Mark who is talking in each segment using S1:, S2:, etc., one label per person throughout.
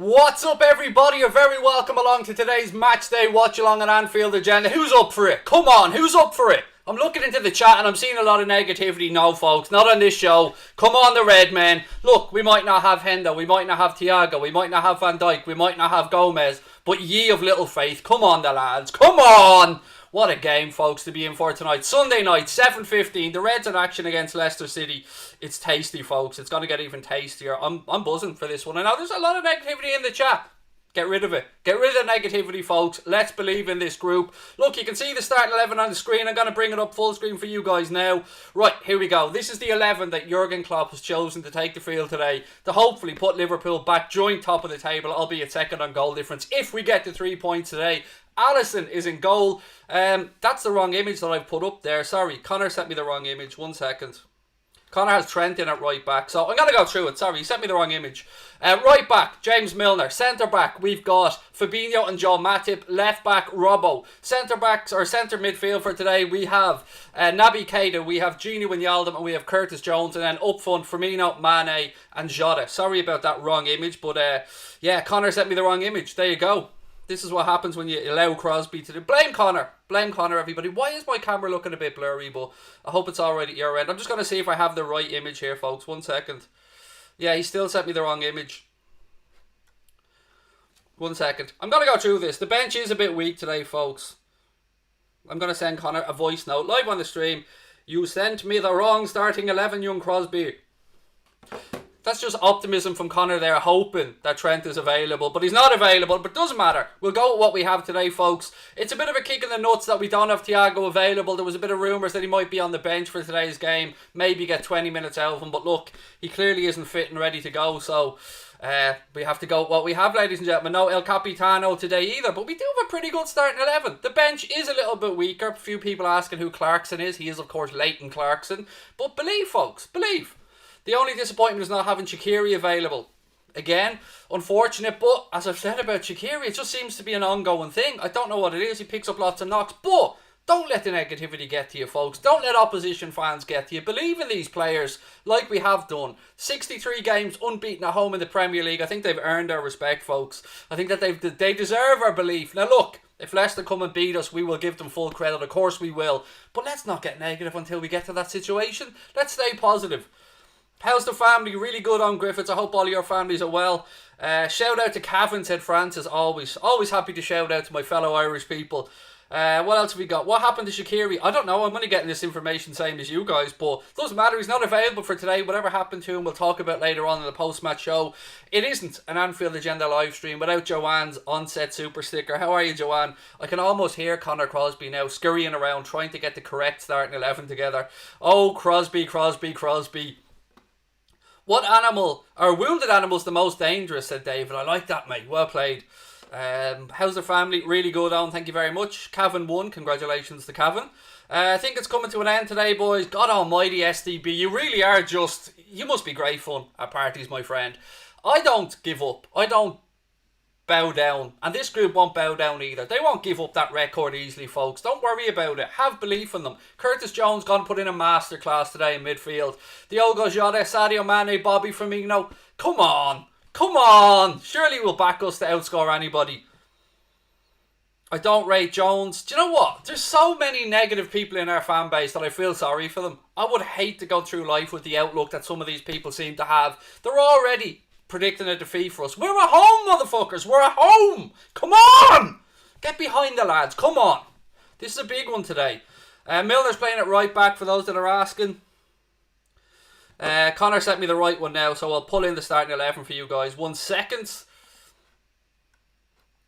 S1: What's up, everybody? You're very welcome along to today's match day watch along at Anfield agenda. Who's up for it? Come on, who's up for it? I'm looking into the chat and I'm seeing a lot of negativity. No, folks, not on this show. Come on, the red men. Look, we might not have Hendo, we might not have Thiago, we might not have Van Dijk, we might not have Gomez, but ye of little faith, come on, the lads, come on! What a game, folks, to be in for tonight. Sunday night, 7:15. The Reds in action against Leicester City. It's tasty, folks. It's going to get even tastier. I'm buzzing for this one. I know there's a lot of negativity in the chat. Get rid of it. Get rid of the negativity, folks. Let's believe in this group. Look, you can see the starting 11 on the screen. I'm going to bring it up full screen for you guys now. Right, here we go. This is the 11 that Jurgen Klopp has chosen to take the field today to hopefully put Liverpool back joint top of the table, albeit second on goal difference, if we get to 3 points today. Alisson is in goal. That's the wrong image that I've put up there. Sorry, Connor sent me the wrong image. 1 second. Connor has Trent in at right back, so I'm going to go through it. Sorry, he sent me the wrong image. Right back, James Milner. Centre back, we've got Fabinho and Joel Matip. Left back, Robbo. Centre backs, or centre midfield for today, we have Naby Keita, we have Gini Wijnaldum, and we have Curtis Jones. And then up front, Firmino, Mane, and Jota. Sorry about that wrong image, but yeah, Connor sent me the wrong image. There you go. This is what happens when you allow Crosby to do. Blame Connor. Blame Connor, everybody. Why is my camera looking a bit blurry? But I hope it's alright at your end. I'm just going to see if I have the right image here, folks. 1 second. Yeah, he still sent me the wrong image. 1 second. I'm going to go through this. The bench is a bit weak today, folks. I'm going to send Connor a voice note live on the stream. You sent me the wrong starting 11, young Crosby. That's just optimism from Connor there, hoping that Trent is available. But he's not available, but doesn't matter. We'll go with what we have today, folks. It's a bit of a kick in the nuts that we don't have Thiago available. There was a bit of rumours that he might be on the bench for today's game. Maybe get 20 minutes out of him. But look, he clearly isn't fit and ready to go. So we have to go with what we have, ladies and gentlemen. No El Capitano today either. But we do have a pretty good starting 11. The bench is a little bit weaker. A few people asking who Clarkson is. He is, of course, Leighton Clarkson. But believe, folks, believe. The only disappointment is not having Shaqiri available. Again, unfortunate, but as I've said about Shaqiri, it just seems to be an ongoing thing. I don't know what it is. He picks up lots of knocks, but don't let the negativity get to you, folks. Don't let opposition fans get to you. Believe in these players like we have done. 63 games unbeaten at home in the Premier League. I think they've earned our respect, folks. I think that they deserve our belief. Now look, if Leicester come and beat us, we will give them full credit. Of course we will. But let's not get negative until we get to that situation. Let's stay positive. How's the family? Really good on Griffiths. I hope all your families are well. Shout out to Cavan, said Francis. Always happy to shout out to my fellow Irish people. What else have we got? What happened to Shaqiri? I don't know. I'm only getting this information same as you guys, but it doesn't matter. He's not available for today. Whatever happened to him, we'll talk about later on in the post-match show. It isn't an Anfield Agenda live stream without Joanne's on-set super sticker. How are you, Joanne? I can almost hear Connor Crosby now scurrying around trying to get the correct starting 11 together. Oh, Crosby. What animal, or wounded animals the most dangerous, said David. I like that, mate. Well played. How's the family? Really good on. Thank you very much. Cavan won. Congratulations to Cavan. I think it's coming to an end today, boys. God almighty, SDB. You really are just, you must be great fun at parties, my friend. I don't give up. I don't bow down, and this group won't bow down either. They won't give up that record easily, folks. Don't worry about it. Have belief in them. Curtis Jones going to put in a masterclass today in midfield. Diogo Jota, Sadio Mane, Bobby Firmino. Come on. Surely we'll back us to outscore anybody. I don't rate Jones. Do you know what? There's so many negative people in our fan base that I feel sorry for them. I would hate to go through life with the outlook that some of these people seem to have. They're already predicting a defeat for us. We're at home, motherfuckers. We're at home. Come on. Get behind the lads. Come on. This is a big one today. Milner's playing at right back for those that are asking. Connor sent me the right one now, so I'll pull in the starting 11 for you guys. 1 second.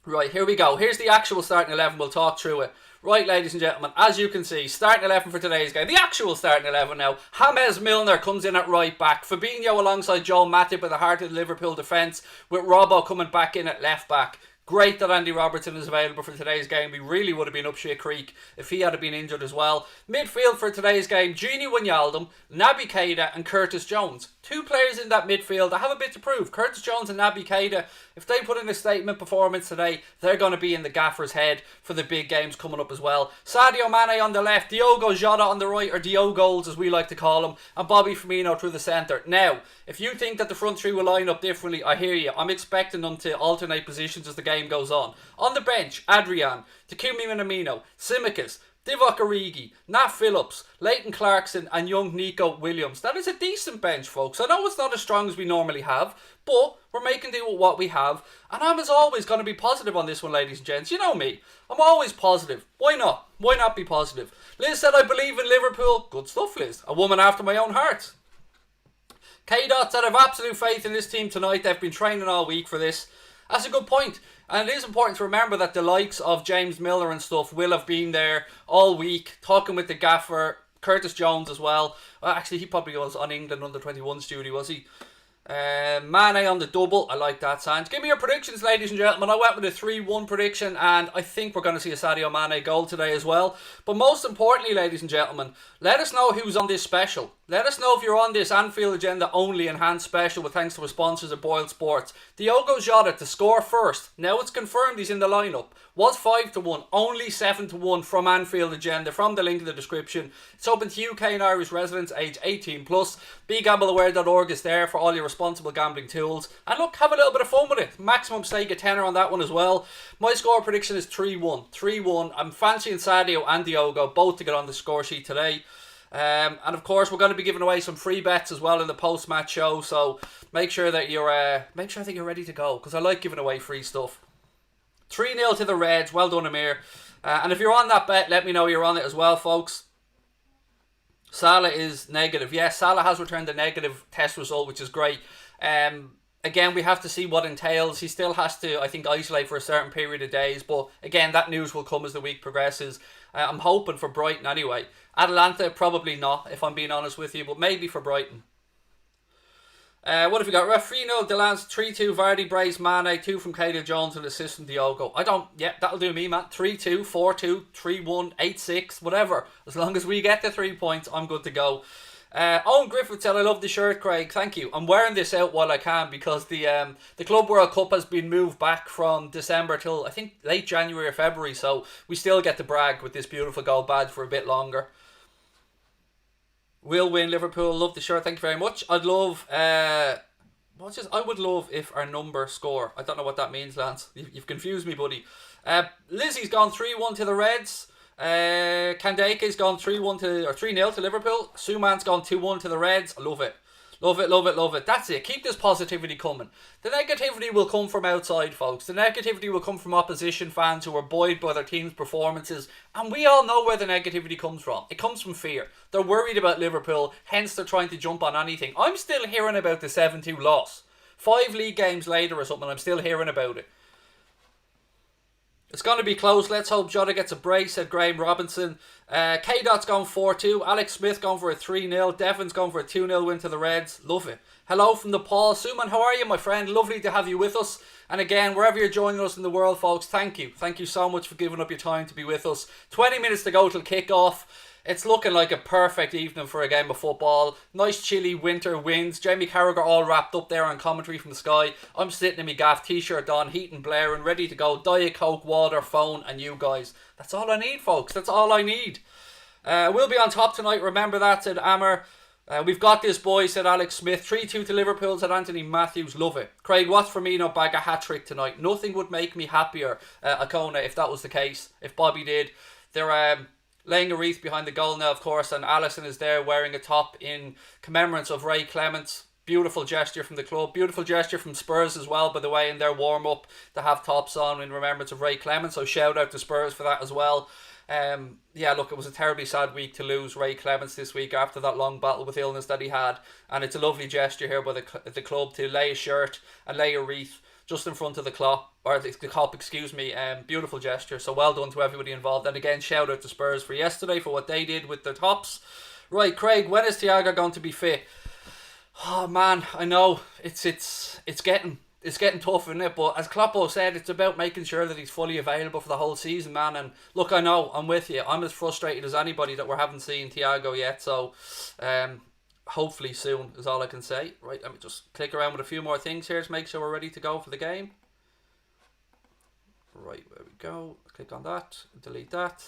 S1: Right, here we go. Here's the actual starting 11. We'll talk through it. Right, ladies and gentlemen, as you can see, starting 11 for today's game. The actual starting 11 now. James Milner comes in at right back. Fabinho alongside Joel Matip at the heart of the Liverpool defence, with Robbo coming back in at left back. Great that Andy Robertson is available for today's game. We really would have been up shit creek if he had been injured as well. Midfield for today's game, Gini Wijnaldum, Naby Keita and Curtis Jones. 2 players in that midfield that have a bit to prove. Curtis Jones and Naby Keita, if they put in a statement performance today, they're going to be in the gaffer's head for the big games coming up as well. Sadio Mane on the left, Diogo Jota on the right, or Diogo's as we like to call him, and Bobby Firmino through the centre. Now, if you think that the front three will line up differently, I hear you. I'm expecting them to alternate positions as the game goes on. On the bench, Adrian, Takumi Minamino, Tsimikas, Divock Origi, Nat Phillips, Leighton Clarkson and young Nico Williams. That is a decent bench, folks. I know it's not as strong as we normally have, but we're making do with what we have. And I'm as always going to be positive on this one, ladies and gents. You know me. I'm always positive. Why not? Why not be positive? Liz said, I believe in Liverpool. Good stuff, Liz. A woman after my own heart. K-Dot said, I have absolute faith in this team tonight. They've been training all week for this. That's a good point. And it is important to remember that the likes of James Milner and stuff will have been there all week, talking with the gaffer, Curtis Jones as well. Actually, he probably was on England under-21's duty, was he? Mane on the double. I like that, Sanj. Give me your predictions, ladies and gentlemen. I went with a 3-1 prediction, and I think we're going to see a Sadio Mane goal today as well. But most importantly, ladies and gentlemen, let us know who's on this special. Let us know if you're on this Anfield Agenda only enhanced special with thanks to our sponsors at Boyle Sports. Diogo Jota to score first. Now it's confirmed he's in the lineup. Was 5-1, only 7-1 from Anfield Agenda, from the link in the description. It's open to UK and Irish residents age 18 plus. BeGambleAware.org is there for all your responsible gambling tools. And look, have a little bit of fun with it. Maximum stake a tenner on that one as well. My score prediction is 3-1. 3-1. I'm fancying Sadio and Diogo both to get on the score sheet today. And of course, we're going to be giving away some free bets as well in the post-match show. So make sure that you're ready to go, because I like giving away free stuff. 3-0 to the Reds. Well done, Amir. And if you're on that bet, let me know you're on it as well, folks. Salah is negative. Yes, Salah has returned a negative test result, which is great. Again, we have to see what entails. He still has to, I think, isolate for a certain period of days. But again, that news will come as the week progresses. I'm hoping for Brighton anyway. Atalanta, probably not, if I'm being honest with you. But maybe for Brighton. What have we got? Rafinha, Delance, 3-2, Vardy, Brace, Mane, 2 from Keita, Jones and assist from Diogo. That'll do me, man. 3-2, 4-2, 3-1, 8-6, whatever. As long as we get the 3 points, I'm good to go. Owen Griffith said, I love the shirt, Craig. Thank you. I'm wearing this out while I can because the Club World Cup has been moved back from December till, I think, late January or February. So we still get to brag with this beautiful gold badge for a bit longer. We'll win, Liverpool. Love the shirt. Thank you very much. I would love if our number score. I don't know what that means, Lance. You've confused me, buddy. Lizzie's gone 3-1 to the Reds. Kandake's gone 3-0 to Liverpool. Suman's gone 2-1 to the Reds. I love it. Love it, love it, love it. That's it. Keep this positivity coming. The negativity will come from outside, folks. The negativity will come from opposition fans who are buoyed by their team's performances. And we all know where the negativity comes from. It comes from fear. They're worried about Liverpool, hence they're trying to jump on anything. I'm still hearing about the 7-2 loss. 5 league games later or something, I'm still hearing about it. It's going to be close. Let's hope Jota gets a brace, said Graham Robinson. K-Dot's gone 4-2. Alex Smith gone for a 3-0. Devon's gone for a 2-0 win to the Reds. Love it. Hello from Nepal. Suman, how are you, my friend? Lovely to have you with us. And again, wherever you're joining us in the world, folks, thank you. Thank you so much for giving up your time to be with us. 20 minutes to go till kick-off. It's looking like a perfect evening for a game of football. Nice chilly winter winds. Jamie Carragher all wrapped up there on commentary from Sky. I'm sitting in my gaff t-shirt on, heat and blaring, ready to go. Diet Coke, water, phone and you guys. That's all I need, folks. That's all I need. We'll be on top tonight. Remember that, said Ammer. We've got this, boy, said Alex Smith. 3-2 to Liverpool, said Anthony Matthews. Love it. Craig, what's Firmino bag a hat-trick tonight? Nothing would make me happier, Akona, if that was the case. If Bobby did. They're laying a wreath behind the goal now, of course, and Alisson is there wearing a top in commemorance of Ray Clements. Beautiful gesture from the club. Beautiful gesture from Spurs as well, by the way, in their warm-up to have tops on in remembrance of Ray Clements. So shout out to Spurs for that as well. Look, it was a terribly sad week to lose Ray Clements this week after that long battle with illness that he had. And it's a lovely gesture here by the club to lay a shirt and lay a wreath just in front of the Cop, beautiful gesture. So well done to everybody involved. And again, shout out to Spurs for yesterday for what they did with their tops. Right, Craig, when is Thiago going to be fit? Oh man, I know it's getting it's getting tough, isn't it? But as Kloppo said, it's about making sure that he's fully available for the whole season, man. And look, I know, I'm with you. I'm as frustrated as anybody that we haven't seen Thiago yet. So, hopefully soon is all I can say. Right, let me just click around with a few more things here to make sure we're ready to go for the game. Right, there we go. Click on that, delete that.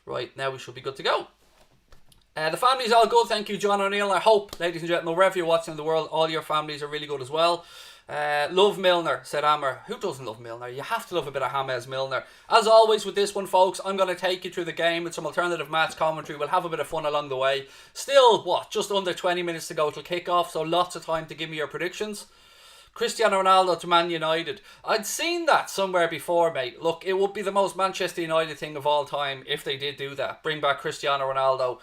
S1: Right, now we should be good to go. The family's all good, thank you, John O'Neill. I hope, ladies and gentlemen, wherever you're watching in the world, all your families are really good as well. Love Milner, said Amber. Who doesn't love Milner? You have to love a bit of James Milner. As always with this one, folks, I'm going to take you through the game with some alternative match commentary. We'll have a bit of fun along the way. Still, just under 20 minutes to go till kick-off, so lots of time to give me your predictions. Cristiano Ronaldo to Man United. I'd seen that somewhere before, mate. Look, it would be the most Manchester United thing of all time if they did do that. Bring back Cristiano Ronaldo.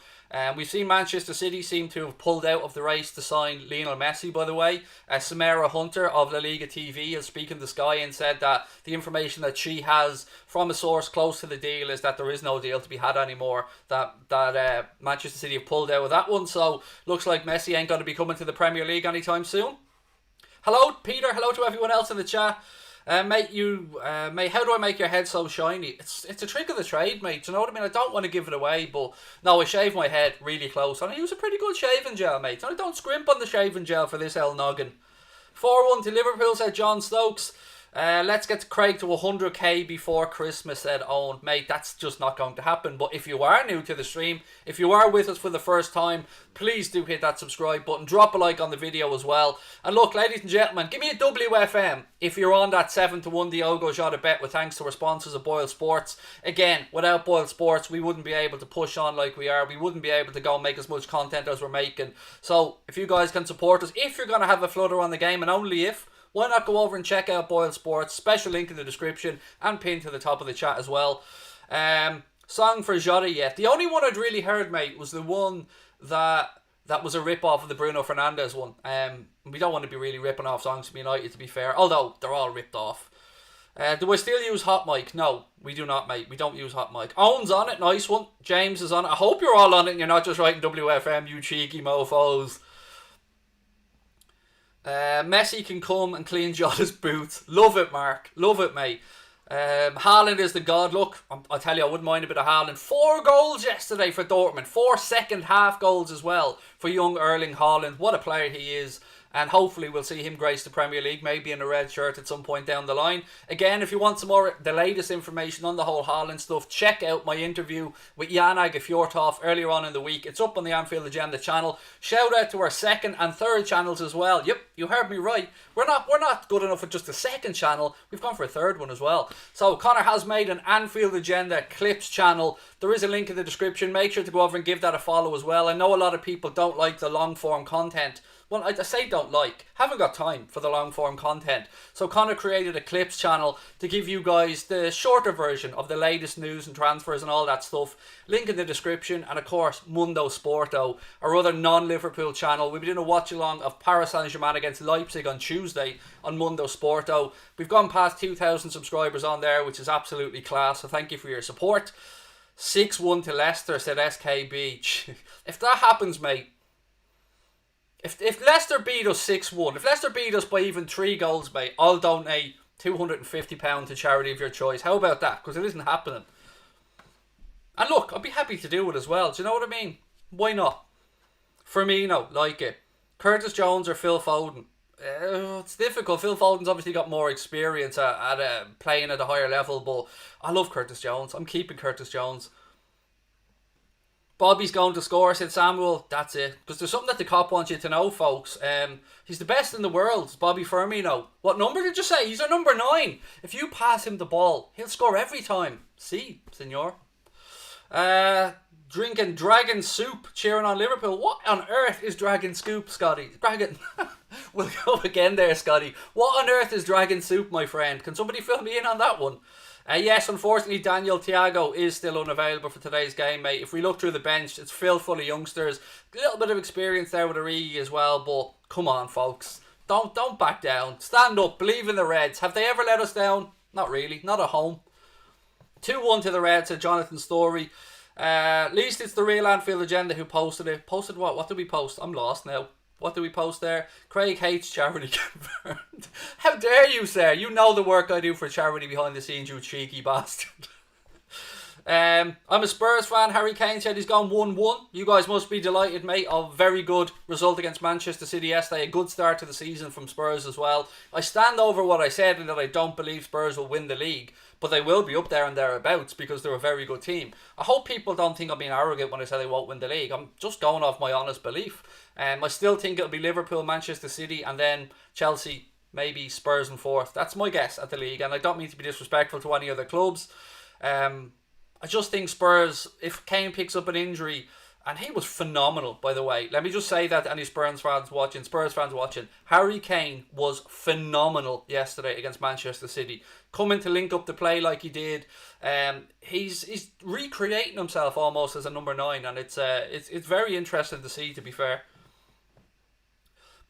S1: We've seen Manchester City seem to have pulled out of the race to sign Lionel Messi, by the way. Samara Hunter of La Liga TV has spoken to Sky and said that the information that she has from a source close to the deal is that there is no deal to be had anymore. That Manchester City have pulled out of that one. So looks like Messi ain't going to be coming to the Premier League anytime soon. Hello, Peter. Hello to everyone else in the chat. Mate, how do I make your head so shiny? It's a trick of the trade, mate. Do you know what I mean? I don't want to give it away, but no, I shave my head really close, and I use a pretty good shaving gel, mate. And I don't scrimp on the shaving gel for this hell noggin. 4-1 to Liverpool, said John Stokes. Let's get Craig to 100k before Christmas, said Owen. Mate, that's just not going to happen. But if you are new to the stream, if you are with us for the first time, please do hit that subscribe button. Drop a like on the video as well. And look, ladies and gentlemen, give me a WFM if you're on that 7-1 Diogo Jota bet with thanks to our sponsors of Boyle Sports. Again, without Boyle Sports, we wouldn't be able to push on like we are. We wouldn't be able to go and make as much content as we're making. So if you guys can support us, if you're going to have a flutter on the game, and only if, why not go over and check out Boyle Sports? Special link in the description and pinned to the top of the chat as well. Song for Jota yet. The only one I'd really heard, mate, was the one that was a rip-off of the Bruno Fernandes one. We don't want to be really ripping off songs from United, to be fair. Although, they're all ripped off. Do I still use Hot Mic? No, we do not, mate. We don't use Hot Mic. Owen's on it, nice one. James is on it. I hope you're all on it and you're not just writing WFM, you cheeky mofos. Messi can come and clean Jota's boots. Love it, Mark. Love it, mate. Haaland is the god. Look, I'll tell you, I wouldn't mind a bit of Haaland. 4 goals yesterday for Dortmund. 4 second half goals as well for young Erling Haaland. What a player he is. And hopefully we'll see him grace the Premier League, maybe in a red shirt at some point down the line. Again, if you want some more, the latest information on the whole Haaland stuff, check out my interview with Janag Fjorthoff earlier on in the week. It's up on the Anfield Agenda channel. Shout out to our second and third channels as well. Yep, you heard me right. We're not good enough with just the second channel. We've gone for a third one as well. So Connor has made an Anfield Agenda Clips channel. There is a link in the description. Make sure to go over and give that a follow as well. I know a lot of people don't like the long form content. Well, I say don't like. Haven't got time for the long form content. So Connor created a clips channel to give you guys the shorter version of the latest news and transfers and all that stuff. Link in the description. And of course, Mundo Sporto, our other non-Liverpool channel. We'll be doing a watch-along of Paris Saint-Germain against Leipzig on Tuesday on Mundo Sporto. We've gone past 2,000 subscribers on there, which is absolutely class. So thank you for your support. 6-1 to Leicester, said SKB. If that happens, mate, If Leicester beat us 6-1, if Leicester beat us by even 3 goals, mate, I'll donate £250 to charity of your choice. How about that? Because it isn't happening. And look, I'd be happy to do it as well. Do you know what I mean? Why not? Firmino, like it. Curtis Jones or Phil Foden? It's difficult. Phil Foden's obviously got more experience at playing at a higher level, but I love Curtis Jones. I'm keeping Curtis Jones. Bobby's going to score, said Samuel. That's it. Because there's something that the cop wants you to know, folks. He's the best in the world, Bobby Firmino. What number did you say? He's our number 9. If you pass him the ball, he'll score every time. See, senor. Drinking dragon soup, cheering on Liverpool. What on earth is dragon soup, Scotty? Dragon. We'll go again there, Scotty. What on earth is dragon soup, my friend? Can somebody fill me in on that one? Yes, unfortunately, Daniel Thiago is still unavailable for today's game, mate. If we look through the bench, it's filled full of youngsters. A little bit of experience there with Origi as well, but come on, folks. Don't back down. Stand up. Believe in the Reds. Have they ever let us down? Not really. Not at home. 2-1 to the Reds, said Jonathan Story. At least it's the real Anfield Agenda who posted it. Posted what? What did we post? I'm lost now. What did we post there? Craig hates charity confirmed. How dare you, sir? You know the work I do for charity behind the scenes, you cheeky bastard. I'm a Spurs fan. Harry Kane said he's gone 1-1. You guys must be delighted, mate. A very good result against Manchester City yesterday. A good start to the season from Spurs as well. I stand over what I said in that I don't believe Spurs will win the league, but they will be up there and thereabouts because they're a very good team. I hope people don't think I'm being arrogant when I say they won't win the league. I'm just going off my honest belief. I still think it'll be Liverpool, Manchester City, and then Chelsea, maybe Spurs in fourth. That's my guess at the league, and I don't mean to be disrespectful to any other clubs. I just think Spurs, if Kane picks up an injury, and he was phenomenal, by the way. Let me just say that to any Spurs fans watching. Harry Kane was phenomenal yesterday against Manchester City. Coming to link up the play like he did. He's recreating himself almost as a number 9, and it's very interesting to see, to be fair.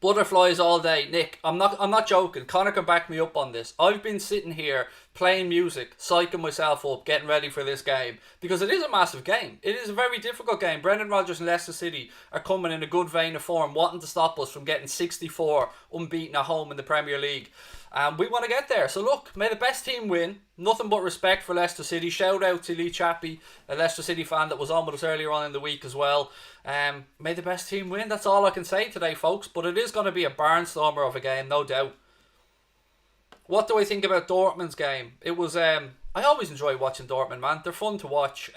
S1: Butterflies all day. Nick, I'm not joking. Connor can back me up on this. I've been sitting here playing music, psyching myself up, getting ready for this game, because it is a massive game. It is a very difficult game. Brendan Rodgers and Leicester City are coming in a good vein of form, wanting to stop us from getting 64 unbeaten at home in the Premier League. We want to get there. So look, may the best team win. Nothing but respect for Leicester City. Shout out to Lee Chappie, a Leicester City fan that was on with us earlier on in the week as well. May the best team win. That's all I can say today, folks. But it is going to be a barnstormer of a game, no doubt. What do I think about Dortmund's game? It was, I always enjoy watching Dortmund, man. They're fun to watch.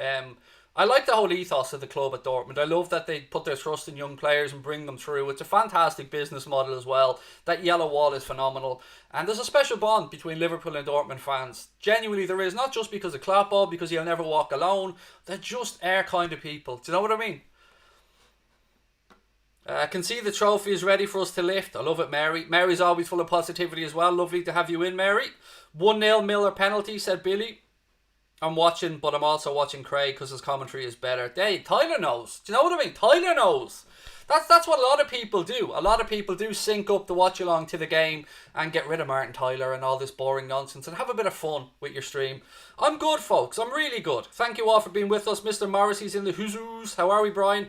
S1: I like the whole ethos of the club at Dortmund. I love that they put their trust in young players and bring them through. It's a fantastic business model as well. That yellow wall is phenomenal. And there's a special bond between Liverpool and Dortmund fans. Genuinely there is, not just because of Klopp, because he'll never walk alone. They're just our kind of people. Do you know what I mean? I can see the trophy is ready for us to lift. I love it, Mary. Mary's always full of positivity as well. Lovely to have you in, Mary. 1-0 Miller penalty, said Billy. I'm watching, but I'm also watching Craig because his commentary is better. Hey, Tyler knows. Do you know what I mean? Tyler knows. That's what a lot of people do. A lot of people do sync up the watch-along to the game and get rid of Martin Tyler and all this boring nonsense and have a bit of fun with your stream. I'm good, folks. I'm really good. Thank you all for being with us. Mr. Morrissey's in the huzoos. How are we, Brian?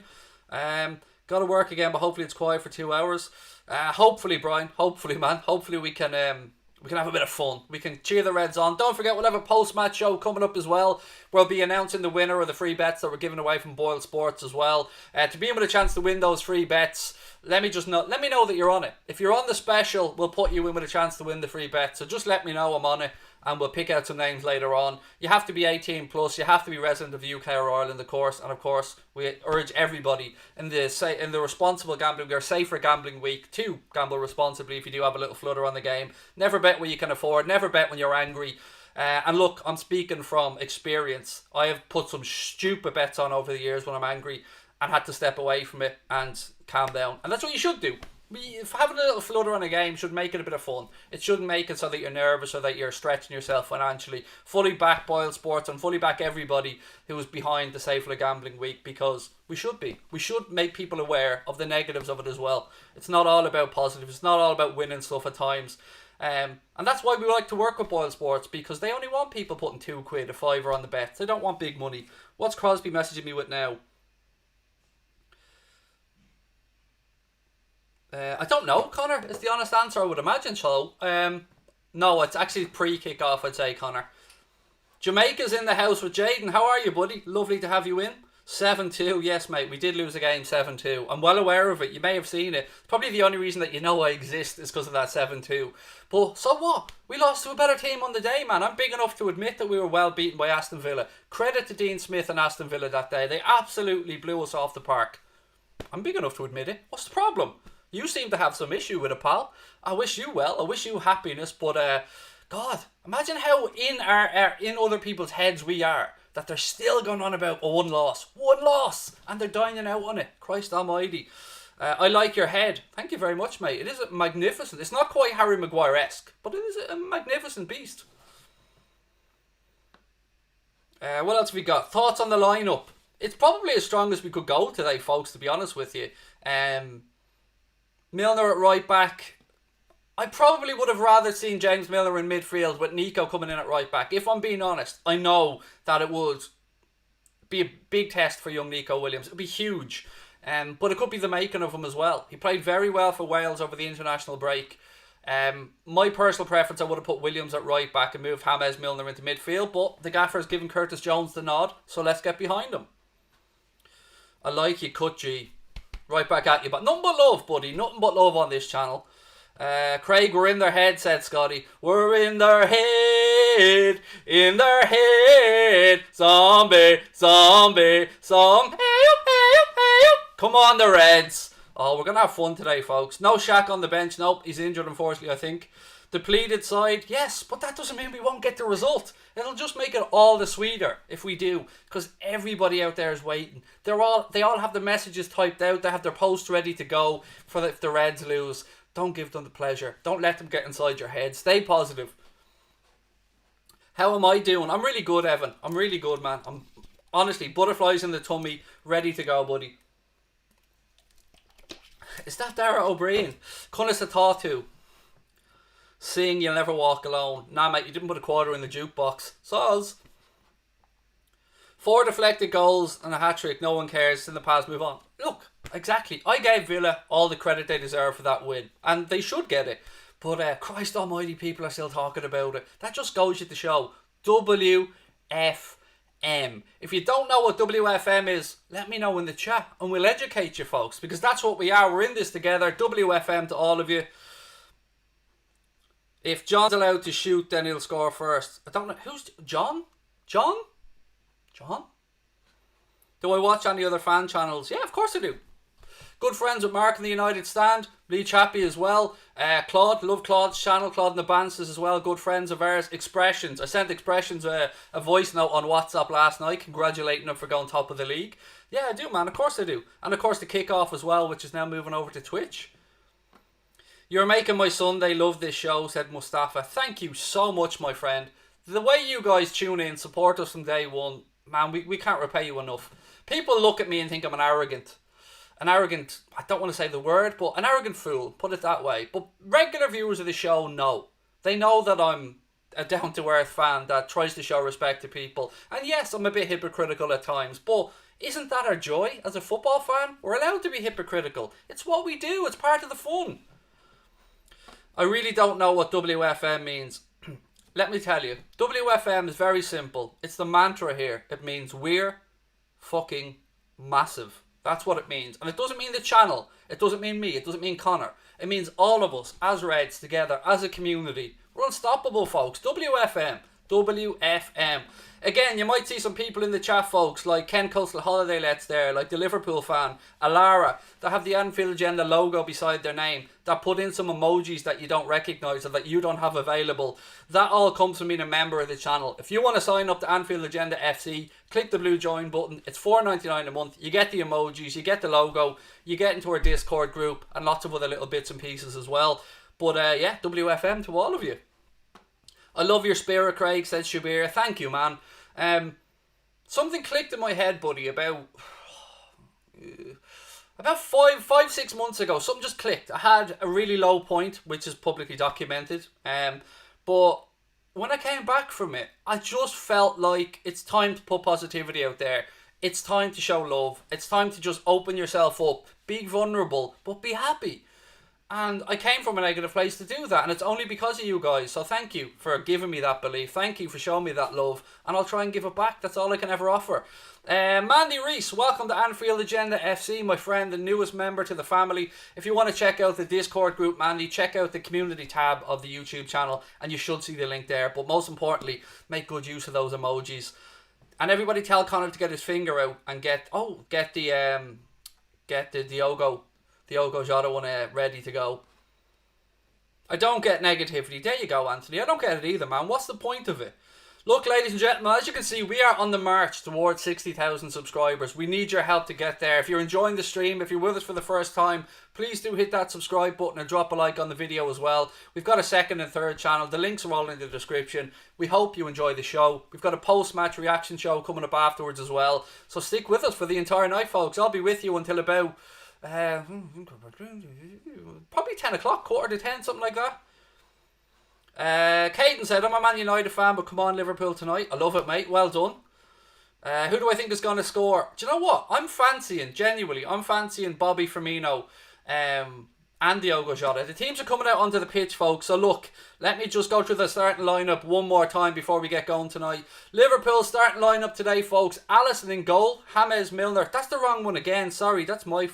S1: Got to work again, but hopefully it's quiet for 2 hours. Hopefully, Brian. Hopefully, man. Hopefully we can have a bit of fun. We can cheer the Reds on. Don't forget, we'll have a post-match show coming up as well. We'll be announcing the winner of the free bets that we're giving away from Boyle Sports as well. To be able to chance to win those free bets, let me know that you're on it. If you're on the special, we'll put you in with a chance to win the free bet. So just let me know I'm on it, and we'll pick out some names later on. You have to be 18 plus. You have to be resident of the UK or Ireland, of course. And of course, we urge everybody in the responsible gambling or safer gambling week to gamble responsibly if you do have a little flutter on the game. Never bet what you can afford. Never bet when you're angry. And look, I'm speaking from experience. I have put some stupid bets on over the years when I'm angry and had to step away from it and calm down. And that's what you should do. If having a little flutter on a game should make it a bit of fun. It shouldn't make it so that you're nervous or that you're stretching yourself financially. Fully back Boyle Sports and fully back everybody who is behind the Safer Gambling Week, because we should be. We should make people aware of the negatives of it as well. It's not all about positives. It's not all about winning stuff at times. And that's why we like to work with Boyle Sports, because they only want people putting £2, a £5 on the bets. They don't want big money. What's Crosby messaging me with now? I don't know, Connor, is the honest answer. I would imagine so. No, it's actually pre-kick-off, I'd say, Connor. Jamaica's in the house with Jaden. How are you, buddy? Lovely to have you in. 7-2, yes, mate. We did lose a game 7-2. I'm well aware of it. You may have seen it. Probably the only reason that you know I exist is because of that 7-2. But so what? We lost to a better team on the day, man. I'm big enough to admit that we were well beaten by Aston Villa. Credit to Dean Smith and Aston Villa that day. They absolutely blew us off the park. I'm big enough to admit it. What's the problem? You seem to have some issue with it, pal. I wish you well. I wish you happiness. But, God, imagine how in other people's heads we are, that they're still going on about one loss. One loss! And they're dining out on it. Christ almighty. I like your head. Thank you very much, mate. It is magnificent. It's not quite Harry Maguire-esque, but it is a magnificent beast. What else have we got? Thoughts on the lineup? It's probably as strong as we could go today, folks, to be honest with you. Milner at right back. I probably would have rather seen James Milner in midfield with Nico coming in at right back. If I'm being honest, I know that it would be a big test for young Nico Williams. It would be huge. But it could be the making of him as well. He played very well for Wales over the international break. My personal preference, I would have put Williams at right back and moved James Milner into midfield, but the gaffer has given Curtis Jones the nod, so let's get behind him. I like you, Cut G. Right back at you, but nothing but love, buddy. Nothing but love on this channel. Craig, we're in their head, said Scotty. We're in their head, in their head. Zombie, zombie, zombie. Come on, the Reds. Oh, we're going to have fun today, folks. No Shaq on the bench. Nope, he's injured, unfortunately, I think. Depleted side, yes, but that doesn't mean we won't get the result. It'll just make it all the sweeter if we do, because everybody out there is waiting. They all have the messages typed out. They have their posts ready to go for if the Reds lose. Don't give them the pleasure. Don't let them get inside your head. Stay positive. How am I doing? I'm really good, Evan. I'm really good, man. I'm honestly butterflies in the tummy, ready to go, buddy. Is that Dara O'Brien? Cunnis a Tatu. Sing You'll Never Walk Alone. Nah, mate, you didn't put a quarter in the jukebox. Soz. 4 deflected goals and a hat-trick. No one cares. In the past, move on. Look, exactly. I gave Villa all the credit they deserve for that win. And they should get it. But Christ almighty, people are still talking about it. That just goes you to show. WFM. If you don't know what WFM is, let me know in the chat and we'll educate you, folks, because that's what we are. We're in this together. WFM to all of you. If John's allowed to shoot, then he'll score first. I don't know. Who's John? John? Do I watch any other fan channels? Yeah, of course I do. Good friends with Mark in the United Stand. Lee Chappie as well. Claude, love Claude's channel. Claude and the Bances as well. Good friends of ours. Expressions. I sent Expressions a voice note on WhatsApp last night congratulating him for going top of the league. Yeah, I do, man. Of course I do. And of course the kickoff as well, which is now moving over to Twitch. You're making my Sunday. Love this show, said Mustafa. Thank you so much, my friend. The way you guys tune in, support us from day one, man, we can't repay you enough. People look at me and think I'm an arrogant, I don't want to say the word, but an arrogant fool, put it that way. But regular viewers of the show know. They know that I'm a down-to-earth fan that tries to show respect to people. And yes, I'm a bit hypocritical at times, but isn't that our joy as a football fan? We're allowed to be hypocritical. It's what we do. It's part of the fun. I really don't know what WFM means. Let me tell you. WFM is very simple. It's the mantra here. It means we're fucking massive. That's what it means. And it doesn't mean the channel. It doesn't mean me. It doesn't mean Connor. It means all of us as Reds together, as a community. We're unstoppable, folks. WFM. WFM. Again, you might see some people in the chat, folks, like Ken Coastal Holiday Let's there, like the Liverpool fan, Alara, that have the Anfield Agenda logo beside their name, that put in some emojis that you don't recognise or that you don't have available. That all comes from being a member of the channel. If you want to sign up to Anfield Agenda FC, click the blue join button. It's $4.99 a month. You get the emojis, you get the logo, you get into our Discord group and lots of other little bits and pieces as well. But yeah, WFM to all of you. I love your spirit, Craig, says Shabir. Thank you, man. Something clicked in my head, buddy, about 6 months ago. Something just clicked. I had a really low point, which is publicly documented. But when I came back from it, I just felt like it's time to put positivity out there. It's time to show love. It's time to just open yourself up. Be vulnerable, but be happy. And I came from a negative place to do that, and it's only because of you guys. So thank you for giving me that belief. Thank you for showing me that love, and I'll try and give it back. That's all I can ever offer. Mandy Reese, welcome to Anfield Agenda FC, my friend, the newest member to the family. If you want to check out the Discord group, Mandy, check out the community tab of the YouTube channel, and you should see the link there. But most importantly, make good use of those emojis. And everybody tell Connor to get his finger out and get the Diogo Jota one ready to go. I don't get negativity. There you go, Anthony. I don't get it either, man. What's the point of it? Look, ladies and gentlemen, as you can see, we are on the march towards 60,000 subscribers. We need your help to get there. If you're enjoying the stream, if you're with us for the first time, please do hit that subscribe button and drop a like on the video as well. We've got a second and third channel. The links are all in the description. We hope you enjoy the show. We've got a post-match reaction show coming up afterwards as well. So stick with us for the entire night, folks. I'll be with you until about probably 10 o'clock, quarter to 10, something like that. Caden said, I'm a Man United fan, but come on Liverpool tonight. I love it, mate. Well done. Who do I think is going to score? Do you know what? I'm fancying Bobby Firmino and Diogo Jota. The teams are coming out onto the pitch, folks. So look, let me just go through the starting lineup one more time before we get going tonight. Liverpool starting lineup today, folks. Alisson in goal. James Milner. That's the wrong one again. Sorry, that's my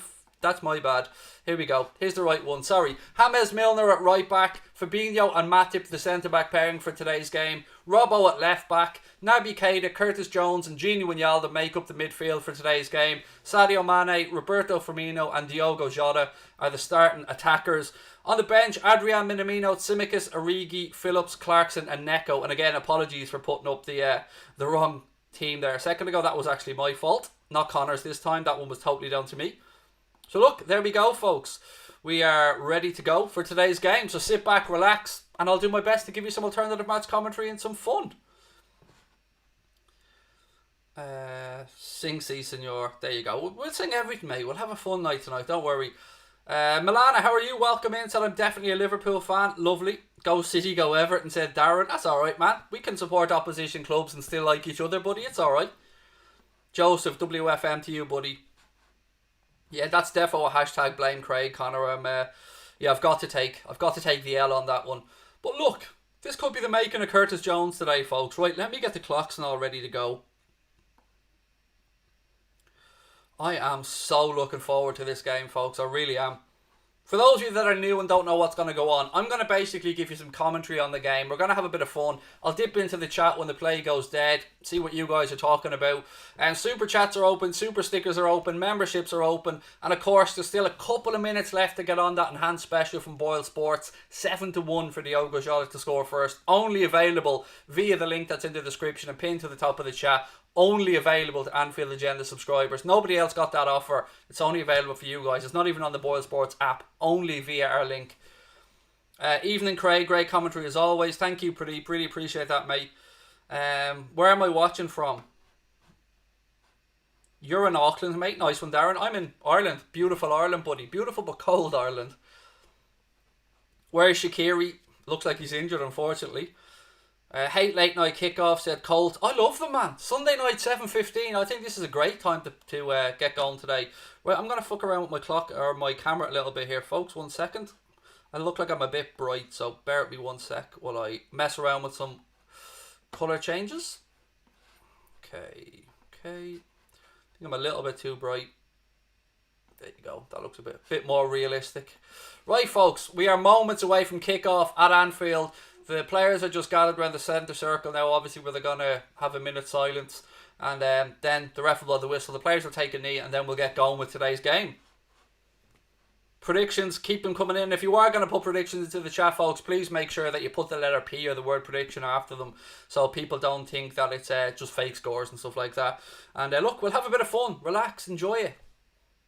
S1: bad. Here we go. Here's the right one. Sorry. James Milner at right back. Fabinho and Matip the centre back pairing for today's game. Robbo at left back. Naby Keita, Curtis Jones and Gini Wijnaldum make up the midfield for today's game. Sadio Mane, Roberto Firmino and Diogo Jota are the starting attackers. On the bench, Adrian Minamino, Tsimikas, Origi, Phillips, Clarkson and Neco. And again, apologies for putting up the wrong team there a second ago. That was actually my fault. Not Connor's this time. That one was totally down to me. So look, there we go, folks. We are ready to go for today's game. So sit back, relax, and I'll do my best to give you some alternative match commentary and some fun. Sing Si Senor. There you go. We'll sing everything, mate. We'll have a fun night tonight. Don't worry. Milana, how are you? Welcome in. Said I'm definitely a Liverpool fan. Lovely. Go City, go Everton, said Darren. That's alright, man. We can support opposition clubs and still like each other, buddy. It's alright. Joseph, WFM to you, buddy. Yeah, that's defo a hashtag blame Craig, Connor. I've got to take the L on that one. But look, this could be the making of Curtis Jones today, folks. Right, let me get the clocks and all ready to go. I am so looking forward to this game, folks. I really am. For those of you that are new and don't know what's going to go on, I'm going to basically give you some commentary on the game. We're going to have a bit of fun. I'll dip into the chat when the play goes dead, see what you guys are talking about. And super chats are open, super stickers are open, memberships are open. And of course, there's still a couple of minutes left to get on that enhanced special from Boyle Sports. 7-1 for Diogo Jota to score first. Only available via the link that's in the description and pinned to the top of the chat. Only available to Anfield Agenda subscribers. Nobody else got that offer. It's only available for you guys. It's not even on the Boyle Sports app. Only via our link. Evening, Craig. Great commentary as always. Thank you, Pradeep. Really appreciate that, mate. Where am I watching from? You're in Auckland, mate. Nice one, Darren. I'm in Ireland. Beautiful Ireland, buddy. Beautiful but cold Ireland. Where is Shaqiri? Looks like he's injured, unfortunately. Hate late night kickoff, said Colt. I love them, man. Sunday night 7:15. I think this is a great time to get going today. Right, I'm gonna fuck around with my clock or my camera a little bit here, folks. 1 second. I look like I'm a bit bright, so bear with me 1 sec while I mess around with some color changes. Okay. I think I'm a little bit too bright. There you go. That looks a bit more realistic. Right, folks. We are moments away from kickoff at Anfield. The players are just gathered around the centre circle now, obviously, where they're going to have a minute's silence. And then the ref will blow the whistle. The players will take a knee, and then we'll get going with today's game. Predictions, keep them coming in. If you are going to put predictions into the chat, folks, please make sure that you put the letter P or the word prediction after them, so people don't think that it's just fake scores and stuff like that. And look, we'll have a bit of fun. Relax, enjoy it.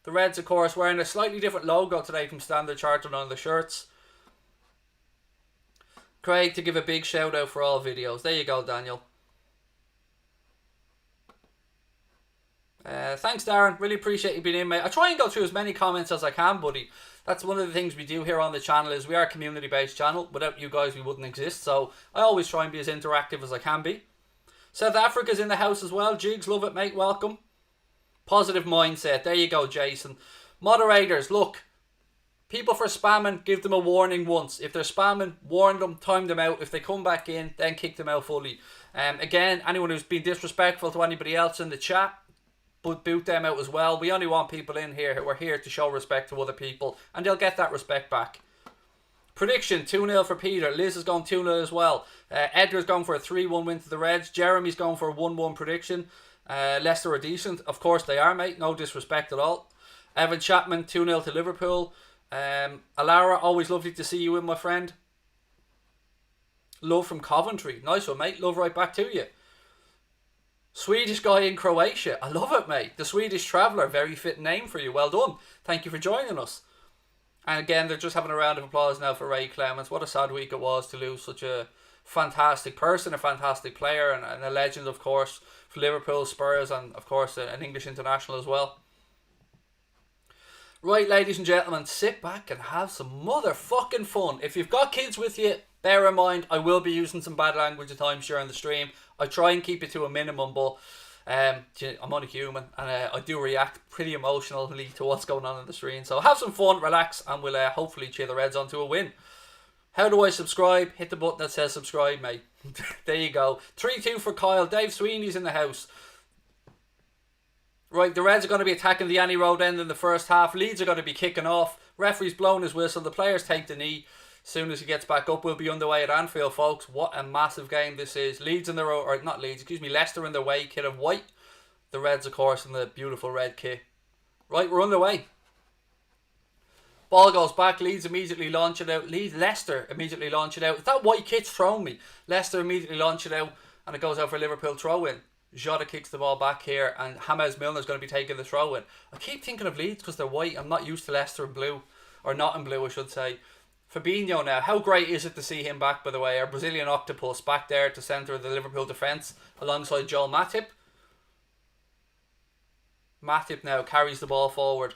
S1: The Reds, of course, wearing a slightly different logo today from Standard Chartered on the shirts. Craig to give a big shout out for all videos. There you go, Daniel. Thanks, Darren. Really appreciate you being in, mate. I try and go through as many comments as I can, buddy. That's one of the things we do here on the channel, is we are a community-based channel. Without you guys, we wouldn't exist. So I always try and be as interactive as I can be. South Africa's in the house as well. Jigs, love it, mate. Welcome. Positive mindset. There you go, Jason. Moderators, look. People for spamming, give them a warning once. If they're spamming, warn them, time them out. If they come back in, then kick them out fully. Again, anyone who's been disrespectful to anybody else in the chat, boot them out as well. We only want people in here. We're here to show respect to other people, and they'll get that respect back. Prediction, 2-0 for Peter. Liz is going 2-0 as well. Edgar's going for a 3-1 win to the Reds. Jeremy's going for a 1-1 prediction. Leicester are decent. Of course they are, mate. No disrespect at all. Evan Chapman, 2-0 to Liverpool. Alara, always lovely to see you in, my friend. Love from Coventry. Nice one, mate. Love right back to you. Swedish guy in Croatia. I love it, mate. The Swedish Traveller. Very fit name for you. Well done. Thank you for joining us. And again, they're just having a round of applause now for Ray Clements. What a sad week it was to lose such a fantastic person, a fantastic player, and a legend, of course, for Liverpool, Spurs, and of course an English international as well. Right, ladies and gentlemen, sit back and have some motherfucking fun. If you've got kids with you, bear in mind, I will be using some bad language at times during the stream. I try and keep it to a minimum, but I'm only human, and I do react pretty emotionally to what's going on the screen. So have some fun, relax, and we'll hopefully cheer the Reds on to a win. How do I subscribe? Hit the button that says subscribe, mate. There you go. 3-2 for Kyle. Dave Sweeney's in the house. Right, the Reds are going to be attacking the Annie Road end in the first half. Leeds are going to be kicking off. Referee's blown his whistle. The players take the knee. As soon as he gets back up, we'll be underway at Anfield, folks. What a massive game this is. Leeds in their own, or not Leeds, excuse me, Leicester in their way, kit of white. The Reds, of course, in the beautiful red kit. Right, we're underway. Ball goes back. Leeds immediately launch it out. Leicester immediately launch it out. If that white kit's thrown me, Leicester immediately launch it out, and it goes out for Liverpool throw-in. Jota kicks the ball back here, and James Milner's going to be taking the throw-in. I keep thinking of Leeds because they're white. I'm not used to Leicester in blue, or not in blue, I should say. Fabinho now. How great is it to see him back, by the way? Our Brazilian octopus back there to centre of the Liverpool defence alongside Joel Matip. Matip now carries the ball forward.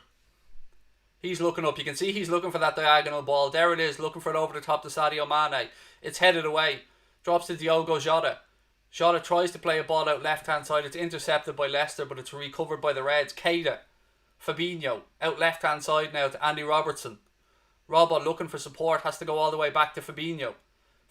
S1: He's looking up. You can see he's looking for that diagonal ball. There it is, looking for it over the top to Sadio Mane. It's headed away. Drops to Diogo Jota. Jota tries to play a ball out left-hand side. It's intercepted by Leicester, but it's recovered by the Reds. Keita. Fabinho. Out left-hand side now to Andy Robertson. Robbo looking for support. Has to go all the way back to Fabinho.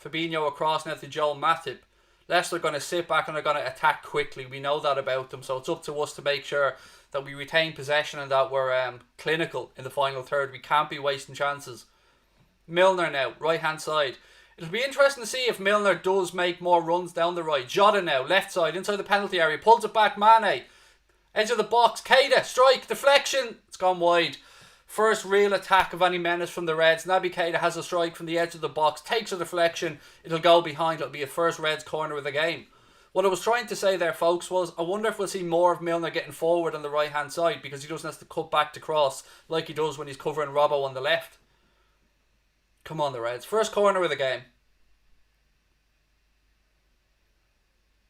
S1: Fabinho across now to Joel Matip. Leicester are going to sit back and are going to attack quickly. We know that about them. So it's up to us to make sure that we retain possession and that we're clinical in the final third. We can't be wasting chances. Milner now, right hand side. It'll be interesting to see if Milner does make more runs down the right. Jota now, left side, inside the penalty area. Pulls it back, Mane. Edge of the box, Keita, strike, deflection. It's gone wide. First real attack of any menace from the Reds. Naby Keita has a strike from the edge of the box. Takes a deflection. It'll go behind. It'll be a first Reds corner of the game. What I was trying to say there, folks, was I wonder if we'll see more of Milner getting forward on the right-hand side because he doesn't have to cut back to cross like he does when he's covering Robbo on the left. Come on, the Reds. First corner of the game.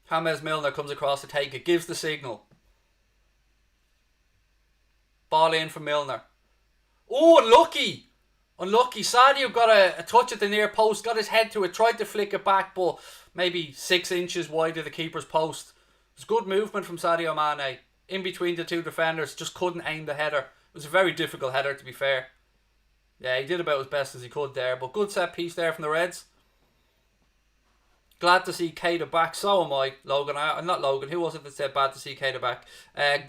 S1: James Milner comes across to take it. Gives the signal. Ball in for Milner. Oh, unlucky. Unlucky. Sadio got a touch at the near post. Got his head to it. Tried to flick it back, but maybe 6 inches wide of the keeper's post. It was good movement from Sadio Mane. In between the two defenders. Just couldn't aim the header. It was a very difficult header, to be fair. Yeah, he did about as best as he could there. But good set piece there from the Reds. Glad to see Keita back. So am I, Logan. I'm not Logan. Who was it that said bad to see Keita back?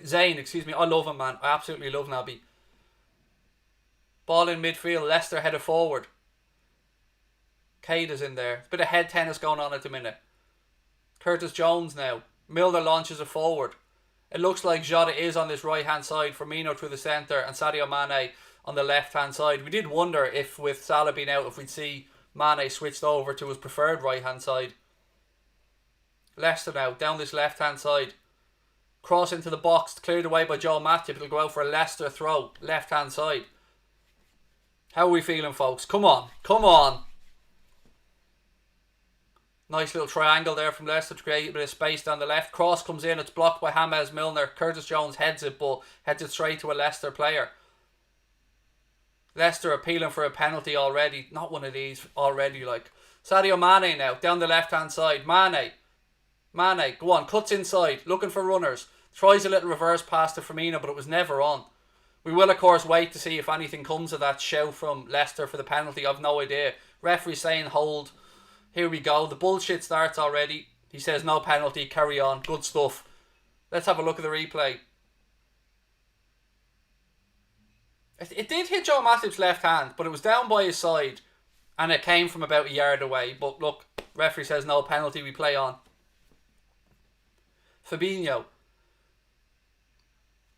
S1: Zane, excuse me. I love him, man. I absolutely love Naby. Ball in midfield. Leicester headed forward. Keita's in there. Bit of head tennis going on at the minute. Curtis Jones now. Milner launches it forward. It looks like Jota is on this right hand side. Firmino through the centre and Sadio Mane on the left hand side. We did wonder if with Salah being out if we'd see Mane switched over to his preferred right hand side. Leicester now down this left hand side. Cross into the box, cleared away by Joel Matip. It'll go out for a Leicester throw, left hand side. How are we feeling, folks? Come on, come on. Nice little triangle there from Leicester to create a bit of space down the left. Cross comes in, it's blocked by James Milner. Curtis Jones heads it, but heads it straight to a Leicester player. Leicester appealing for a penalty already. Not one of these already, like. Sadio Mane now, down the left hand side. Mane, go on, cuts inside, looking for runners. Tries a little reverse pass to Firmino, but it was never on. We will, of course, wait to see if anything comes of that shout from Leicester for the penalty. I've no idea. Referee saying hold. Here we go. The bullshit starts already. He says no penalty. Carry on. Good stuff. Let's have a look at the replay. It did hit Joe Matip's left hand, but it was down by his side. And it came from about a yard away. But look, referee says no penalty. We play on. Fabinho.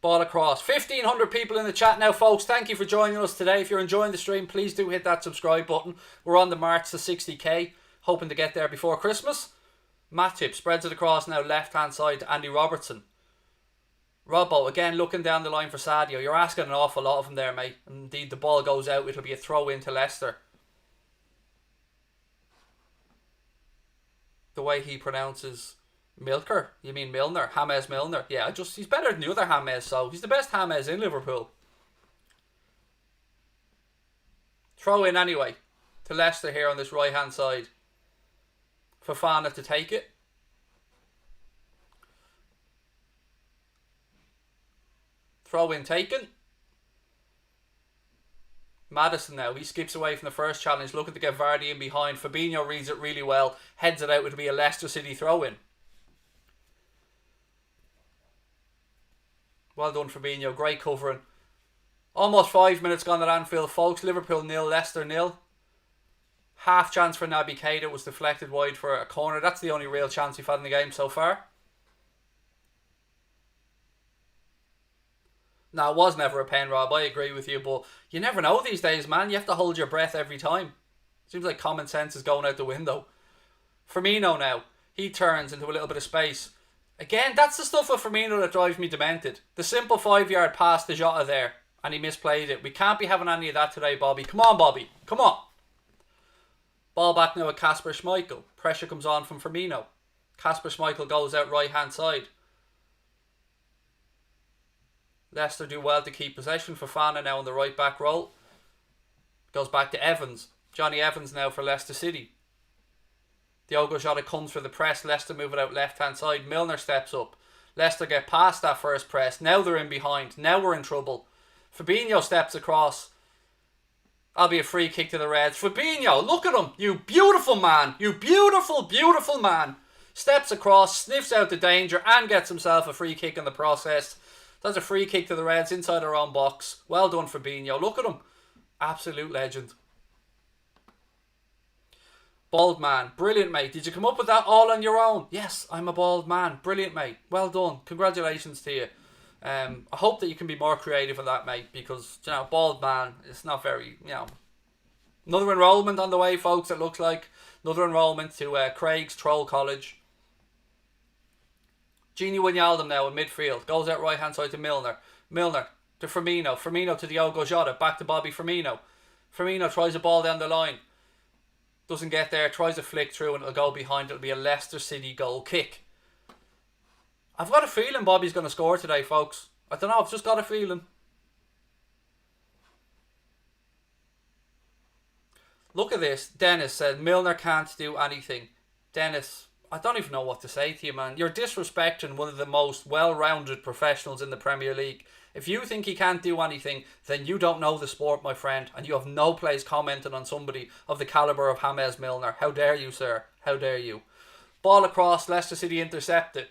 S1: Ball across. 1,500 people in the chat now, folks. Thank you for joining us today. If you're enjoying the stream, please do hit that subscribe button. We're on the march to 60k. Hoping to get there before Christmas. Matip spreads it across now left hand side to Andy Robertson. Robbo again looking down the line for Sadio. You're asking an awful lot of him there, mate. Indeed, the ball goes out. It'll be a throw into Leicester. The way he pronounces Milker. You mean Milner? James Milner. Yeah, he's better than the other James, so he's the best James in Liverpool. Throw in anyway to Leicester here on this right hand side. Fofana to take it. Throw in taken. Maddison now, he skips away from the first challenge, looking to get Vardy in behind. Fabinho reads it really well, heads it out. It'll be a Leicester City throw in. Well done, Fabinho. Great covering. Almost 5 minutes gone at Anfield, folks. Liverpool 0, Leicester 0. Half chance for Naby Keita was deflected wide for a corner. That's the only real chance we've had in the game so far. Now, it was never a pen, Rob. I agree with you, but you never know these days, man. You have to hold your breath every time. Seems like common sense is going out the window. Firmino now. He turns into a little bit of space. Again, that's the stuff with Firmino that drives me demented. The simple 5-yard pass to Jota there, and he misplayed it. We can't be having any of that today, Bobby. Come on, Bobby. Come on. Ball back now at Kasper Schmeichel. Pressure comes on from Firmino. Kasper Schmeichel goes out right-hand side. Leicester do well to keep possession. Fofana now in the right back role. Goes back to Evans. Johnny Evans now for Leicester City. Diogo Jota comes for the press. Leicester move it out left hand side. Milner steps up. Leicester get past that first press. Now they're in behind. Now we're in trouble. Fabinho steps across. That'll be a free kick to the Reds. Fabinho, look at him. You beautiful man. You beautiful, beautiful man. Steps across, sniffs out the danger and gets himself a free kick in the process. That's a free kick to the Reds inside our own box. Well done, Fabinho. Look at him. Absolute legend. Bald man. Brilliant, mate. Did you come up with that all on your own? Yes, I'm a bald man. Brilliant, mate. Well done. Congratulations to you. I hope that you can be more creative on that, mate, because, you know, bald man, it's not very, you know. Another enrolment on the way, folks, it looks like. Another enrolment to Craig's Troll College. Gini Wijnaldum now in midfield. Goes out right hand side to Milner. Milner to Firmino. Firmino to Diogo Jota. Back to Bobby Firmino. Firmino tries a ball down the line. Doesn't get there. Tries a flick through and it'll go behind. It'll be a Leicester City goal kick. I've got a feeling Bobby's going to score today, folks. I don't know. I've just got a feeling. Look at this. Dennis said Milner can't do anything. Dennis, I don't even know what to say to you, man. You're disrespecting one of the most well-rounded professionals in the Premier League. If you think he can't do anything, then you don't know the sport, my friend, and you have no place commenting on somebody of the calibre of James Milner. How dare you, sir? How dare you? Ball across, Leicester City intercepted.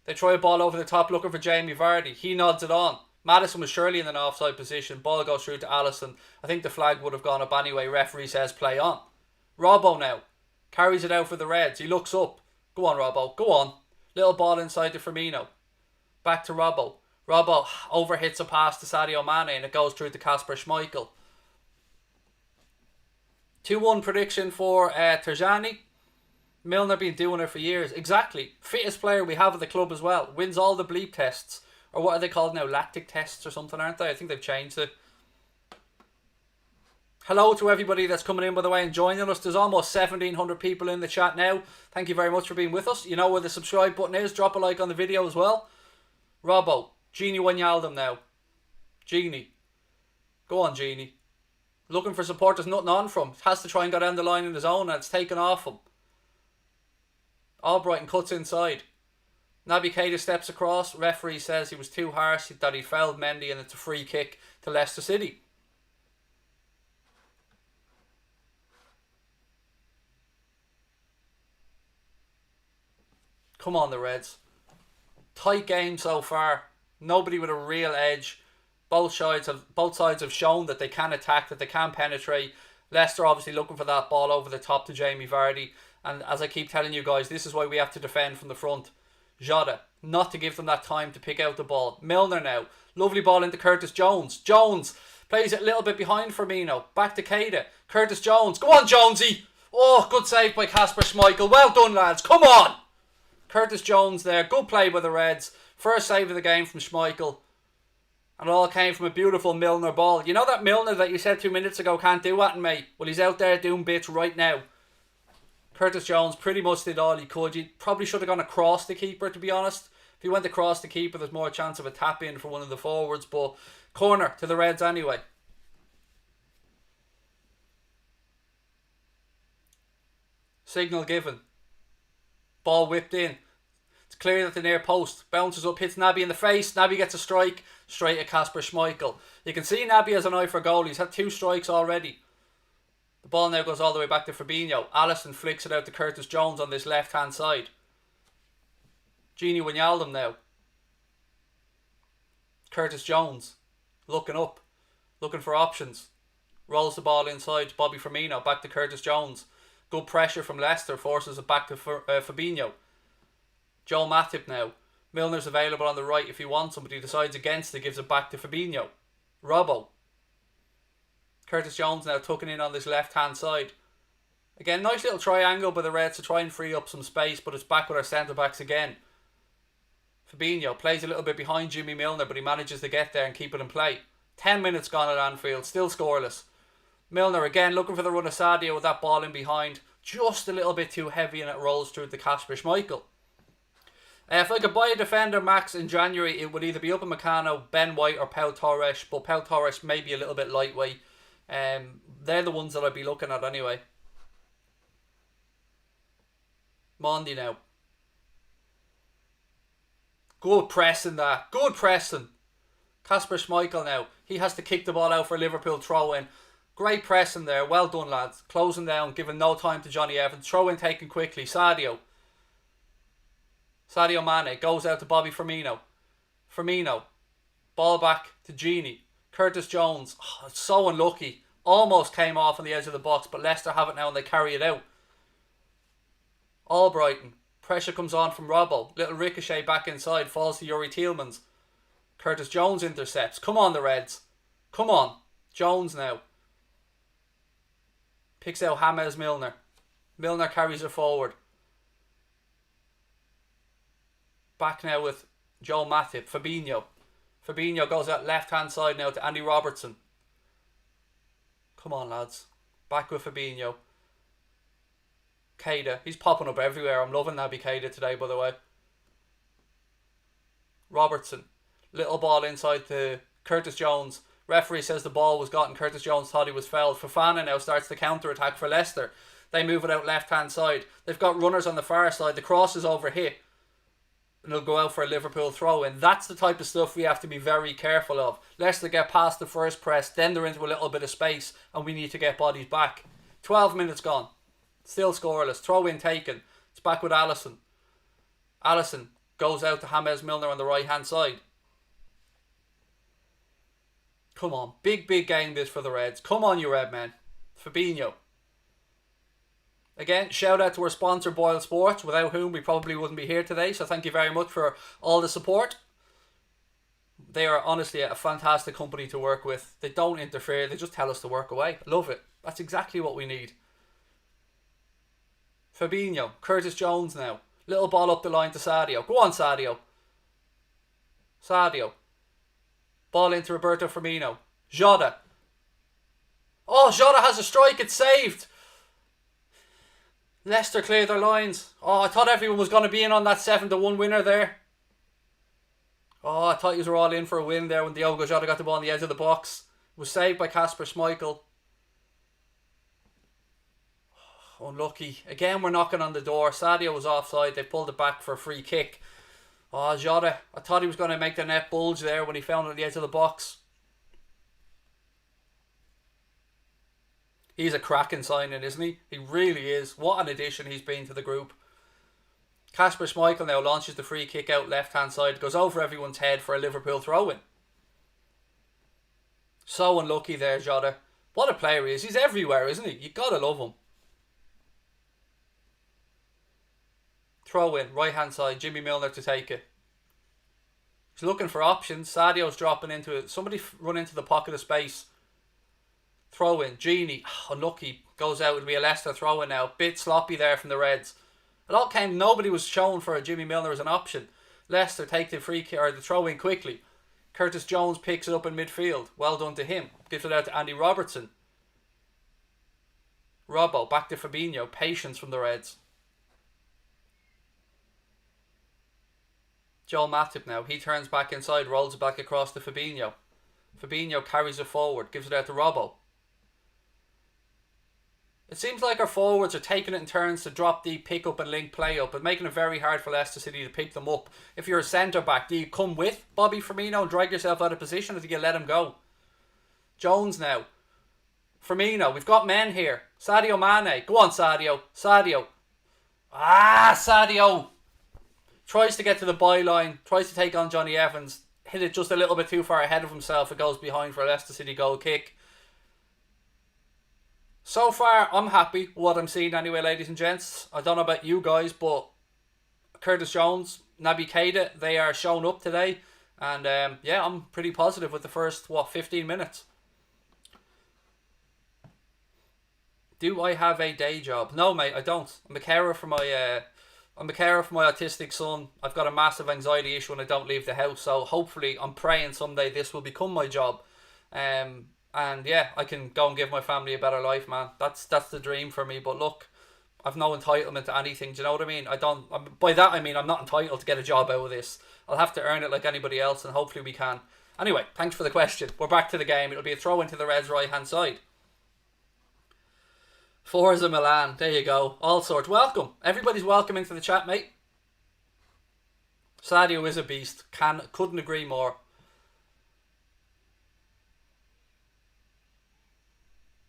S1: They try a ball over the top looking for Jamie Vardy. He nods it on. Maddison was surely in an offside position. Ball goes through to Alisson. I think the flag would have gone up anyway. Referee says play on. Robbo now. Carries it out for the Reds. He looks up. Go on, Robbo. Go on. Little ball inside to Firmino. Back to Robbo. Robbo overhits a pass to Sadio Mane and it goes through to Kasper Schmeichel. 2-1 prediction for Terjani. Milner been doing it for years. Exactly. Fittest player we have at the club as well. Wins all the bleep tests. Or what are they called now? Lactic tests or something, aren't they? I think they've changed it. Hello to everybody that's coming in, by the way, and joining us. There's almost 1,700 people in the chat now. Thank you very much for being with us. You know where the subscribe button is. Drop a like on the video as well. Robbo. Gini Wijnaldum now. Gini. Go on, Gini. Looking for support. There's nothing on from. Has to try and go down the line on his own and it's taken off him. Albrighton cuts inside. Naby Keita steps across. Referee says he was too harsh, that he fouled Mendy, and it's a free kick to Leicester City. Come on, the Reds. Tight game so far. Nobody with a real edge. Both sides have shown that they can attack, that they can penetrate. Leicester obviously looking for that ball over the top to Jamie Vardy. And as I keep telling you guys, this is why we have to defend from the front. Jota, not to give them that time to pick out the ball. Milner now. Lovely ball into Curtis Jones. Jones plays it a little bit behind Firmino. Back to Keita. Curtis Jones. Go on, Jonesy. Oh, good save by Kasper Schmeichel. Well done, lads. Come on. Curtis Jones there. Good play by the Reds. First save of the game from Schmeichel. And it all came from a beautiful Milner ball. You know that Milner that you said 2 minutes ago can't do that, mate? Well, he's out there doing bits right now. Curtis Jones pretty much did all he could. He probably should have gone across the keeper, to be honest. If he went across the keeper, there's more chance of a tap in for one of the forwards. But corner to the Reds anyway. Signal given. Ball whipped in. It's cleared at the near post. Bounces up, hits Naby in the face. Naby gets a strike. Straight at Kasper Schmeichel. You can see Naby has an eye for goal. He's had 2 strikes already. The ball now goes all the way back to Fabinho. Alisson flicks it out to Curtis Jones on this left-hand side. Gini Wijnaldum now. Curtis Jones. Looking up. Looking for options. Rolls the ball inside to Bobby Firmino. Back to Curtis Jones. Good pressure from Leicester. Forces it back to Fabinho. Joel Matip now. Milner's available on the right if he wants him, but he decides against it. Gives it back to Fabinho. Robbo. Curtis Jones now tucking in on this left-hand side. Again, nice little triangle by the Reds to try and free up some space, but it's back with our centre-backs again. Fabinho plays a little bit behind Jimmy Milner, but he manages to get there and keep it in play. 10 minutes gone at Anfield, still scoreless. Milner again looking for the run of Sadio with that ball in behind. Just a little bit too heavy and it rolls through to Kasper Schmeichel. If I could buy a defender max in January, it would either be Upamecano, Ben White or Pau Torres, but Pau Torres may be a little bit lightweight. They're the ones that I'd be looking at anyway. Mondi now. Good pressing that. Good pressing. Kasper Schmeichel now. He has to kick the ball out for a Liverpool throw in. Great pressing there. Well done, lads. Closing down, giving no time to Johnny Evans. Throw in taken quickly. Sadio Mane goes out to Bobby Firmino. Firmino. Ball back to Gini. Curtis Jones. Oh, it's so unlucky. Almost came off on the edge of the box, but Leicester have it now and they carry it out. Albrighton. Pressure comes on from Robbo. Little ricochet back inside. Falls to Yuri Tielemans. Curtis Jones intercepts. Come on, the Reds. Come on. Jones now. Picks out James Milner. Milner carries it forward. Back now with Joel Matip. Fabinho. Fabinho goes out left-hand side now to Andy Robertson. Come on, lads. Back with Fabinho. Keita. He's popping up everywhere. I'm loving Naby Keita today, by the way. Robertson. Little ball inside to Curtis Jones. Referee says the ball was got and Curtis Jones thought he was fouled. Fofana now starts the counter-attack for Leicester. They move it out left-hand side. They've got runners on the far side. The cross is over here. And it'll go out for a Liverpool throw-in. That's the type of stuff we have to be very careful of. Leicester get past the first press, then they're into a little bit of space, and we need to get bodies back. 12 minutes gone. Still scoreless. Throw-in taken. It's back with Alisson. Alisson goes out to James Milner on the right-hand side. Come on. Big game this for the Reds. Come on, you Red men. Fabinho. Again, shout out to our sponsor, Boyle Sports, without whom we probably wouldn't be here today. So thank you very much for all the support. They are honestly a fantastic company to work with. They don't interfere. They just tell us to work away. Love it. That's exactly what we need. Fabinho. Curtis Jones now. Little ball up the line to Sadio. Go on, Sadio. Sadio. Ball into Roberto Firmino. Jota. Oh, Jota has a strike. It's saved. Leicester clear their lines. Oh, I thought everyone was going to be in on that 7-1 winner there. Oh, I thought you were all in for a win there when Diogo Jota got the ball on the edge of the box. It was saved by Kasper Schmeichel. Oh, unlucky. Again, we're knocking on the door. Sadio was offside. They pulled it back for a free kick. Oh, Jota. I thought he was going to make the net bulge there when he found it on the edge of the box. He's a cracking signing, isn't he? He really is. What an addition he's been to the group. Kasper Schmeichel now launches the free kick out left-hand side. Goes over everyone's head for a Liverpool throw-in. So unlucky there, Jota. What a player he is. He's everywhere, isn't he? You gotta love him. Throw-in, right-hand side. Jimmy Milner to take it. He's looking for options. Sadio's dropping into it. Somebody run into the pocket of space. Throw in. Gini. Unlucky. Goes out. It'll be a Leicester throw in now. Bit sloppy there from the Reds. It all came. Nobody was shown for a Jimmy Milner as an option. Leicester take the free kick or the throw in quickly. Curtis Jones picks it up in midfield. Well done to him. Gives it out to Andy Robertson. Robbo. Back to Fabinho. Patience from the Reds. Joel Matip now. He turns back inside. Rolls it back across to Fabinho. Fabinho carries it forward. Gives it out to Robbo. It seems like our forwards are taking it in turns to drop deep, pick up and link play up, and making it very hard for Leicester City to pick them up. If you're a centre-back, do you come with Bobby Firmino and drag yourself out of position, or do you let him go? Jones now. Firmino, we've got men here. Sadio Mane. Go on, Sadio. Sadio. Sadio. Tries to get to the byline. Tries to take on Johnny Evans. Hit it just a little bit too far ahead of himself. It goes behind for a Leicester City goal kick. So far, I'm happy with what I'm seeing anyway, ladies and gents. I don't know about you guys, but Curtis Jones, Naby Keita, they are showing up today. And I'm pretty positive with the first, 15 minutes. Do I have a day job? No, mate, I don't. I'm a carer for my autistic son. I've got a massive anxiety issue when I don't leave the house. So hopefully, I'm praying someday this will become my job. And yeah, I can go and give my family a better life, man. That's the dream for me. But look, I've no entitlement to anything. Do you know what I mean? By that I mean I'm not entitled to get a job out of this. I'll have to earn it like anybody else, and hopefully we can. Anyway, thanks for the question. We're back to the game. It'll be a throw into the Reds' right hand side. Forza Milan. There you go. All sorts. Welcome. Everybody's welcome into the chat, mate. Sadio is a beast. Couldn't agree more.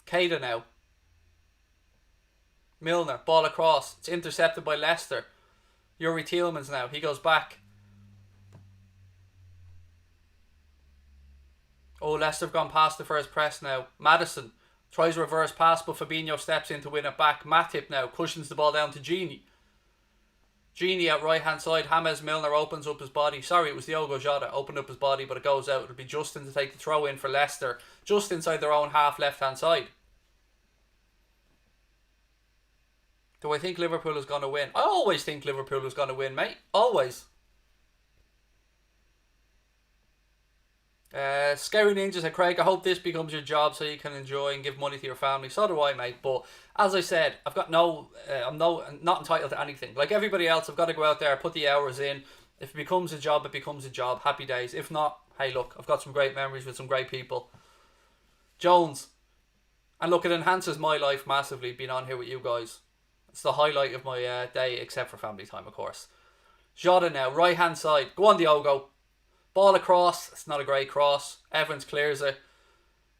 S1: Keita now. Milner, ball across. It's intercepted by Leicester. Yuri Tielemans now. He goes back. Oh, Leicester have gone past the first press now. Maddison tries reverse pass, but Fabinho steps in to win it back. Matip now cushions the ball down to Gini. Gini out right hand side. James Milner opens up his body. Sorry, it was Diogo Jota. Opened up his body, but it goes out. It'll be Justin to take the throw in for Leicester. Just inside their own half left hand side. Do I think Liverpool is going to win? I always think Liverpool is going to win, mate. Always. Scary Ninja said, Craig, I hope this becomes your job so you can enjoy and give money to your family. So do I, mate. But as I said, I've got I'm not entitled to anything. Like everybody else, I've got to go out there, put the hours in. If it becomes a job, it becomes a job. Happy days. If not, hey, look, I've got some great memories with some great people. Jones. And look, it enhances my life massively being on here with you guys. It's the highlight of my day, except for family time, of course. Jota now, right hand side. Go on, Diogo. Ball across. It's not a great cross. Evans clears it.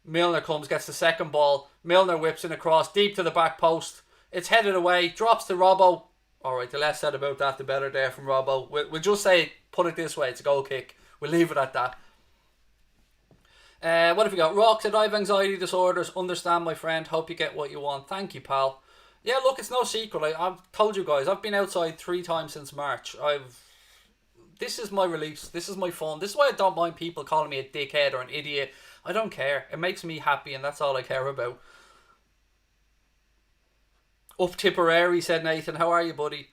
S1: Milner comes, gets the second ball. Milner whips it across, deep to the back post. It's headed away. Drops to Robbo. Alright, the less said about that, the better there from Robbo. We'll just say, put it this way, it's a goal kick. We'll leave it at that. What have we got? Rock said, I have anxiety disorders. Understand, my friend. Hope you get what you want. Thank you, pal. Yeah, look, it's no secret. I've told you guys, I've been outside 3 times since March. This is my release. This is my fun. This is why I don't mind people calling me a dickhead or an idiot. I don't care. It makes me happy, and that's all I care about. Up Tipperary, said Nathan. How are you, buddy?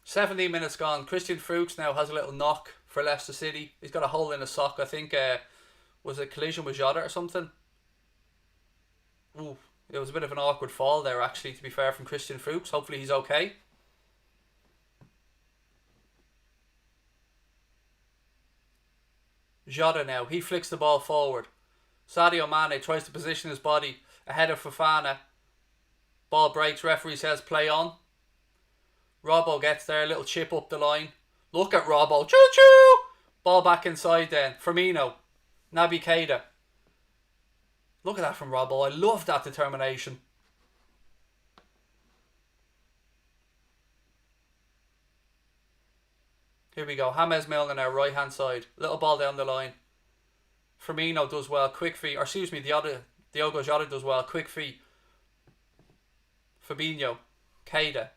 S1: "17 minutes gone. Christian Fuchs now has a little knock for Leicester City. He's got a hole in his sock. I think was a collision with Jota or something. Ooh, it was a bit of an awkward fall there, actually, to be fair, from Christian Fuchs. Hopefully he's okay. Jota now. He flicks the ball forward. Sadio Mane tries to position his body ahead of Fofana. Ball breaks. Referee says play on. Robbo gets there. Little chip up the line. Look at Robbo. Choo choo! Ball back inside then. Firmino. Naby Keita. Look at that from Robbo. I love that determination. Here we go. James Milner now, right hand side. Little ball down the line. Firmino does well. Quick feet. Or excuse me, Diogo Jota does well. Quick feet. Fabinho. Keita.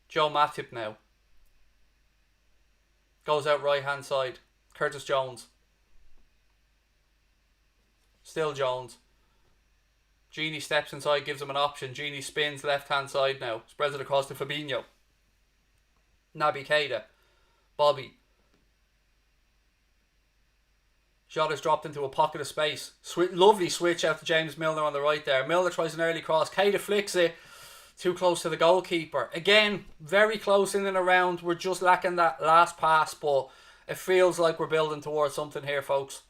S1: Joe Matip now. Goes out right hand side. Curtis Jones. Still Jones. Gini steps inside, gives him an option. Gini spins left hand side now. Spreads it across to Fabinho. Naby Keita. Bobby. Jota's dropped into a pocket of space. Lovely switch out to James Milner on the right there. Milner tries an early cross. Keita flicks it. Too close to the goalkeeper. Again, very close in and around. We're just lacking that last pass, but It feels like we're building towards something here, folks.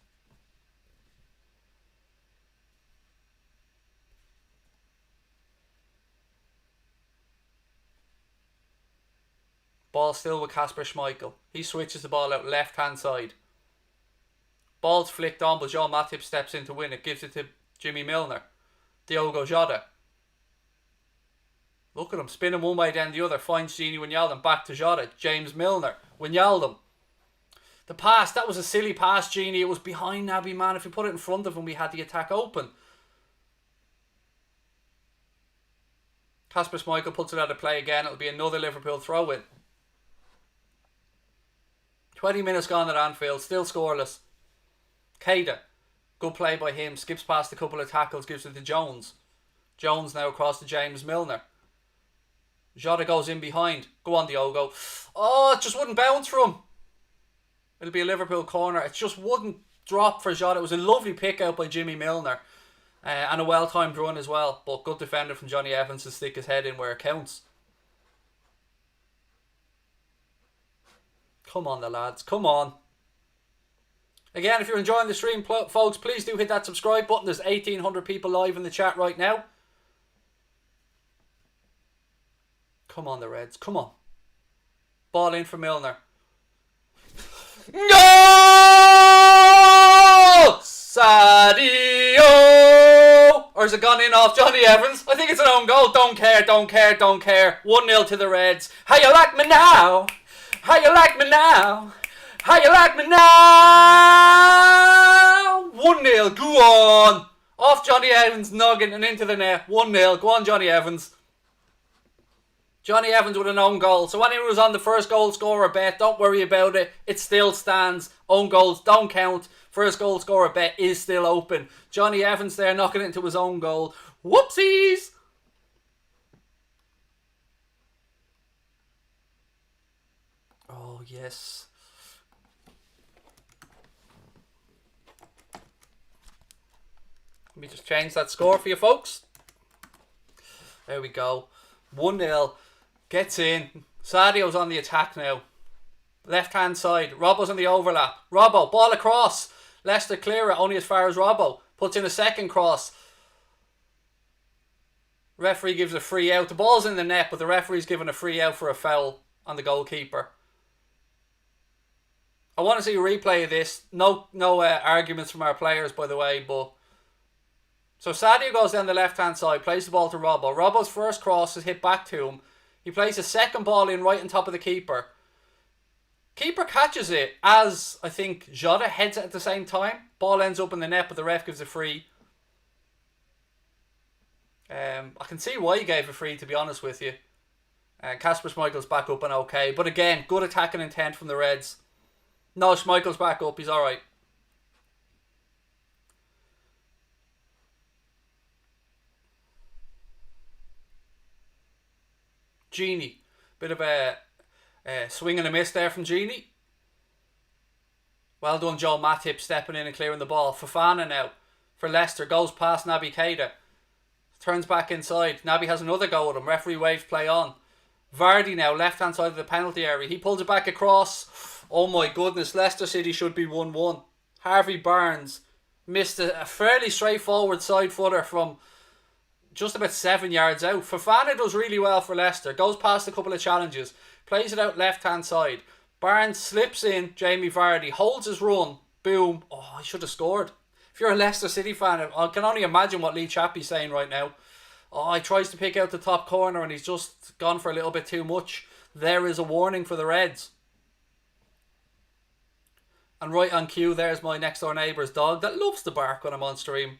S1: Ball still with Kasper Schmeichel. He switches the ball out left hand side. Ball's flicked on, but Joel Matip steps in to win it. Gives it to Jimmy Milner. Diogo Jota. Look at him spinning one way then the other. Finds Gini Wijnaldum. Back to Jota. James Milner. Wijnaldum. The pass. That was a silly pass, Gini. It was behind Naby, man. If you put it in front of him, we had the attack open. Kasper Schmeichel puts it out of play again. It'll be another Liverpool throw-in. 20 minutes gone at Anfield. Still scoreless. Keita. Good play by him. Skips past a couple of tackles. Gives it to Jones. Jones now across to James Milner. Jota goes in behind. Go on, Diogo. Oh, it just wouldn't bounce for him. It'll be a Liverpool corner. It just wouldn't drop for Jota. It was a lovely pick out by Jimmy Milner. And a well-timed run as well. But good defender from Johnny Evans to stick his head in where it counts. Come on, the lads. Come on. Again, if you're enjoying the stream, folks, please do hit that subscribe button. There's 1,800 people live in the chat right now. Come on, the Reds. Come on. Ball in for Milner. No! Sadio! Or has it gone in off Johnny Evans? I think it's an own goal. Don't care, don't care, don't care. 1-0 to the Reds. How you like me now? How you like me now? How you like me now? 1-0, go on. Off Johnny Evans' noggin and into the net. 1-0, go on Johnny Evans. Johnny Evans with an own goal. So anyone who's on the first goal scorer bet, don't worry about it. It still stands. Own goals don't count. First goal scorer bet is still open. Johnny Evans there knocking it into his own goal. Whoopsies! Oh, yes. Let me just change that score for you folks. There we go. 1-0. Gets in. Sadio's on the attack now. Left hand side. Robbo's on the overlap. Robbo. Ball across. Leicester clear it only as far as Robbo. Puts in a second cross. Referee gives a free out. The ball's in the net, but the referee's given a free out for a foul on the goalkeeper. I want to see a replay of this. No arguments from our players, by the way, but... So Sadio goes down the left-hand side, plays the ball to Robbo. Robbo's first cross is hit back to him. He plays a second ball in right on top of the keeper. Keeper catches it as, I think, Jota heads it at the same time. Ball ends up in the net, but the ref gives a free. I can see why he gave a free, to be honest with you. Kasper Schmeichel's back up and okay. But again, good attacking intent from the Reds. No, Schmeichel's back up. He's alright. Gini. Bit of a swing and a miss there from Gini. Well done, Joel Matip stepping in and clearing the ball. Fofana now for Leicester. Goes past Naby Keita. Turns back inside. Naby has another go at him. Referee waves play on. Vardy now, left hand side of the penalty area. He pulls it back across. Oh my goodness, Leicester City should be 1-1. Harvey Barnes missed a fairly straightforward side footer from just about 7 yards out. Fofana does really well for Leicester. Goes past a couple of challenges. Plays it out left hand side. Barnes slips in. Jamie Vardy holds his run. Boom. Oh, he should have scored. If you're a Leicester City fan, I can only imagine what Lee Chappie's saying right now. Oh, he tries to pick out the top corner and he's just gone for a little bit too much. There is a warning for the Reds. And right on cue, there's my next door neighbour's dog that loves to bark when I'm on stream.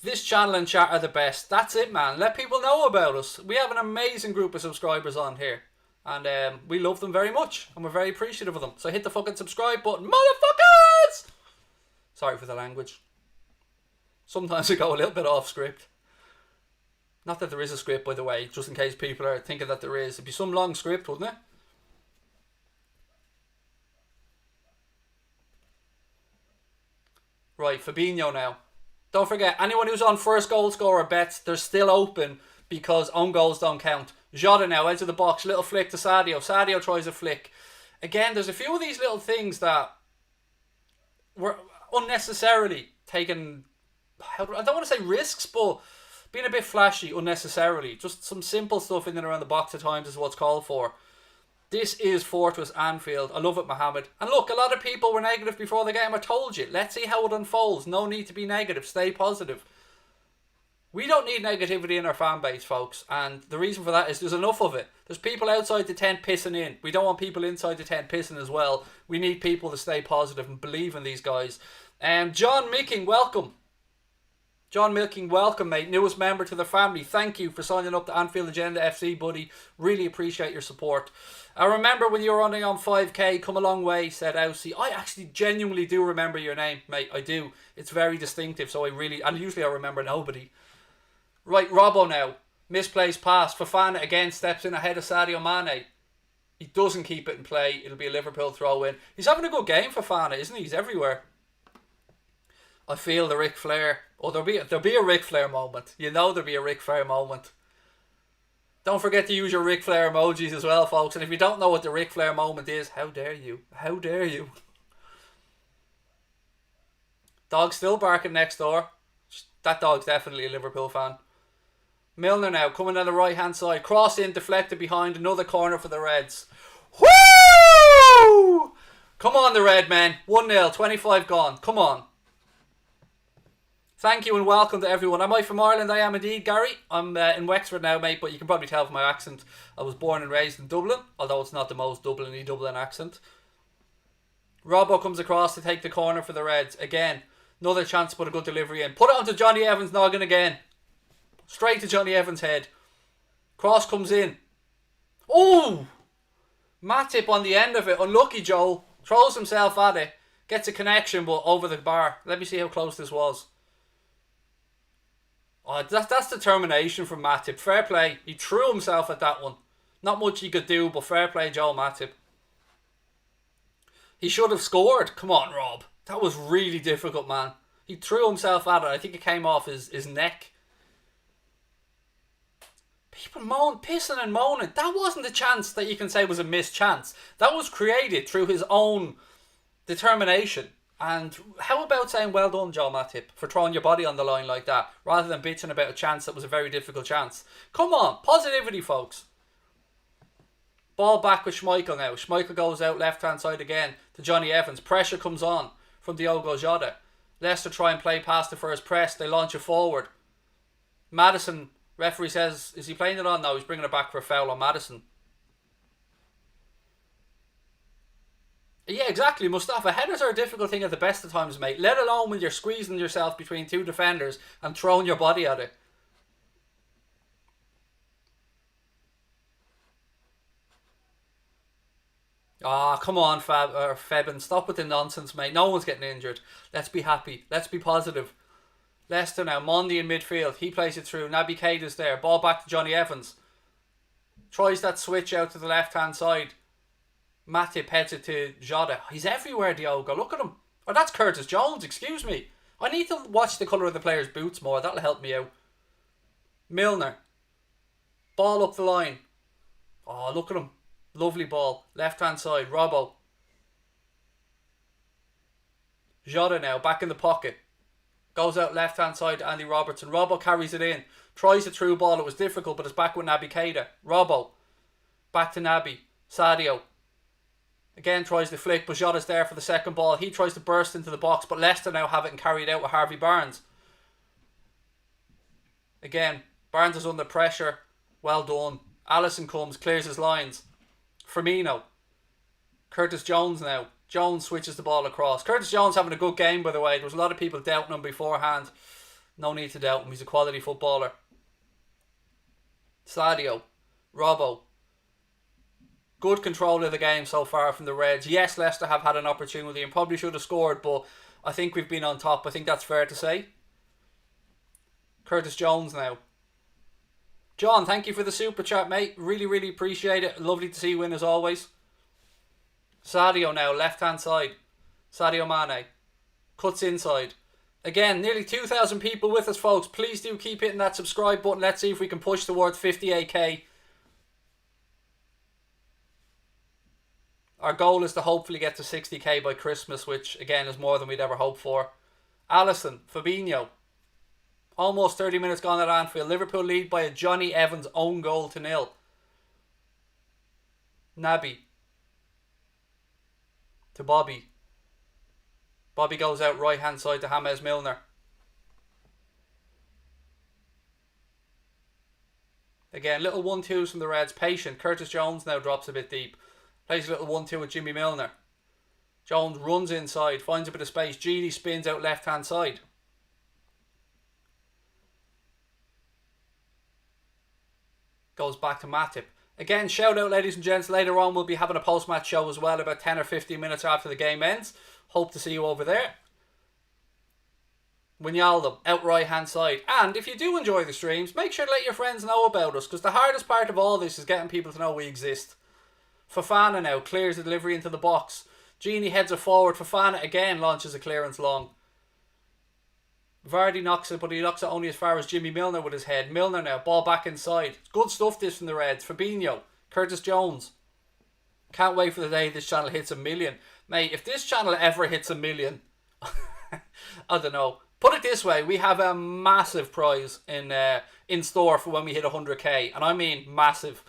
S1: This channel and chat are the best. That's it, man. Let people know about us. We have an amazing group of subscribers on here. And we love them very much. And we're very appreciative of them. So hit the fucking subscribe button. Motherfuckers! Sorry for the language. Sometimes I go a little bit off script. Not that there is a script, by the way. Just in case people are thinking that there is. It'd be some long script, wouldn't it? Right, Fabinho now. Don't forget, anyone who's on first goal scorer bets, they're still open because own goals don't count. Jota now, edge of the box, little flick to Sadio. Sadio tries a flick. again, there's a few of these little things that were unnecessarily taken. I don't want to say risks, but being a bit flashy unnecessarily. Just some simple stuff in and around the box at times is what's called for. This is Fortress Anfield. I love it, Mohammed. And look, a lot of people were negative before the game. I told you. Let's see how it unfolds. No need to be negative. Stay positive. We don't need negativity in our fan base, folks. And the reason for that is there's enough of it. There's people outside the tent pissing in. We don't want people inside the tent pissing as well. We need people to stay positive and believe in these guys. John Milking, welcome. John Milking, welcome, mate. Newest member to the family. Thank you for signing up to Anfield Agenda FC, buddy. Really appreciate your support. I remember when you were running on 5k, come a long way, said Aussie. I actually genuinely do remember your name, mate. I do. It's very distinctive, so and usually I remember nobody. Right, Robbo now. Misplaced pass. Fofana again steps in ahead of Sadio Mane. He doesn't keep it in play. It'll be a Liverpool throw in. He's having a good game, Fofana, isn't he? He's everywhere. I feel the Ric Flair. Oh, there'll be a Ric Flair moment. You know there'll be a Ric Flair moment. Don't forget to use your Ric Flair emojis as well, folks. And if you don't know what the Ric Flair moment is, how dare you? How dare you? Dog still barking next door. That dog's definitely a Liverpool fan. Milner now coming on the right hand side. Cross in, deflected behind. Another corner for the Reds. Woo! Come on, the Red men. 1-0, 25 gone. Come on. Thank you and welcome to everyone. Am I from Ireland? I am indeed, Gary. I'm in Wexford now, mate, but you can probably tell from my accent. I was born and raised in Dublin, although it's not the most Dublin accent. Robbo comes across to take the corner for the Reds. Again, another chance to put a good delivery in. Put it onto Johnny Evans' noggin again. Straight to Johnny Evans' head. Cross comes in. Oh! Matip on the end of it. Unlucky Joel. Throws himself at it. Gets a connection, but over the bar. Let me see how close this was. Oh, that's determination from Matip. Fair play. He threw himself at that one. Not much he could do, but fair play, Joel Matip. He should have scored. Come on, Rob. That was really difficult, man. He threw himself at it. I think it came off his neck. People pissing and moaning. That wasn't a chance that you can say was a missed chance. That was created through his own determination. And how about saying well done, Joel Matip, for throwing your body on the line like that, rather than bitching about a chance that was a very difficult chance. Come on, positivity, folks. Ball back with Schmeichel now. Schmeichel goes out left-hand side again to Johnny Evans. Pressure comes on from Diogo Jota. Leicester try and play past the first press. They launch it forward. Maddison, referee says, is he playing it on? No, he's bringing it back for a foul on Maddison. Yeah, exactly, Mustafa. Headers are a difficult thing at the best of times, mate. Let alone when you're squeezing yourself between two defenders and throwing your body at it. Ah, come on, Febin. Stop with the nonsense, mate. No one's getting injured. Let's be happy. Let's be positive. Leicester now. Mondi in midfield. He plays it through. Naby Keita's there. Ball back to Johnny Evans. Tries that switch out to the left-hand side. Matip heads it to Jota. He's everywhere, Diogo. Look at him. Oh, that's Curtis Jones. Excuse me. I need to watch the colour of the player's boots more. That'll help me out. Milner. Ball up the line. Oh, look at him. Lovely ball. Left-hand side. Robbo. Jota now. Back in the pocket. Goes out left-hand side to Andy Robertson. Robbo carries it in. Tries a through ball. It was difficult, but it's back with Naby Keita. Robbo. Back to Naby. Sadio. Again tries to flick, but Jota's there for the second ball. He tries to burst into the box, but Leicester now have it and carry it out with Harvey Barnes. Again, Barnes is under pressure. Well done. Alisson comes, clears his lines. Firmino. Curtis Jones now. Jones switches the ball across. Curtis Jones having a good game, by the way. There was a lot of people doubting him beforehand. No need to doubt him. He's a quality footballer. Sadio. Robbo. Good control of the game so far from the Reds. Yes, Leicester have had an opportunity and probably should have scored, but I think we've been on top. I think that's fair to say. Curtis Jones now. John, thank you for the super chat, mate. Really, really appreciate it. Lovely to see you win as always. Sadio now, left-hand side. Sadio Mane. Cuts inside. Again, nearly 2,000 people with us, folks. Please do keep hitting that subscribe button. Let's see if we can push towards 58k. Our goal is to hopefully get to 60k by Christmas, which again is more than we'd ever hoped for. Alisson, Fabinho. Almost 30 minutes gone at Anfield. Liverpool lead by a Johnny Evans own goal to 0. Naby. To Bobby. Bobby goes out right hand side to James Milner. Again, little 1-2s from the Reds. Patient. Curtis Jones now drops a bit deep. Plays a little 1-2 with Jimmy Milner. Jones runs inside. Finds a bit of space. Gini spins out left hand side. Goes back to Matip. Again, shout out ladies and gents. Later on we'll be having a post-match show as well, about 10 or 15 minutes after the game ends. Hope to see you over there. Wijnaldum, out right hand side. And if you do enjoy the streams, make sure to let your friends know about us, because the hardest part of all this is getting people to know we exist. Fofana now clears the delivery into the box. Gini heads it forward. Fofana again launches a clearance long. Vardy knocks it, but he knocks it only as far as Jimmy Milner with his head. Milner now, ball back inside. Good stuff this from the Reds. Fabinho, Curtis Jones. Can't wait for the day this channel hits 1 million. Mate, if this channel ever hits 1 million, I don't know. Put it this way, we have a massive prize in store for when we hit 100k. And I mean massive.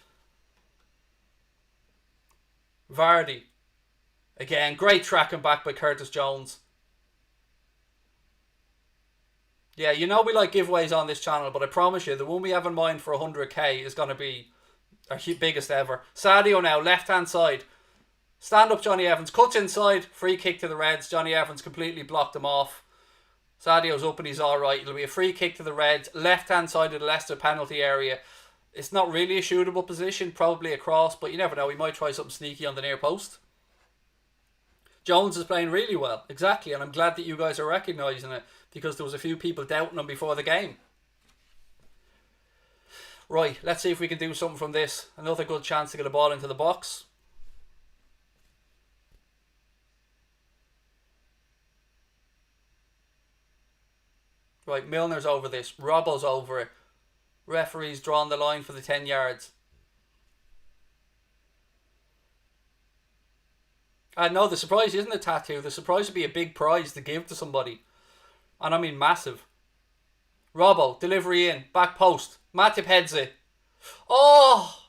S1: Vardy. Again, great tracking back by Curtis Jones. Yeah, you know we like giveaways on this channel, but I promise you, the one we have in mind for 100k is going to be our biggest ever. Sadio now, left-hand side. Stand up Johnny Evans, cuts inside, free kick to the Reds. Johnny Evans completely blocked him off. Sadio's up and he's alright. It'll be a free kick to the Reds, left-hand side of the Leicester penalty area. It's not really a shootable position, probably a cross, but you never know, he might try something sneaky on the near post. Jones is playing really well, exactly, and I'm glad that you guys are recognising it, because there was a few people doubting him before the game. Right, let's see if we can do something from this. Another good chance to get a ball into the box. Right, Milner's over this. Robbo's over it. Referee's drawn the line for the 10 yards. No, the surprise isn't a tattoo. The surprise would be a big prize to give to somebody. And I mean massive. Robbo, delivery in, back post. Matip heads it. Oh!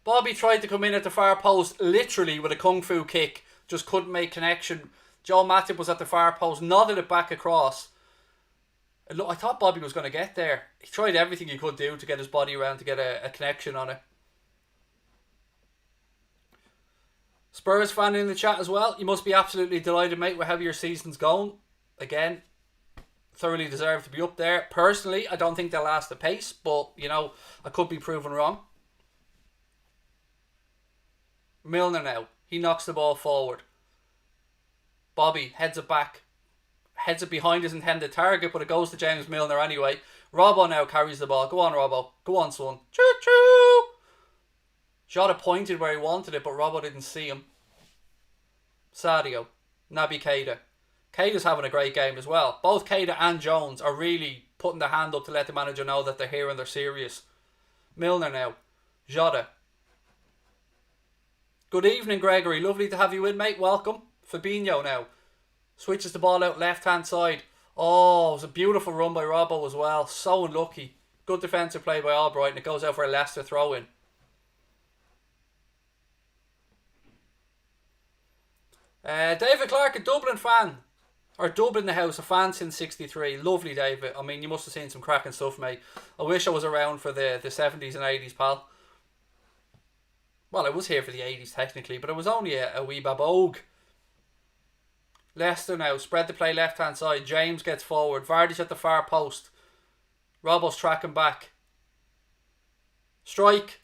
S1: Bobby tried to come in at the far post, literally with a kung fu kick. Just couldn't make connection. Joe Matip was at the far post, nodded it back across. And look, I thought Bobby was going to get there. He tried everything he could do to get his body around to get a connection on it. Spurs fan in the chat as well. You must be absolutely delighted, mate, with how your season's going. Again, thoroughly deserve to be up there. Personally, I don't think they'll last the pace, but, you know, I could be proven wrong. Milner now. He knocks the ball forward. Bobby heads it back. Heads it behind his intended target, but it goes to James Milner anyway. Robbo now carries the ball. Go on, Robbo. Go on, son. Choo-choo! Jota pointed where he wanted it, but Robbo didn't see him. Sadio. Naby Keita. Keita's having a great game as well. Both Keita and Jones are really putting their hand up to let the manager know that they're here and they're serious. Milner now. Jota. Good evening, Gregory. Lovely to have you in, mate. Welcome. Fabinho now. Switches the ball out left-hand side. Oh, it was a beautiful run by Robbo as well. So unlucky. Good defensive play by Albright, and it goes out for a Leicester throw-in. David Clark, a Dublin fan. Or Dublin the house, a fan since 63. Lovely, David. I mean, you must have seen some cracking stuff, mate. I wish I was around for the 70s and 80s, pal. Well, I was here for the 80s, technically, but I was only a wee babogue. Leicester now, spread the play left-hand side. James gets forward. Vardy's at the far post. Robbo's tracking back. Strike.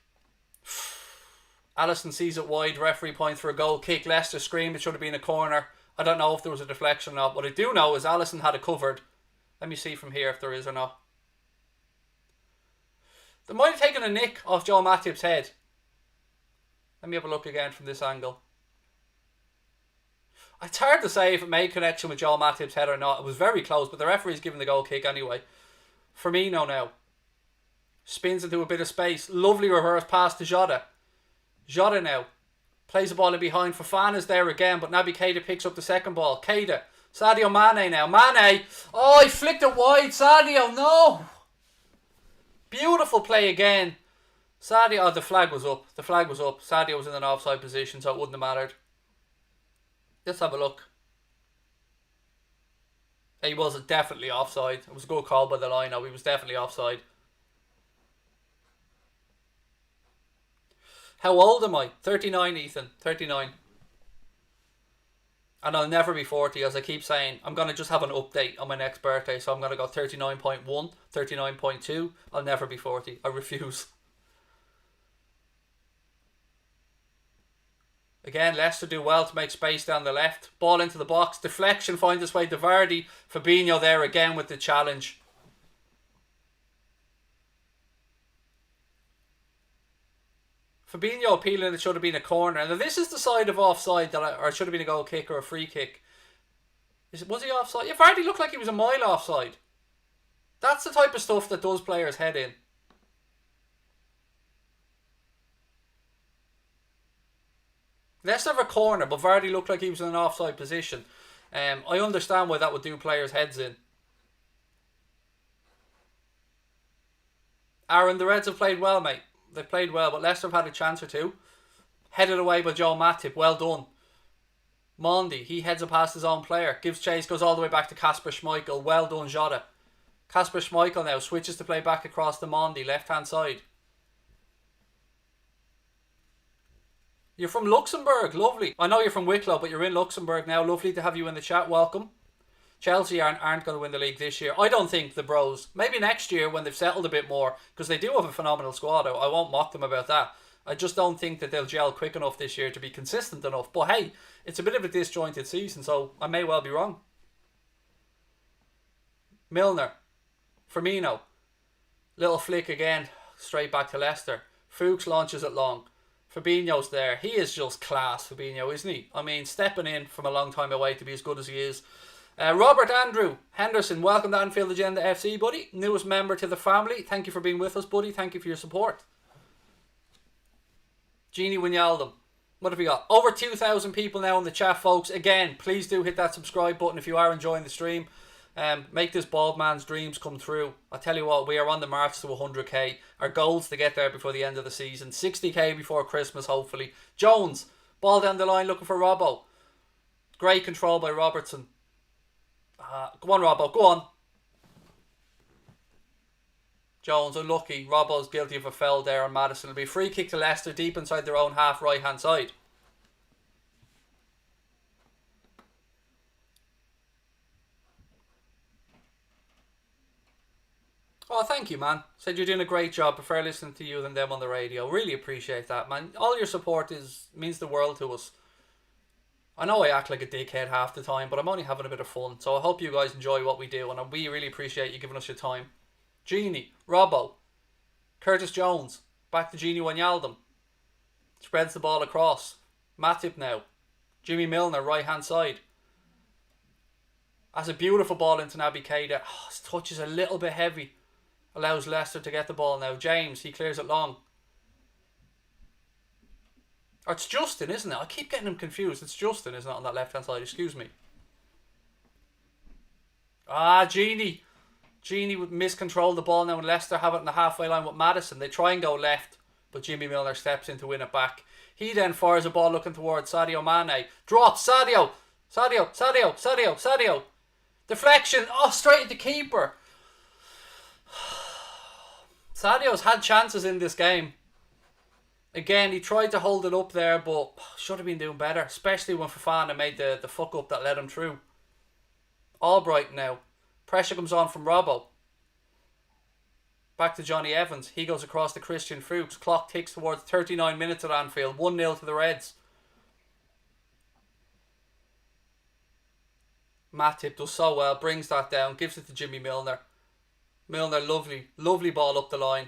S1: Alisson sees it wide. Referee points for a goal kick. Leicester scream it should have been a corner. I don't know if there was a deflection or not. What I do know is Alisson had it covered. Let me see from here if there is or not. They might have taken a nick off Joe Matip's head. Let me have a look again from this angle. It's hard to say if it made connection with Joel Matip's head or not. It was very close, but the referee's giving the goal kick anyway. Firmino now. Spins into a bit of space. Lovely reverse pass to Jota. Jota now. Plays the ball in behind. Fofana's there again, but Naby Keita picks up the second ball. Keita. Sadio Mane now. Mane. Oh, he flicked it wide. Sadio, no. Beautiful play again. Sadio. Oh, the flag was up. The flag was up. Sadio was in an offside position, so it wouldn't have mattered. Let's have a look. He was definitely offside. It was a good call by the line. He was definitely offside. How old am I? 39, Ethan. 39. And I'll never be 40, as I keep saying. I'm going to just have an update on my next birthday. So I'm going to go 39.1, 39.2. I'll never be 40. I refuse. Again, Leicester do well to make space down the left. Ball into the box. Deflection finds its way to Vardy. Fabinho there again with the challenge. Fabinho appealing it should have been a corner. Now this is the side of offside or it should have been a goal kick or a free kick. Was he offside? Yeah, Vardy looked like he was a mile offside. That's the type of stuff that does players' head in. Leicester have a corner, but Vardy looked like he was in an offside position. I understand why that would do players' heads in. Aaron, the Reds have played well, mate. They've played well, but Leicester have had a chance or two. Headed away by Joe Matip. Well done. Mondi, he heads it past his own player. Gives chase, goes all the way back to Kasper Schmeichel. Well done, Jota. Kasper Schmeichel now switches to play back across to Mondi, left-hand side. You're from Luxembourg. Lovely. I know you're from Wicklow, but you're in Luxembourg now. Lovely to have you in the chat. Welcome. Chelsea aren't going to win the league this year. I don't think the Bros. Maybe next year when they've settled a bit more, because they do have a phenomenal squad. I won't mock them about that. I just don't think that they'll gel quick enough this year to be consistent enough. But hey, it's a bit of a disjointed season, so I may well be wrong. Milner. Firmino. Little flick again. Straight back to Leicester. Fuchs launches it long. Fabinho's there. He is just class, Fabinho, isn't he? I mean, stepping in from a long time away to be as good as he is. Robert Andrew Henderson, welcome to Anfield Agenda FC, buddy. Newest member to the family. Thank you for being with us, buddy. Thank you for your support. Genie Wijnaldum. What have we got? Over 2,000 people now in the chat, folks. Again, please do hit that subscribe button if you are enjoying the stream. Make this bald man's dreams come true. I tell you what, we are on the march to 100k. Our goals to get there before the end of the season. 60k before Christmas, hopefully. Jones, ball down the line looking for Robbo. Great control by Robertson. Go on, Robbo, go on. Jones, unlucky. Robbo's guilty of a foul there on Maddison. It'll be a free kick to Leicester deep inside their own half right hand side. Oh, thank you, man. Said you're doing a great job. Prefer listening to you than them on the radio. Really appreciate that, man. All your support means the world to us. I know I act like a dickhead half the time, but I'm only having a bit of fun. So I hope you guys enjoy what we do, and we really appreciate you giving us your time. Genie, Robbo, Curtis Jones, back to Genie Wijnaldum. Spreads the ball across. Matip now. Jimmy Milner, right hand side. Has a beautiful ball into Naby Keita. Oh, his touch is a little bit heavy. Allows Leicester to get the ball now. James, he clears it long. Or it's Justin, isn't it? I keep getting him confused. It's Justin, isn't it, on that left-hand side? Excuse me. Genie. Genie would miscontrol the ball now, and Leicester have it in the halfway line with Maddison. They try and go left, but Jimmy Milner steps in to win it back. He then fires a ball looking towards Sadio Mane. Drops. Sadio. Deflection. Oh, straight at the keeper. Sadio's had chances in this game. Again, he tried to hold it up there, but should have been doing better, especially when Fofana made the fuck up that led him through. Albright now. Pressure comes on from Robbo. Back to Johnny Evans. He goes across to Christian Fuchs. Clock ticks towards 39 minutes at Anfield. 1-0 to the Reds. Matip does so well. Brings that down. Gives it to Jimmy Milner. Milner, lovely ball up the line.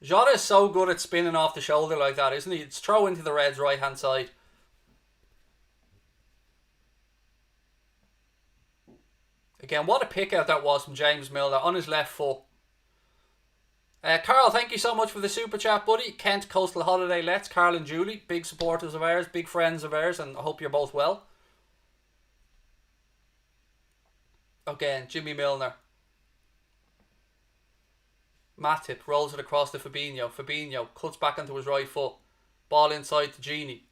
S1: Jota is so good at spinning off the shoulder like that, isn't he? It's throw into the Reds' right hand side. Again, what a pick out that was from James Milner on his left foot. Carl, thank you so much for the super chat, buddy. Kent Coastal Holiday Let's. Carl and Julie, big supporters of ours, big friends of ours, and I hope you're both well. Again, Jimmy Milner. Matip rolls it across to Fabinho. Fabinho cuts back onto his right foot. Ball inside to Genie.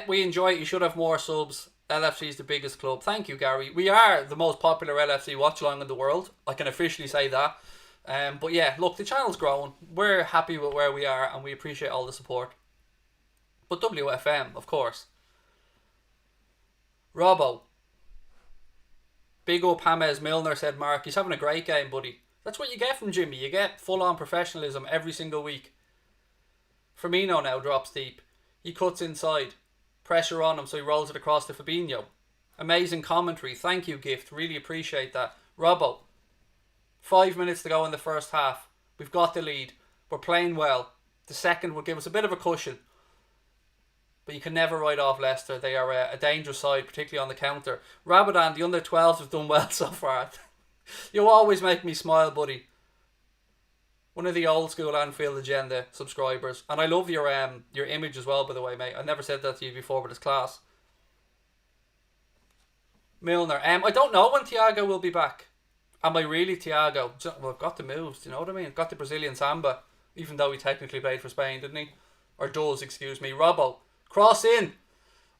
S1: We enjoy it. You should have more subs. LFC is the biggest club. Thank you, Gary. We are the most popular LFC watch-along in the world. I can officially say that. But yeah, look, the channel's growing. We're happy with where we are and we appreciate all the support. But WFM, of course. Robbo. Big up James Milner, said Mark. He's having a great game, buddy. That's what you get from Jimmy. You get full-on professionalism every single week. Firmino now drops deep. He cuts inside. Pressure on him, so he rolls it across to Fabinho. Amazing commentary. Thank you, Gift. Really appreciate that. Robbo. 5 minutes to go in the first half. We've got the lead. We're playing well. The second will give us a bit of a cushion. But you can never write off Leicester. They are a dangerous side, particularly on the counter. Rabadan, the under-12s have done well so far. You always make me smile, buddy. One of the old school Anfield agenda subscribers. And I love your image as well, by the way, mate. I never said that to you before, but it's class. Milner. I don't know when Thiago will be back. Am I really Thiago? Well, I've got the moves, do you know what I mean? I've got the Brazilian samba. Even though he technically played for Spain, didn't he? Or does, excuse me. Robbo. Cross in.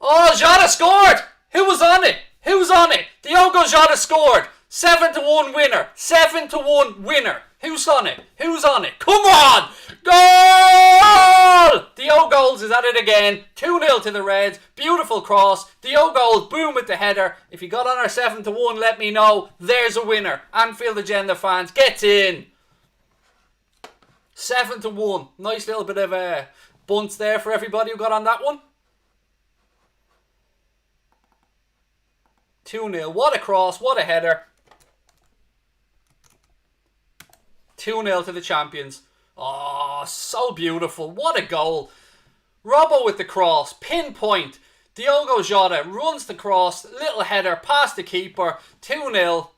S1: Oh, Jota scored! Who was on it? Who's on it? Diogo Jota scored. 7-1 winner. 7-1 winner. Who's on it? Who's on it? Come on! Goal! Diogo is at it again. 2-0 to the Reds. Beautiful cross. Diogo, boom with the header. If you got on our 7-1, let me know. There's a winner. Anfield Agenda fans, get in. 7-1. Nice little bit of bunts there for everybody who got on that one. 2-0. What a cross. What a header. 2-0 to the champions. Oh, so beautiful. What a goal. Robbo with the cross. Pinpoint. Diogo Jota runs the cross. Little header past the keeper. 2-0.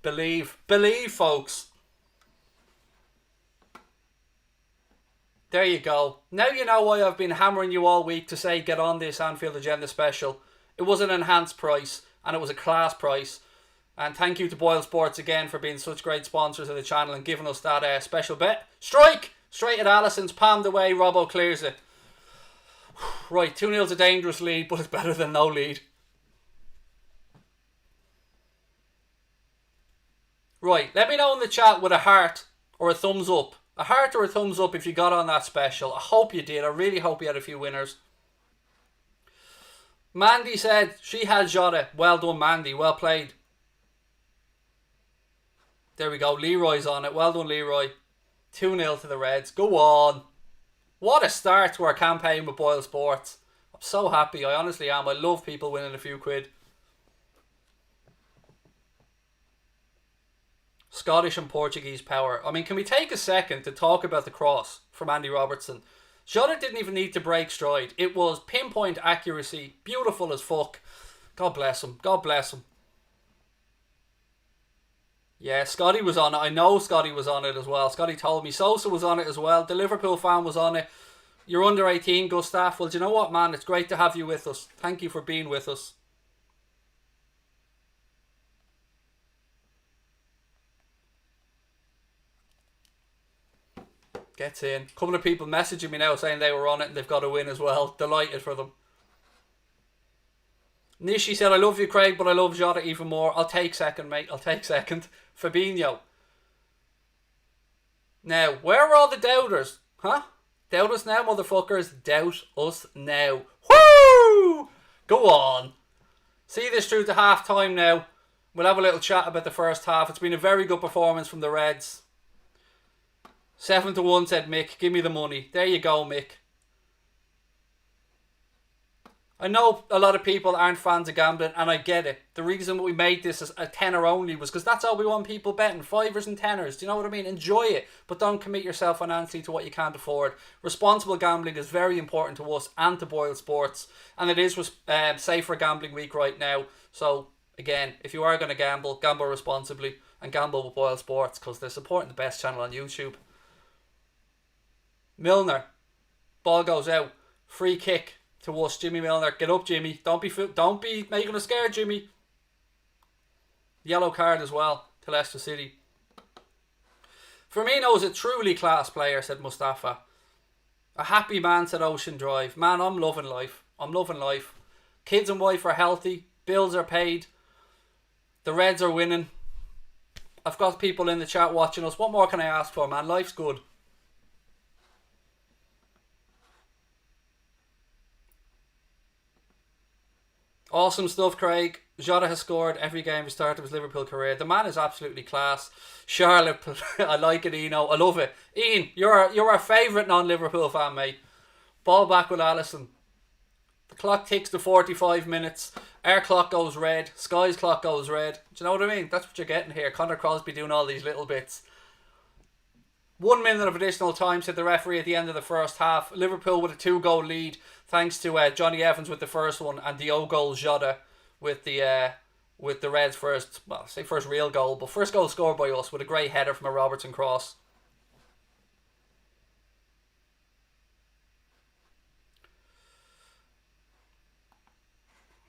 S1: Believe. Believe, folks. There you go. Now you know why I've been hammering you all week to say get on this Anfield Agenda special. It was an enhanced price and it was a class price. And thank you to Boyle Sports again for being such great sponsors of the channel and giving us that special bet. Strike! Straight at Allison's, palmed away, Robbo clears it. Right, 2-0's a dangerous lead, but it's better than no lead. Right, let me know in the chat with a heart or a thumbs up. A heart or a thumbs up if you got on that special. I hope you did. I really hope you had a few winners. Mandy said she has Jota. Well done, Mandy. Well played. There we go. Leroy's on it. Well done, Leroy. 2-0 to the Reds. Go on. What a start to our campaign with Boyle Sports. I'm so happy. I honestly am. I love people winning a few quid. Scottish and Portuguese power. I mean, can we take a second to talk about the cross from Andy Robertson? Jota didn't even need to break stride. It was pinpoint accuracy. Beautiful as fuck. God bless him. God bless him. Yeah, Scotty was on it. I know Scotty was on it as well. Scotty told me. Sosa was on it as well. The Liverpool fan was on it. You're under 18, Gustav. Well, do you know what, man? It's great to have you with us. Thank you for being with us. Gets in. A couple of people messaging me now saying they were on it and they've got a win as well. Delighted for them. Nishi said, I love you, Craig, but I love Jota even more. I'll take second, mate. I'll take second. Fabinho. Now, where are all the doubters? Huh? Doubt us now, motherfuckers. Doubt us now. Woo! Go on. See this through to half time now. We'll have a little chat about the first half. It's been a very good performance from the Reds. 7-1 said Mick. Give me the money. There you go, Mick. I know a lot of people aren't fans of gambling, and I get it. The reason we made this as a tenner only was because that's all we want people betting. Fivers and tenors. Do you know what I mean? Enjoy it, but don't commit yourself financially to what you can't afford. Responsible gambling is very important to us and to Boyle Sports, and it is Safer Gambling Week right now. So Again, if you are going to gamble, gamble responsibly and gamble with Boyle Sports because they're supporting the best channel on YouTube. Milner, ball goes out, free kick to us. Jimmy Milner, get up, Jimmy. Don't be making us scared, Jimmy. Yellow card as well to Leicester City. Firmino is a truly class player, said Mustafa. A happy man, said Ocean Drive. Man, I'm loving life. I'm loving life. Kids and wife are healthy. Bills are paid. The Reds are winning. I've got people in the chat watching us. What more can I ask for, man? Life's good. Awesome stuff, Craig. Jota has scored every game he started his Liverpool career. The man is absolutely class. Charlotte, I like it, Eno. I love it. Ian, you're our favourite non-Liverpool fan, mate. Ball back with Alisson. The clock ticks to 45 minutes. Our clock goes red. Sky's clock goes red. Do you know what I mean? That's what you're getting here. Conor Crosby doing all these little bits. 1 minute of additional time, said the referee at the end of the first half. Liverpool with a 2-goal lead thanks to Johnny Evans with the first one and the goal Jota with the Reds' first, well, say first real goal, but first goal scored by us with a great header from a Robertson cross.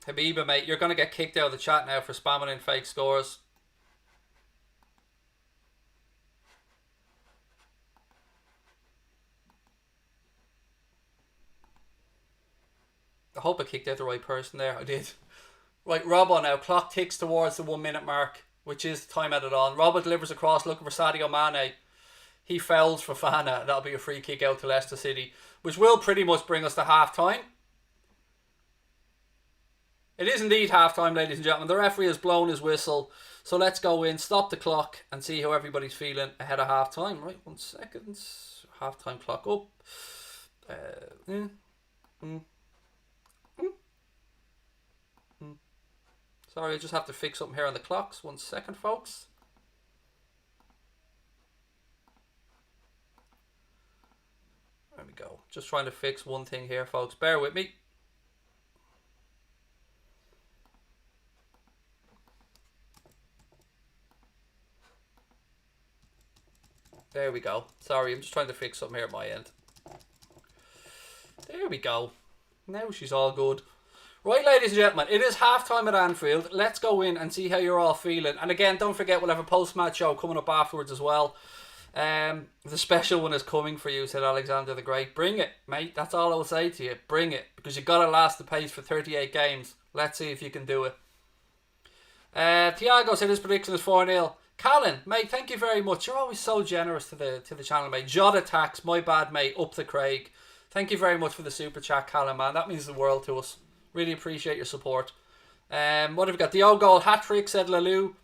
S1: Habiba, mate, you're going to get kicked out of the chat now for spamming in fake scores. I hope I kicked out the right person there. I did. Right, Robbo now. Clock ticks towards the 1 minute mark, which is the time added on. Robbo delivers across looking for Sadio Mane. He fouls for Fana. That'll be a free kick out to Leicester City, which will pretty much bring us to half time. It is indeed half time, ladies and gentlemen. The referee has blown his whistle. So let's go in, stop the clock, and see how everybody's feeling ahead of half time. Right, 1 second. Half time clock up. Sorry, I just have to fix something here on the clocks. 1 second, folks. There we go. Just trying to fix one thing here, folks. Bear with me. There we go. Sorry, I'm just trying to fix something here at my end. There we go. Now she's all good. Right, ladies and gentlemen, it is half-time at Anfield. Let's go in and see how you're all feeling. And again, don't forget, we'll have a post-match show coming up afterwards as well. The special one is coming for you, said Alexander the Great. Bring it, mate. That's all I'll say to you. Bring it. Because you've got to last the pace for 38 games. Let's see if you can do it. Tiago said his prediction is 4-0. Callan, mate, thank you very much. You're always so generous to the channel, mate. Jot attacks, my bad, mate. Up the Craig. Thank you very much for the super chat, Callan, man. That means the world to us. Really appreciate your support. What have we got? The old goal hat trick, said Lalou.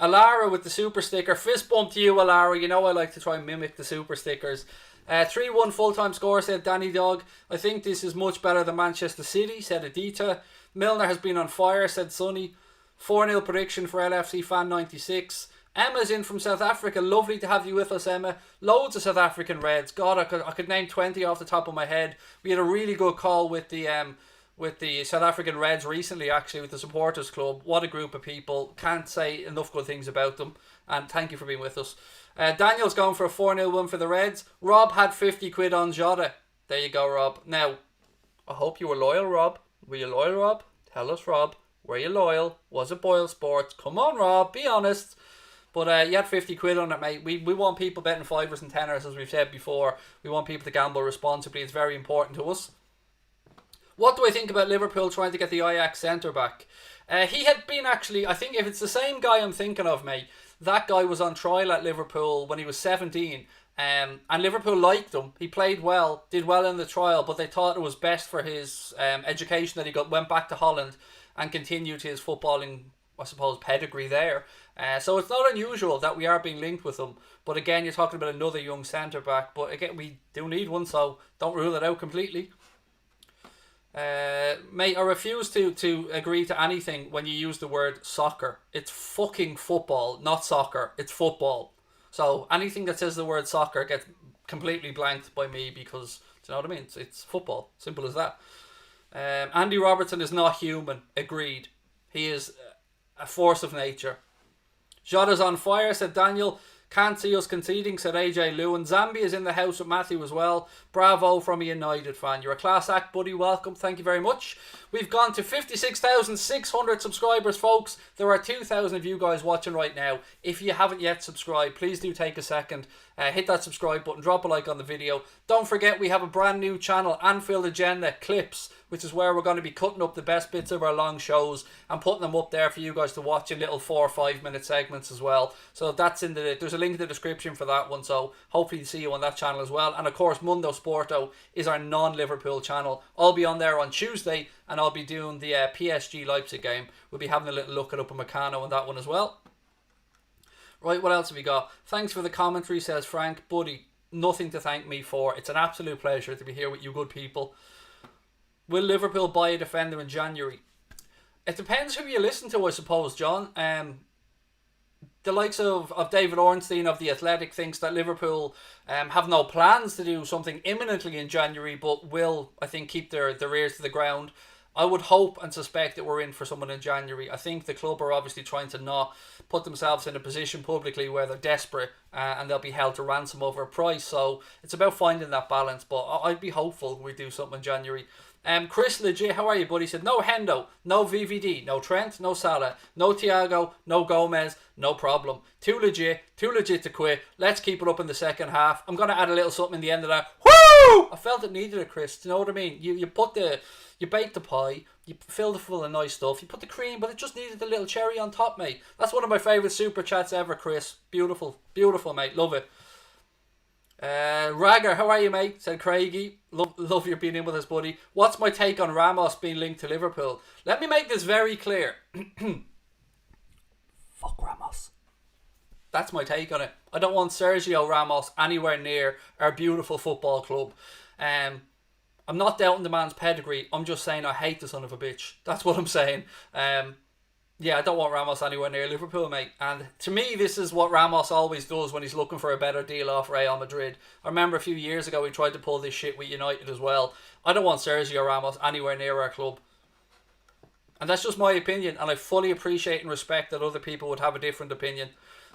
S1: Alara with the super sticker. Fist bump to you, Alara. You know I like to try and mimic the super stickers. 3-1 full-time score, said Danny Dog. I think this is much better than Manchester City, said Adita. Milner has been on fire, said Sonny. 4-0 prediction for LFC Fan 96. Emma's in from South Africa. Lovely to have you with us, Emma. Loads of South African Reds. God, I could name 20 off the top of my head. We had a really good call with the South African Reds recently, actually, with the supporters club. What a group of people. Can't say enough good things about them. And thank you for being with us. Daniel's going for a 4-0 win for the Reds. Rob had 50 quid on Jota. There you go, Rob. Now, I hope you were loyal, Rob. Were you loyal, Rob? Tell us, Rob. Were you loyal? Was it Boyle Sports? Come on, Rob. Be honest. But you had 50 quid on it, mate. We want people betting fivers and tenors, as we've said before. We want people to gamble responsibly. It's very important to us. What do I think about Liverpool trying to get the Ajax centre-back? He had been actually, I think if it's the same guy I'm thinking of, mate, that guy was on trial at Liverpool when he was 17. And Liverpool liked him. He played well, did well in the trial, but they thought it was best for his education that he went back to Holland and continued his footballing, I suppose, pedigree there. So it's not unusual that we are being linked with him. But again, you're talking about another young centre-back. But again, we do need one, so don't rule it out completely. Mate, I refuse to agree to anything when you use the word soccer. It's fucking football, not soccer. It's football. So anything that says the word soccer gets completely blanked by me because, do you know what I mean? It's football. Simple as that. Andy Robertson is not human. Agreed. He is a force of nature. Jota's on fire, said Daniel. Can't see us conceding, said AJ Lewin. Zambia is in the house with Matthew as well. Bravo from a United fan. You're a class act, buddy. Welcome. Thank you very much. We've gone to 56,600 subscribers, folks. There are 2,000 of you guys watching right now. If you haven't yet subscribed, please do take a second. Hit that subscribe button. Drop a like on the video. Don't forget, we have a brand new channel, Anfield Agenda Clips, which is where we're going to be cutting up the best bits of our long shows and putting them up there for you guys to watch in little 4 or 5 minute segments as well. So that's there's a link in the description for that one. So hopefully see you on that channel as well. And of course, Mundo Sporto is our non-Liverpool channel. I'll be on there on Tuesday and I'll be doing the PSG Leipzig game. We'll be having a little look at Upamecano on that one as well. Right, what else have we got? Thanks for the commentary, says Frank. Buddy, nothing to thank me for. It's an absolute pleasure to be here with you good people. Will Liverpool buy a defender in January? It depends who you listen to, I suppose, John. The likes of David Ornstein of The Athletic thinks that Liverpool have no plans to do something imminently in January, but will, I think, keep their ears to the ground. I would hope and suspect that we're in for someone in January. I think the club are obviously trying to not put themselves in a position publicly where they're desperate and they'll be held to ransom over a price. So it's about finding that balance. But I'd be hopeful we do something in January. Chris legit, how are you, buddy? He said no Hendo, no VVD, no Trent, no Salah, no Thiago, no Gomez, no problem. Too legit to quit. Let's keep it up in the second half. I'm gonna add a little something in the end of that. Woo! I felt it needed it, Chris. Do you know what I mean? You bake the pie, you fill it full of nice stuff, you put the cream, but it just needed a little cherry on top, mate. That's one of my favourite super chats ever, Chris. Beautiful, mate. Love it. Ragger, how are you, mate? Said Craigie. Love you being in with us, buddy. What's my take on Ramos being linked to Liverpool? Let me make this very clear. Fuck Ramos. That's my take on it. I don't want Sergio Ramos anywhere near our beautiful football club. I'm not doubting the man's pedigree. I'm just saying I hate the son of a bitch. That's what I'm saying. Yeah, I don't want Ramos anywhere near Liverpool, mate. And to me, this is what Ramos always does when he's looking for a better deal off Real Madrid. I remember a few years ago he tried to pull this shit with United as well. I don't want Sergio Ramos anywhere near our club. And that's just my opinion. And I fully appreciate and respect that other people would have a different opinion.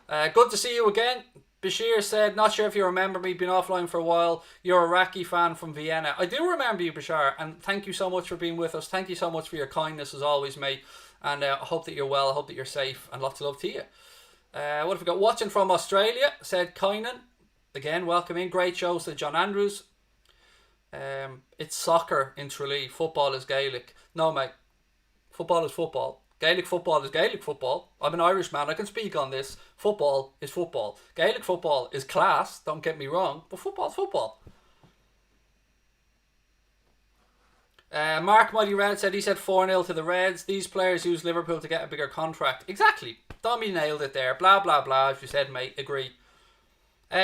S1: Good to see you again. Bashir said, not sure if you remember me, been offline for a while. You're a Iraqi fan from Vienna. I do remember you, Bashir. And thank you so much for being with us. Thank you so much for your kindness as always, mate. And I hope that you're well. I hope that you're safe. And lots of love to you. What have we got? Watching from Australia, said Kynan. Again, welcome in. Great show, said John Andrews. It's soccer in Tralee. Football is Gaelic. No, mate. Football is football. Gaelic football is Gaelic football. I'm an Irish man. I can speak on this. Football is football. Gaelic football is class. Don't get me wrong. But football is football. Mark Mighty Red said, he said 4-0 to the Reds. These players use Liverpool to get a bigger contract. Exactly. Dommy nailed it there. Blah, blah, blah. As you said, mate. Agree.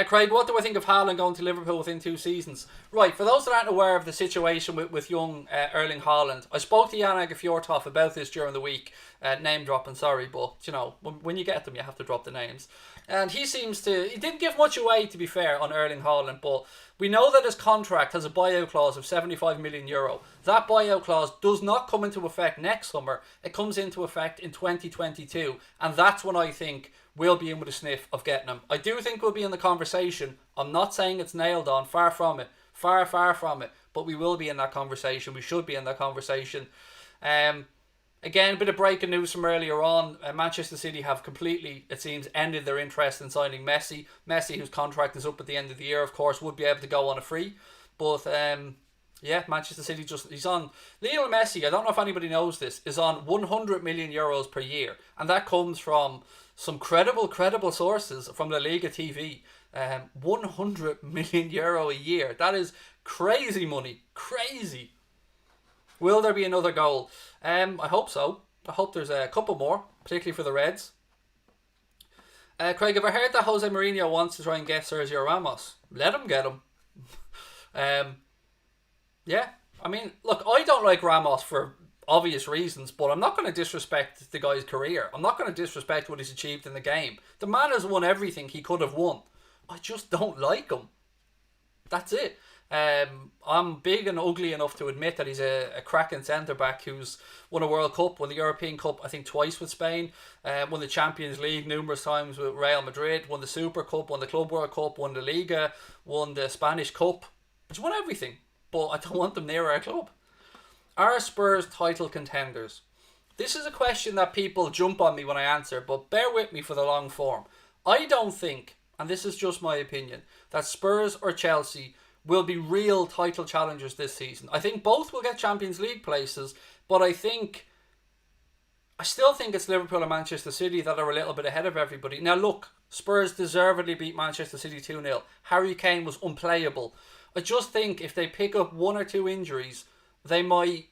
S1: Craig, what do I think of Haaland going to Liverpool within 2 seasons? Right, for those that aren't aware of the situation with young Erling Haaland, I spoke to Yannick Fjorthoff about this during the week. Name dropping, sorry, but, you know, when you get them, you have to drop the names. And he didn't give much away, to be fair, on Erling Haaland, but we know that his contract has a buyout clause of €75 million. That buyout clause does not come into effect next summer. It comes into effect in 2022, and that's when I think we'll be in with a sniff of getting him. I do think we'll be in the conversation. I'm not saying it's nailed on, far from it. Far from it. But we will be in that conversation. We should be in that conversation. Again, a bit of breaking news from earlier on. Manchester City have completely, it seems, ended their interest in signing Messi. Messi, whose contract is up at the end of the year, of course, would be able to go on a free. But, yeah, Manchester City he's on. Lionel Messi, I don't know if anybody knows this, is on €100 million per year. And that comes from some credible sources from La Liga TV. €100 million a year. That is crazy money. Crazy. Will there be another goal? I hope so. I hope there's a couple more, particularly for the Reds. Craig, have I heard that Jose Mourinho wants to try and get Sergio Ramos? Let him get him. Yeah. I mean, look, I don't like Ramos for obvious reasons, but I'm not going to disrespect the guy's career. I'm not going to disrespect what he's achieved in the game. The man has won everything he could have won. I just don't like him. That's it. I'm big and ugly enough to admit that he's a cracking centre back who's won a World Cup, won the European Cup, I think twice with Spain, won the Champions League numerous times with Real Madrid, won the Super Cup, won the Club World Cup, won the Liga, won the Spanish Cup. He's won everything, but I don't want them near our club. Are Spurs title contenders? This is a question that people jump on me when I answer, but bear with me for the long form. I don't think, and this is just my opinion, that Spurs or Chelsea will be real title challengers this season. I think both will get Champions League places, but I still think it's Liverpool and Manchester City that are a little bit ahead of everybody. Now look, Spurs deservedly beat Manchester City 2-0. Harry Kane was unplayable. I just think if they pick up one or two injuries, they might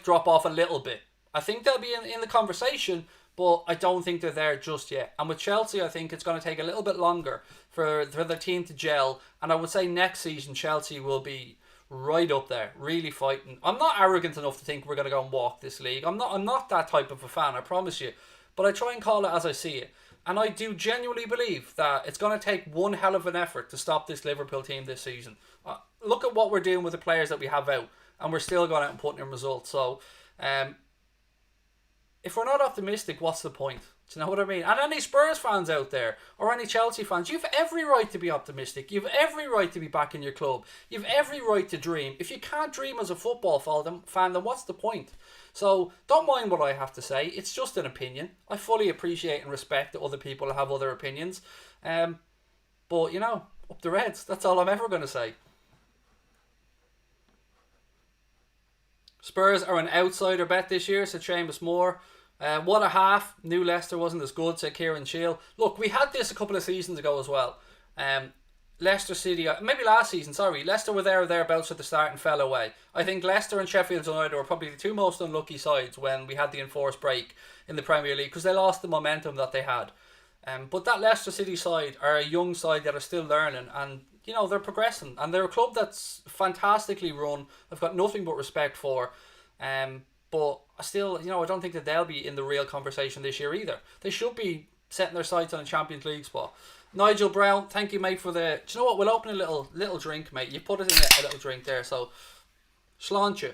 S1: drop off a little bit. I think they'll be in the conversation, but I don't think they're there just yet. And with Chelsea, I think it's going to take a little bit longer for the team to gel. And I would say next season, Chelsea will be right up there, really fighting. I'm not arrogant enough to think we're going to go and walk this league. I'm not that type of a fan, I promise you. But I try and call it as I see it. And I do genuinely believe that it's going to take one hell of an effort to stop this Liverpool team this season. Look at what we're doing with the players that we have out, and we're still going out and putting in results. So, if we're not optimistic, what's the point? Do you know what I mean? And any Spurs fans out there, or any Chelsea fans, you've every right to be optimistic. You've every right to be back in your club. You've every right to dream. If you can't dream as a football fan, then what's the point? So don't mind what I have to say. It's just an opinion. I fully appreciate and respect that other people have other opinions. But, you know, up the Reds. That's all I'm ever going to say. Spurs are an outsider bet this year, said Seamus Moore. What a half. Knew Leicester wasn't as good, said Kieran Shield. Look, we had this a couple of seasons ago as well. Leicester City, maybe last season, sorry. Leicester were there or thereabouts at the start and fell away. I think Leicester and Sheffield United were probably the two most unlucky sides when we had the enforced break in the Premier League because they lost the momentum that they had. But that Leicester City side are a young side that are still learning, and you know they're progressing, and they're a club that's fantastically run. I've got nothing but respect for. But I still, you know, I don't think that they'll be in the real conversation this year either. They should be setting their sights on a Champions League spot. Nigel Brown, thank you, mate, for the... Do you know what? We'll open a little drink, mate. You put it in a little drink there, so... Sláinte.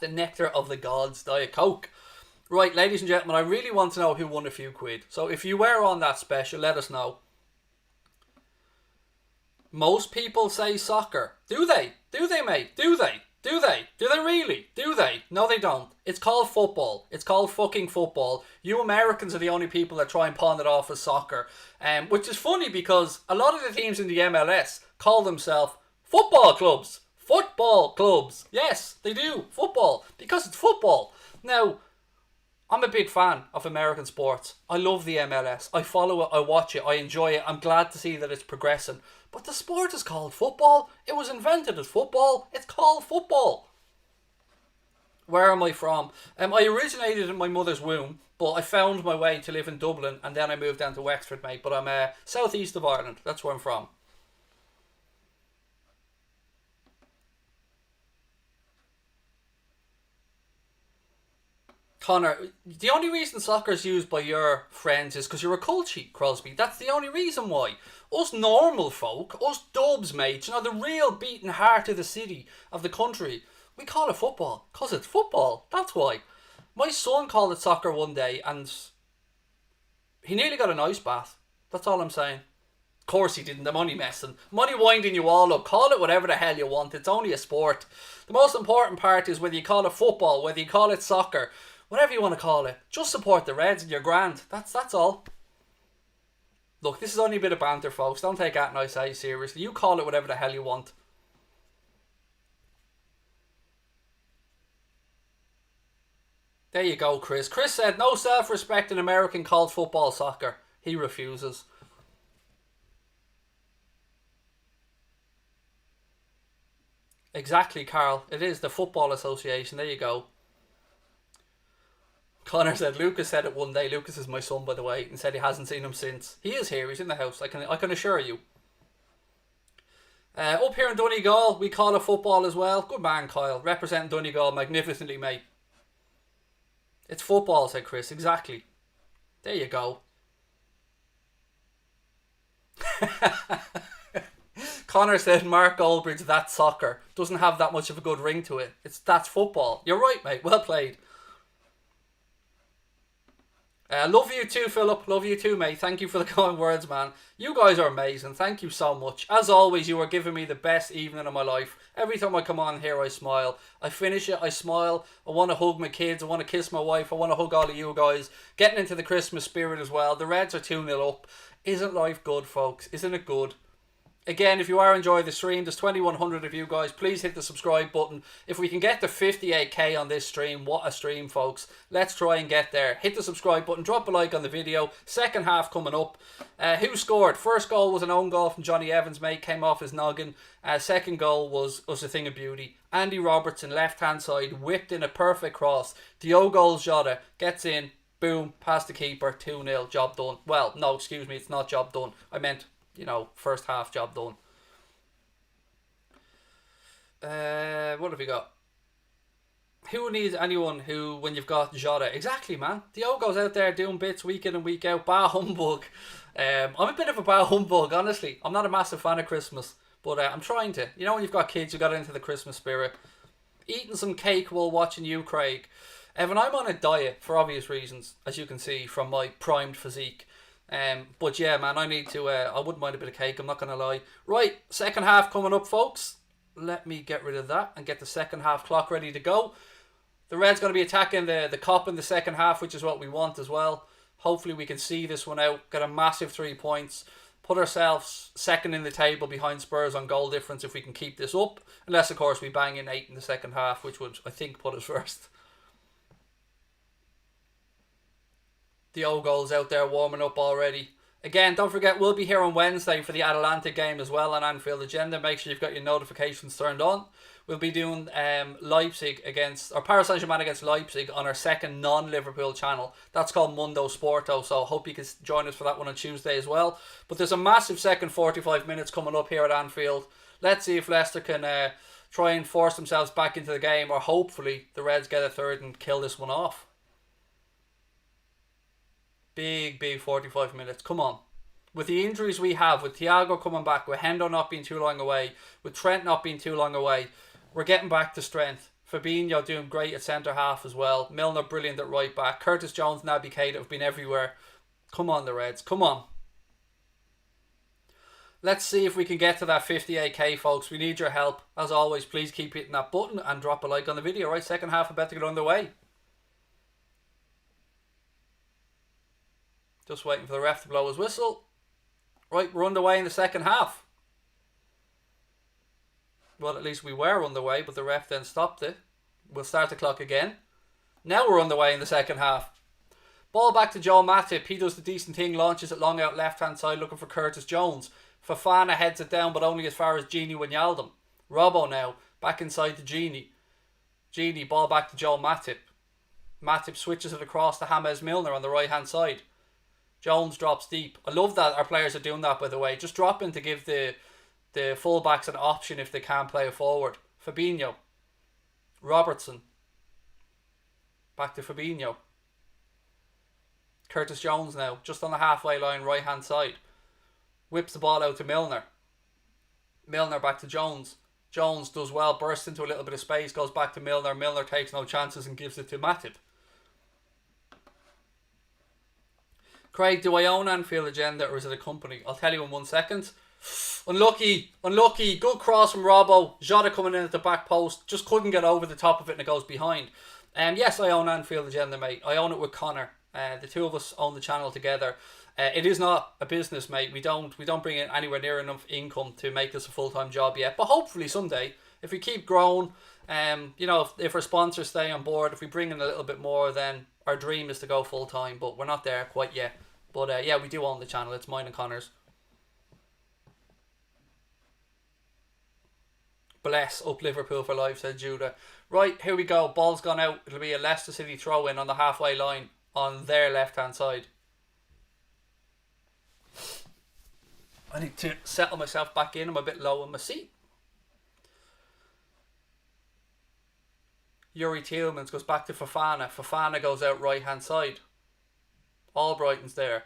S1: The nectar of the gods, Diet Coke. Right, ladies and gentlemen, I really want to know who won a few quid. So if you were on that special, let us know. Most people say soccer. Do they? Do they, mate? Do they? Do they? Do they really? Do they? No, they don't. It's called football. It's called fucking football. You Americans are the only people that try and pawn it off as soccer. Which is funny because a lot of the teams in the MLS call themselves football clubs. Football clubs. Yes, they do. Football. Because it's football. Now, I'm a big fan of American sports. I love the MLS. I follow it. I watch it. I enjoy it. I'm glad to see that it's progressing. But the sport is called football. It was invented as football. It's called football. Where am I from? I originated in my mother's womb, but I found my way to live in Dublin, and then I moved down to Wexford, mate. But I'm southeast of Ireland. That's where I'm from. Connor, the only reason soccer is used by your friends is because you're a culture, Crosby. That's the only reason why. Us normal folk, us dubs, mate, you know, the real beating heart of the city, of the country, we call it football because it's football. That's why. My son called it soccer one day and he nearly got an ice bath. That's all I'm saying. Of course he didn't. The money messing. Money winding you all up. Call it whatever the hell you want. It's only a sport. The most important part is whether you call it football, whether you call it soccer, whatever you want to call it. Just support the Reds and you're grand. That's all. Look, this is only a bit of banter, folks. Don't take that nice I seriously. You call it whatever the hell you want. There you go, Chris. Chris said, no self-respect in American called football soccer. He refuses. Exactly, Carl. It is the Football Association. There you go. Connor said, Lucas said it one day. Lucas is my son, by the way, and said he hasn't seen him since. He is here. He's in the house. I can assure you. Up here in Donegal, we call it football as well. Good man, Kyle. Representing Donegal magnificently, mate. It's football, said Chris. Exactly. There you go. Connor said Mark Goldbridge, that's soccer. Doesn't have that much of a good ring to it. That's football. You're right, mate. Well played. Love you too, Philip. Love you too, mate. Thank you for the kind words, man. You guys are amazing. Thank you so much. As always, you are giving me the best evening of my life. Every time I come on here, I smile. I finish it, I smile. I want to hug my kids. I want to kiss my wife. I want to hug all of you guys. Getting into the Christmas spirit as well. The Reds are 2-0 up. Isn't life good, folks? Isn't it good? Again, if you are enjoying the stream, there's 2,100 of you guys. Please hit the subscribe button. If we can get to 58k on this stream, what a stream, folks. Let's try and get there. Hit the subscribe button. Drop a like on the video. Second half coming up. Who scored? First goal was an own goal from Johnny Evans, mate. Came off his noggin. Second goal was a thing of beauty. Andy Robertson, left-hand side, whipped in a perfect cross. Diogo Jota gets in. Boom. Past the keeper. 2-0. Job done. Well, no, excuse me. It's not job done. I meant... first half job done. What have we got? Who needs anyone who, when you've got Jota? Exactly, man. Diogo's out there doing bits week in and week out. Bah humbug. I'm a bit of a bah humbug, honestly. I'm not a massive fan of Christmas, but I'm trying to. When you've got kids, you got into the Christmas spirit. Eating some cake while watching you, Craig. Evan, I'm on a diet for obvious reasons, as you can see from my primed physique. But yeah, man, I need to, I wouldn't mind a bit of cake, I'm not going to lie. Right, second half coming up, folks. Let me get rid of that and get the second half clock ready to go. The Reds going to be attacking the Kop in the second half, which is what we want as well. Hopefully we can see this one out, get a massive 3 points, put ourselves second in the table behind Spurs on goal difference if we can keep this up. Unless, of course, we bang in 8 in the second half, which would, I think, put us first. The old goals out there warming up already. Again, don't forget, we'll be here on Wednesday for the Atalanta game as well on Anfield Agenda. Make sure you've got your notifications turned on. We'll be doing Leipzig against, or Paris Saint-Germain against Leipzig on our second non-Liverpool channel. That's called Mundo Sporto, so I hope you can join us for that one on Tuesday as well. But there's a massive second 45 minutes coming up here at Anfield. Let's see if Leicester can try and force themselves back into the game, or hopefully the Reds get a third and kill this one off. Big 45 minutes. Come on. With the injuries we have, with Thiago coming back, with Hendo not being too long away, with Trent not being too long away, we're getting back to strength. Fabinho doing great at centre half as well. Milner brilliant at right back. Curtis Jones, Naby Keita have been everywhere. Come on, the Reds. Come on. Let's see if we can get to that 58k, folks. We need your help. As always, please keep hitting that button and drop a like on the video. Right, second half about to get underway. Just waiting for the ref to blow his whistle. Right, we're underway in the second half. Well, at least we were underway, but the ref then stopped it. We'll start the clock again. Now we're underway in the second half. Ball back to Joel Matip. He does the decent thing, launches it long out left-hand side looking for Curtis Jones. Fofana heads it down, but only as far as Gini Wijnaldum. Robbo now, back inside to Gini. Gini, ball back to Joel Matip. Matip switches it across to James Milner on the right-hand side. Jones drops deep. I love that our players are doing that, by the way. Just dropping to give the fullbacks an option if they can't play it forward. Fabinho. Robertson. Back to Fabinho. Curtis Jones now, just on the halfway line, right-hand side. Whips the ball out to Milner. Milner back to Jones. Jones does well, bursts into a little bit of space, goes back to Milner. Milner takes no chances and gives it to Matip. Craig, do I own Anfield Agenda or is it a company? I'll tell you in 1 second. Unlucky. Good cross from Robbo. Jota coming in at the back post. Just couldn't get over the top of it and it goes behind. Yes, I own Anfield Agenda, mate. I own it with Connor. The two of us own the channel together. It is not a business, mate. We don't bring in anywhere near enough income to make this a full-time job yet. But hopefully someday, if we keep growing, if our sponsors stay on board, if we bring in a little bit more, then our dream is to go full-time. But we're not there quite yet. But yeah, we do own the channel. It's mine and Connor's. Bless up Liverpool for life, said Judah. Right, here we go. Ball's gone out. It'll be a Leicester City throw-in on the halfway line on their left-hand side. I need to settle myself back in. I'm a bit low in my seat. Yuri Tielemans goes back to Fofana. Fofana goes out right-hand side. Albrighton's there.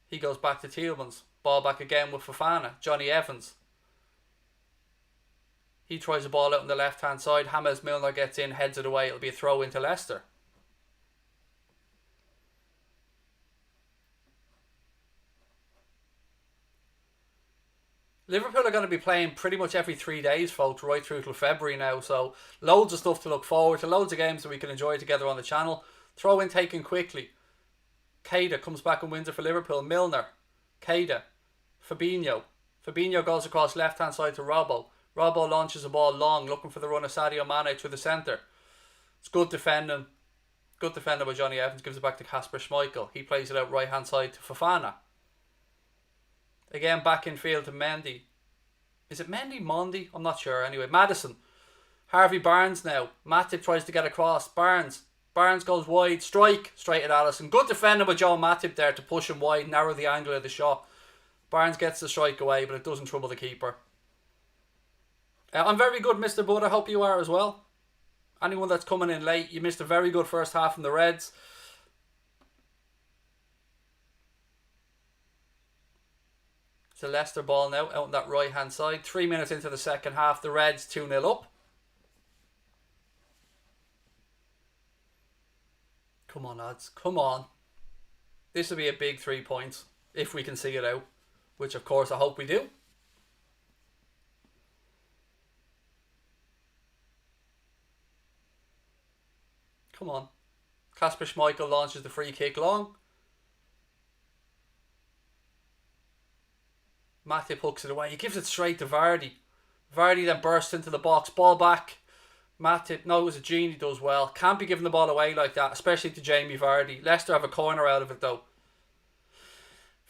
S1: He goes back to Tielemans. Ball back again with Fofana. Johnny Evans. He tries the ball out on the left hand side. James Milner gets in, heads it away. It'll be a throw into Leicester. Liverpool are going to be playing pretty much every 3 days, folks, right through till February now. So loads of stuff to look forward to. Loads of games that we can enjoy together on the channel. Throw in taken quickly. Keita comes back and wins it for Liverpool. Milner. Keita. Fabinho. Fabinho goes across left hand side to Robbo. Robbo launches the ball long, looking for the run of Sadio Mane through the centre. It's good defending. Good defending by Johnny Evans. Gives it back to Kasper Schmeichel. He plays it out right hand side to Fofana. Again, back in field to Mendy. Is it Mendy? Mondi? I'm not sure. Anyway, Maddison. Harvey Barnes now. Matip tries to get across. Barnes goes wide. Strike. Straight at Alisson. Good defending by Joe Matip there to push him wide. Narrow the angle of the shot. Barnes gets the strike away, but it doesn't trouble the keeper. I'm very good, Mr. Bud. I hope you are as well. Anyone that's coming in late, you missed a very good first half from the Reds. It's a Leicester ball now, out on that right hand side. 3 minutes into the second half, the Reds 2-0 up. Come on, lads. Come on. This will be a big 3 points, if we can see it out. Which, of course, I hope we do. Come on. Kasper Schmeichel launches the free kick long. Matip hooks it away. He gives it straight to Vardy. Vardy then bursts into the box. Ball back. Matip, no, it was a Genie, does well. Can't be giving the ball away like that, especially to Jamie Vardy. Leicester have a corner out of it though.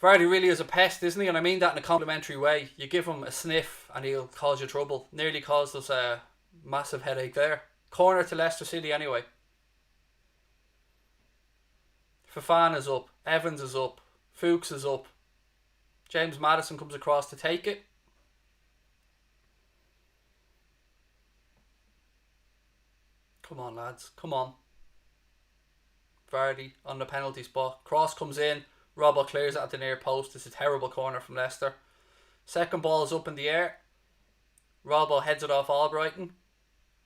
S1: Vardy really is a pest, isn't he? And I mean that in a complimentary way. You give him a sniff and he'll cause you trouble. Nearly caused us a massive headache there. Corner to Leicester City anyway. Fofana's up. Evans is up. Fuchs is up. James Maddison comes across to take it. Come on, lads. Come on. Vardy on the penalty spot. Cross comes in. Robbo clears it at the near post. It's a terrible corner from Leicester. Second ball is up in the air. Robbo heads it off Albrighton.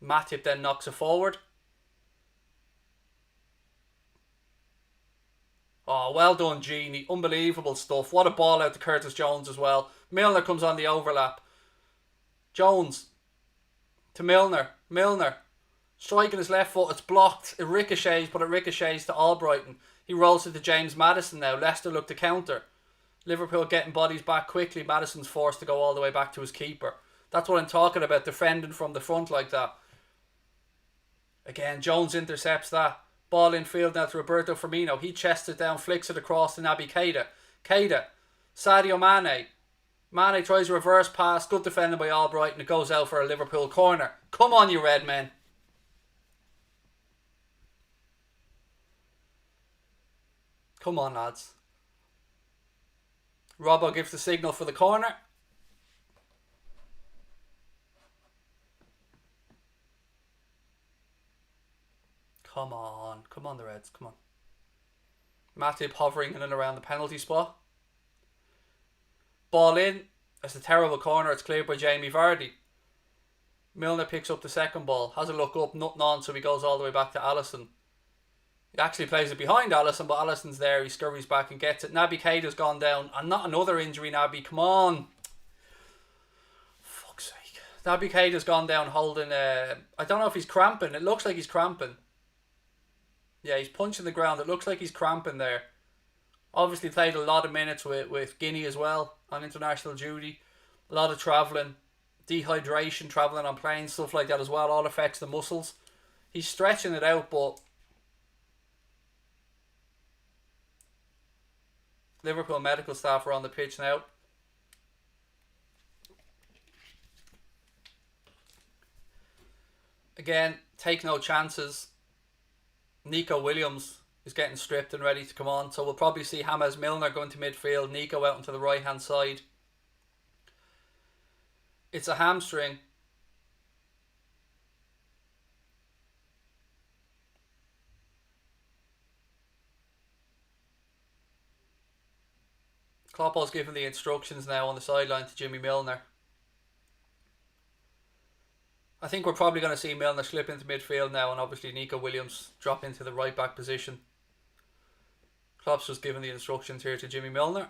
S1: Matip then knocks it forward. Oh, well done, Genie. Unbelievable stuff. What a ball out to Curtis Jones as well. Milner comes on the overlap. Jones to Milner. Milner striking his left foot. It's blocked. It ricochets, but it ricochets to Albrighton. He rolls it to James Maddison now. Leicester look to counter. Liverpool getting bodies back quickly. Maddison's forced to go all the way back to his keeper. That's what I'm talking about. Defending from the front like that. Again, Jones intercepts that. Ball in field now to Roberto Firmino. He chests it down, flicks it across to Naby Keita. Keita. Sadio Mane. Mane tries a reverse pass. Good defending by Albrighton. It goes out for a Liverpool corner. Come on, you red men. Come on, lads. Robbo gives the signal for the corner. Come on the Reds, come on. Matip hovering in and around the penalty spot. Ball in. It's a terrible corner. It's cleared by Jamie Vardy. Milner picks up the second ball. Has a look up, nothing on, so he goes all the way back to Alisson. He actually plays it behind Alisson, but Alisson's there. He scurries back and gets it. Naby Keita's gone down. And not another injury, Naby. Come on. Fuck's sake. Naby Keita's gone down holding... I don't know if he's cramping. It looks like he's cramping. Yeah, he's punching the ground. It looks like he's cramping there. Obviously played a lot of minutes with Guinea as well on international duty. A lot of travelling. Dehydration, travelling on planes, stuff like that as well. All affects the muscles. He's stretching it out, but... Liverpool medical staff are on the pitch now. Again, take no chances. Nico Williams is getting stripped and ready to come on. So we'll probably see James Milner going to midfield. Nico out onto the right hand side. It's a hamstring. Kloppo's giving the instructions now on the sideline to Jimmy Milner. I think we're probably going to see Milner slip into midfield now, and obviously Nico Williams drop into the right back position. Klopp's just giving the instructions here to Jimmy Milner.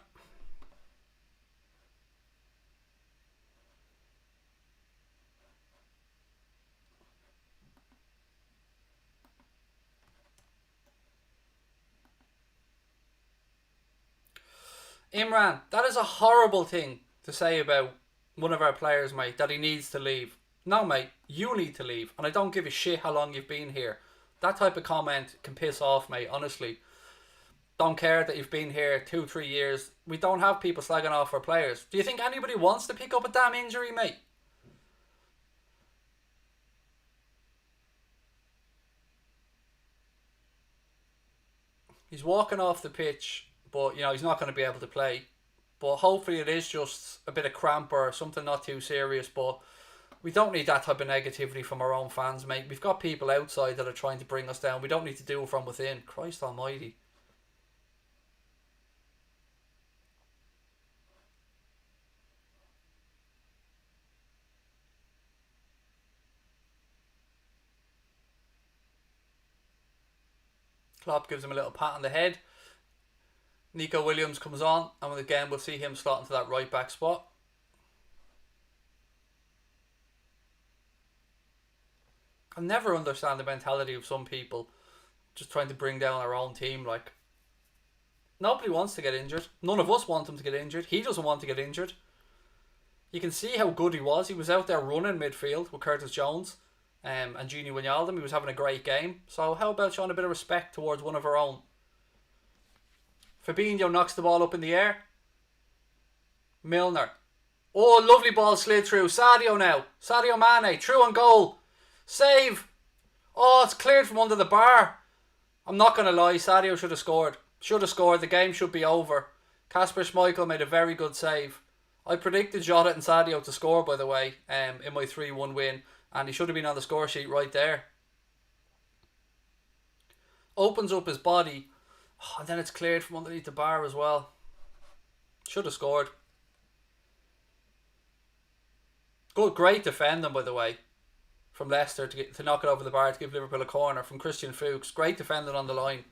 S1: Imran, that is a horrible thing to say about one of our players, mate, that he needs to leave. No, mate, you need to leave, and I don't give a shit how long you've been here. That type of comment can piss off, mate, honestly. Don't care that you've been here 2-3 years. We don't have people slagging off our players. Do you think anybody wants to pick up a damn injury, mate? He's walking off the pitch, but you know he's not going to be able to play. But hopefully it is just a bit of cramp or something not too serious. But we don't need that type of negativity from our own fans, mate. We've got people outside that are trying to bring us down. We don't need to do it from within. Christ almighty. Klopp gives him a little pat on the head. Nico Williams comes on, and again we'll see him slot into that right back spot. I never understand the mentality of some people just trying to bring down our own team. Like, nobody wants to get injured. None of us want him to get injured. He doesn't want to get injured. You can see how good he was. He was out there running midfield with Curtis Jones and Gini Wijnaldum. He was having a great game. So how about showing a bit of respect towards one of our own? Fabinho knocks the ball up in the air. Milner. Oh, lovely ball slid through. Sadio now. Sadio Mane. Through on goal. Save. Oh, it's cleared from under the bar. I'm not going to lie. Sadio should have scored. Should have scored. The game should be over. Kasper Schmeichel made a very good save. I predicted Jota and Sadio to score, by the way, in my 3-1 win. And he should have been on the score sheet right there. Opens up his body. Oh, and then it's cleared from underneath the bar as well. Should have scored. Good, great defending, by the way, from Leicester to knock it over the bar to give Liverpool a corner from Christian Fuchs. Great defending on the line.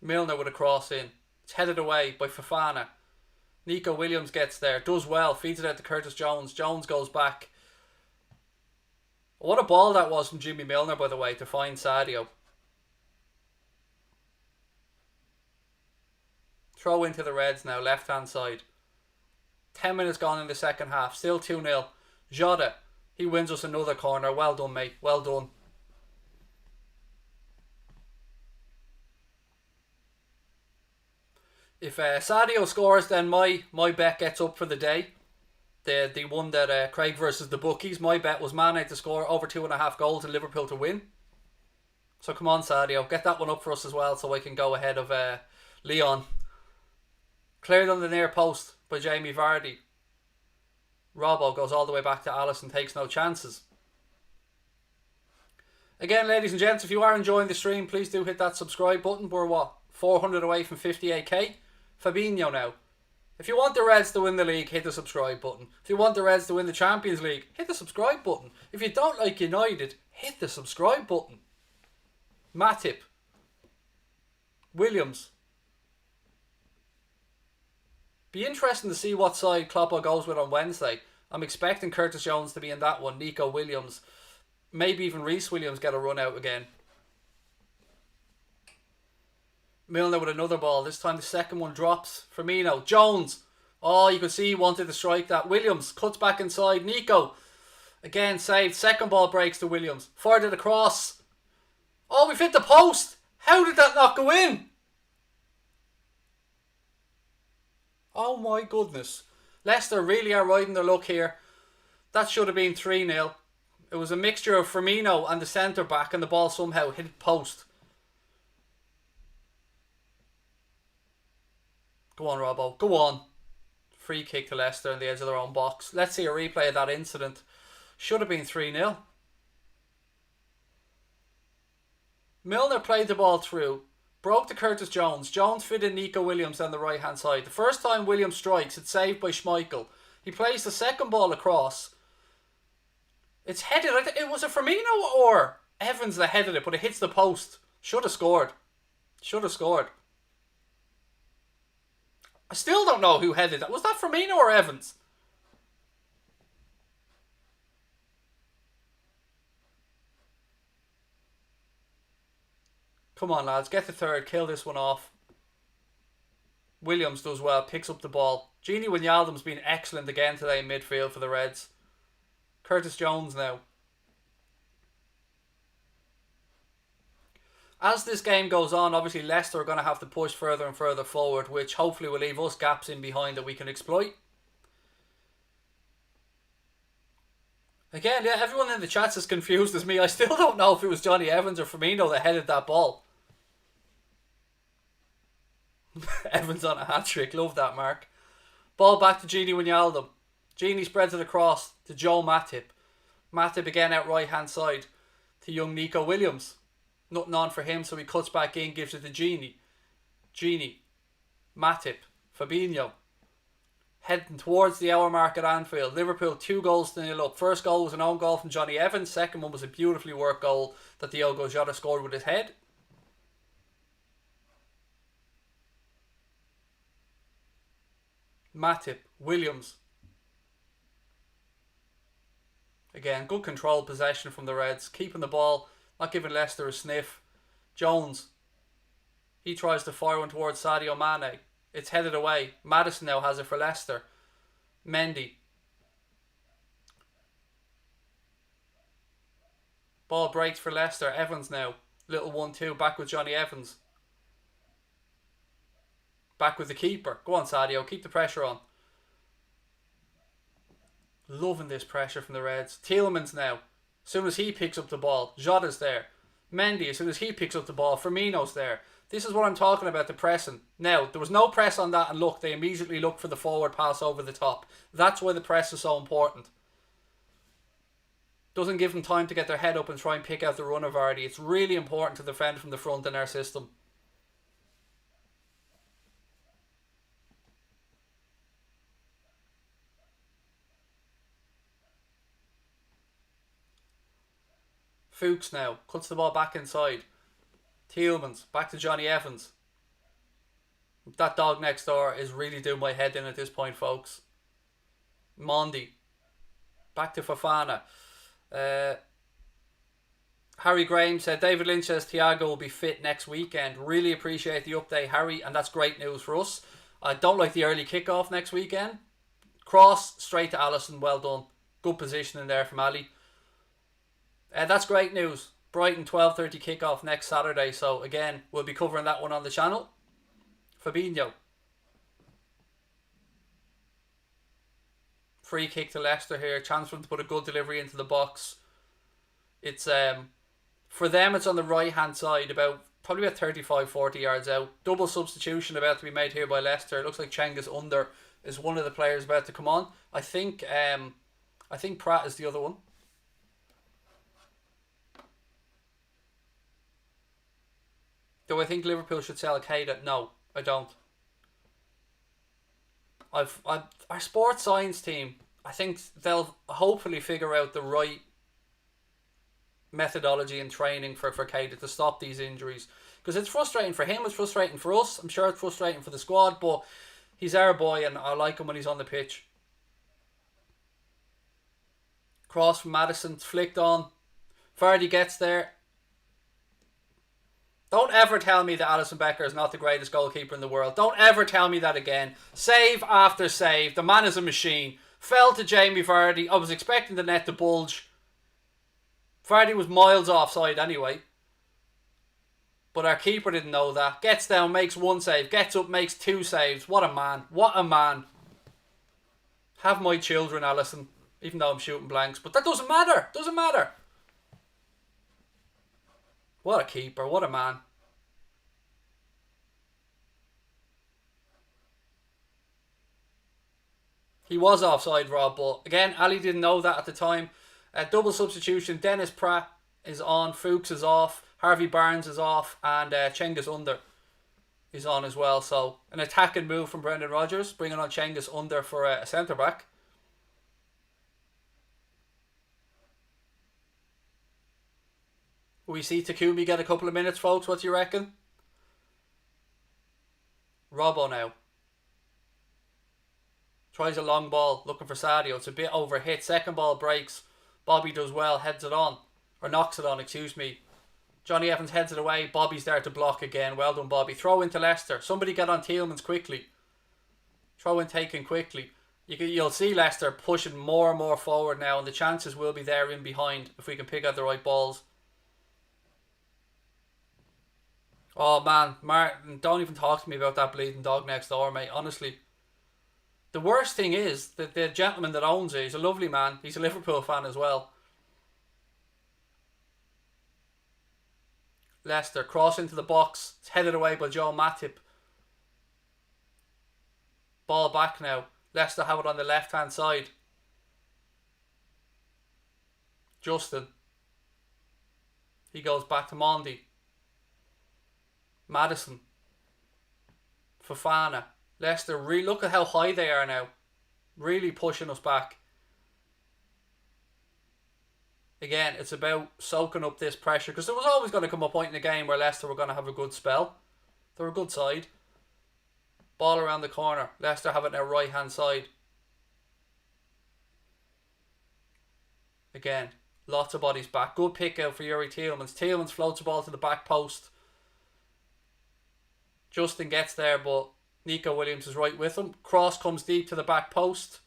S1: Milner with a cross in. It's headed away by Fofana. Nico Williams gets there, does well, feeds it out to Curtis Jones. Jones goes back. What a ball that was from Jimmy Milner, by the way, to find Sadio. Throw into the Reds now, left hand side. 10 minutes gone in the second half, still 2-0. Jota, he wins us another corner. Well done, mate, well done. If Sadio scores, then my bet gets up for the day. The one that Craig versus the bookies. My bet was Mane to score over 2.5 goals and Liverpool to win. So come on, Sadio, get that one up for us as well, so I can go ahead of Leon. Cleared on the near post by Jamie Vardy. Robbo goes all the way back to Alisson, takes no chances. Again, ladies and gents, if you are enjoying the stream, please do hit that subscribe button. We're 400 away from 58k. Fabinho now. If you want the Reds to win the league, hit the subscribe button. If you want the Reds to win the Champions League, hit the subscribe button. If you don't like United, hit the subscribe button. Matip. Williams. Be interesting to see what side Kloppo goes with on Wednesday. I'm expecting Curtis Jones to be in that one. Nico Williams. Maybe even Reece Williams get a run out again. Milner with another ball. This time the second one drops. Firmino. Jones. Oh, you could see he wanted to strike that. Williams cuts back inside. Nico. Again saved. Second ball breaks to Williams. Fired it across. Oh, we've hit the post. How did that not go in? Oh my goodness. Leicester really are riding their luck here. That should have been 3-0. It was a mixture of Firmino and the centre back, and the ball somehow hit post. Go on, Robbo. Go on. Free kick to Leicester on the edge of their own box. Let's see a replay of that incident. Should have been 3-0. Milner played the ball through, broke to Curtis Jones. Jones fitted Nico Williams on the right hand side. The first time Williams strikes, it's saved by Schmeichel. He plays the second ball across. It's headed. It was a Firmino or Evans that headed it, but it hits the post. Should have scored. Should have scored. I still don't know who headed that. Was that Firmino or Evans? Come on, lads. Get the third. Kill this one off. Williams does well. Picks up the ball. Gini Wijnaldum's been excellent again today in midfield for the Reds. Curtis Jones now. As this game goes on, obviously Leicester are going to have to push further and further forward, which hopefully will leave us gaps in behind that we can exploit. Again, yeah, everyone in the chat's as confused as me. I still don't know if it was Johnny Evans or Firmino that headed that ball. Evans on a hat-trick. Love that, Mark. Ball back to Gini Wijnaldum. Gini spreads it across to Joe Matip. Matip again out right-hand side to young Nico Williams. Nothing on for him, so he cuts back in, gives it to Gini. Gini. Matip. Fabinho. Heading towards the hour mark at Anfield. Liverpool 2-0 up. First goal was an own goal from Johnny Evans. Second one was a beautifully worked goal that Diogo Jota scored with his head. Matip. Williams. Again, good control possession from the Reds. Keeping the ball. Not giving Leicester a sniff. Jones. He tries to fire one towards Sadio Mane. It's headed away. Maddison now has it for Leicester. Mendy. Ball breaks for Leicester. Evans now. Little 1-2. Back with Johnny Evans. Back with the keeper. Go on, Sadio. Keep the pressure on. Loving this pressure from the Reds. Tielemans now. As soon as he picks up the ball, Jota's there. Mendy, as soon as he picks up the ball, Firmino's there. This is what I'm talking about, the pressing. Now, there was no press on that, and look, they immediately look for the forward pass over the top. That's why the press is so important. Doesn't give them time to get their head up and try and pick out the run of Vardy. It's really important to defend from the front in our system. Fuchs now. Cuts the ball back inside. Tielemans. Back to Johnny Evans. That dog next door is really doing my head in at this point, folks. Mondi. Back to Fofana. Harry Graham said David Lynch says Thiago will be fit next weekend. Really appreciate the update, Harry, and that's great news for us. I don't like the early kickoff next weekend. Cross straight to Alisson. Well done. Good positioning there from Ali. That's great news. Brighton 12:30 kickoff next Saturday. So again, we'll be covering that one on the channel. Fabinho. Free kick to Leicester here. Chance for them to put a good delivery into the box. It's for them it's on the right hand side, probably about 35-40 yards out. Double substitution about to be made here by Leicester. It looks like Cengiz Under is one of the players about to come on. I think Pratt is the other one. Do I think Liverpool should sell Keita? No, I don't. Our sports science team, I think they'll hopefully figure out the right methodology and training for Keita to stop these injuries. Because it's frustrating for him, it's frustrating for us. I'm sure it's frustrating for the squad, but he's our boy and I like him when he's on the pitch. Cross from Maddison, flicked on. Vardy gets there. Don't ever tell me that Alisson Becker is not the greatest goalkeeper in the world. Don't ever tell me that again. Save after save. The man is a machine. Fell to Jamie Vardy. I was expecting the net to bulge. Vardy was miles offside anyway. But our keeper didn't know that. Gets down, makes one save. Gets up, makes two saves. What a man. What a man. Have my children, Alisson. Even though I'm shooting blanks. But that doesn't matter. Doesn't matter. What a keeper. What a man. He was offside, Rob, but again, Ali didn't know that at the time. Double substitution. Dennis Pratt is on. Fuchs is off. Harvey Barnes is off, and Cengiz Under is on as well. So an attacking move from Brendan Rodgers, bringing on Cengiz Under for a centre back. We see Takumi get a couple of minutes, folks. What do you reckon? Robbo now. Tries a long ball, looking for Sadio. It's a bit overhit. Second ball breaks. Bobby does well, heads it on. Or knocks it on, excuse me. Johnny Evans heads it away. Bobby's there to block again. Well done, Bobby. Throw into Leicester. Somebody get on Tielemans quickly. Throw in taken quickly. You'll see Leicester pushing more and more forward now, and the chances will be there in behind if we can pick out the right balls. Oh man, Martin, don't even talk to me about that bleeding dog next door, mate. Honestly. The worst thing is that the gentleman that owns it, he's a lovely man. He's a Liverpool fan as well. Leicester, cross into the box. It's headed away by Joe Matip. Ball back now. Leicester have it on the left hand side. Justin. He goes back to Mondi. Maddison. Fofana. Leicester, look at how high they are now. Really pushing us back. Again, it's about soaking up this pressure, because there was always going to come a point in the game where Leicester were going to have a good spell. They're a good side. Ball around the corner. Leicester have it now right hand side. Again, lots of bodies back. Good pick out for Yuri Tielemans. Tielemans floats the ball to the back post. Justin gets there, but Nico Williams is right with him. Cross comes deep to the back post.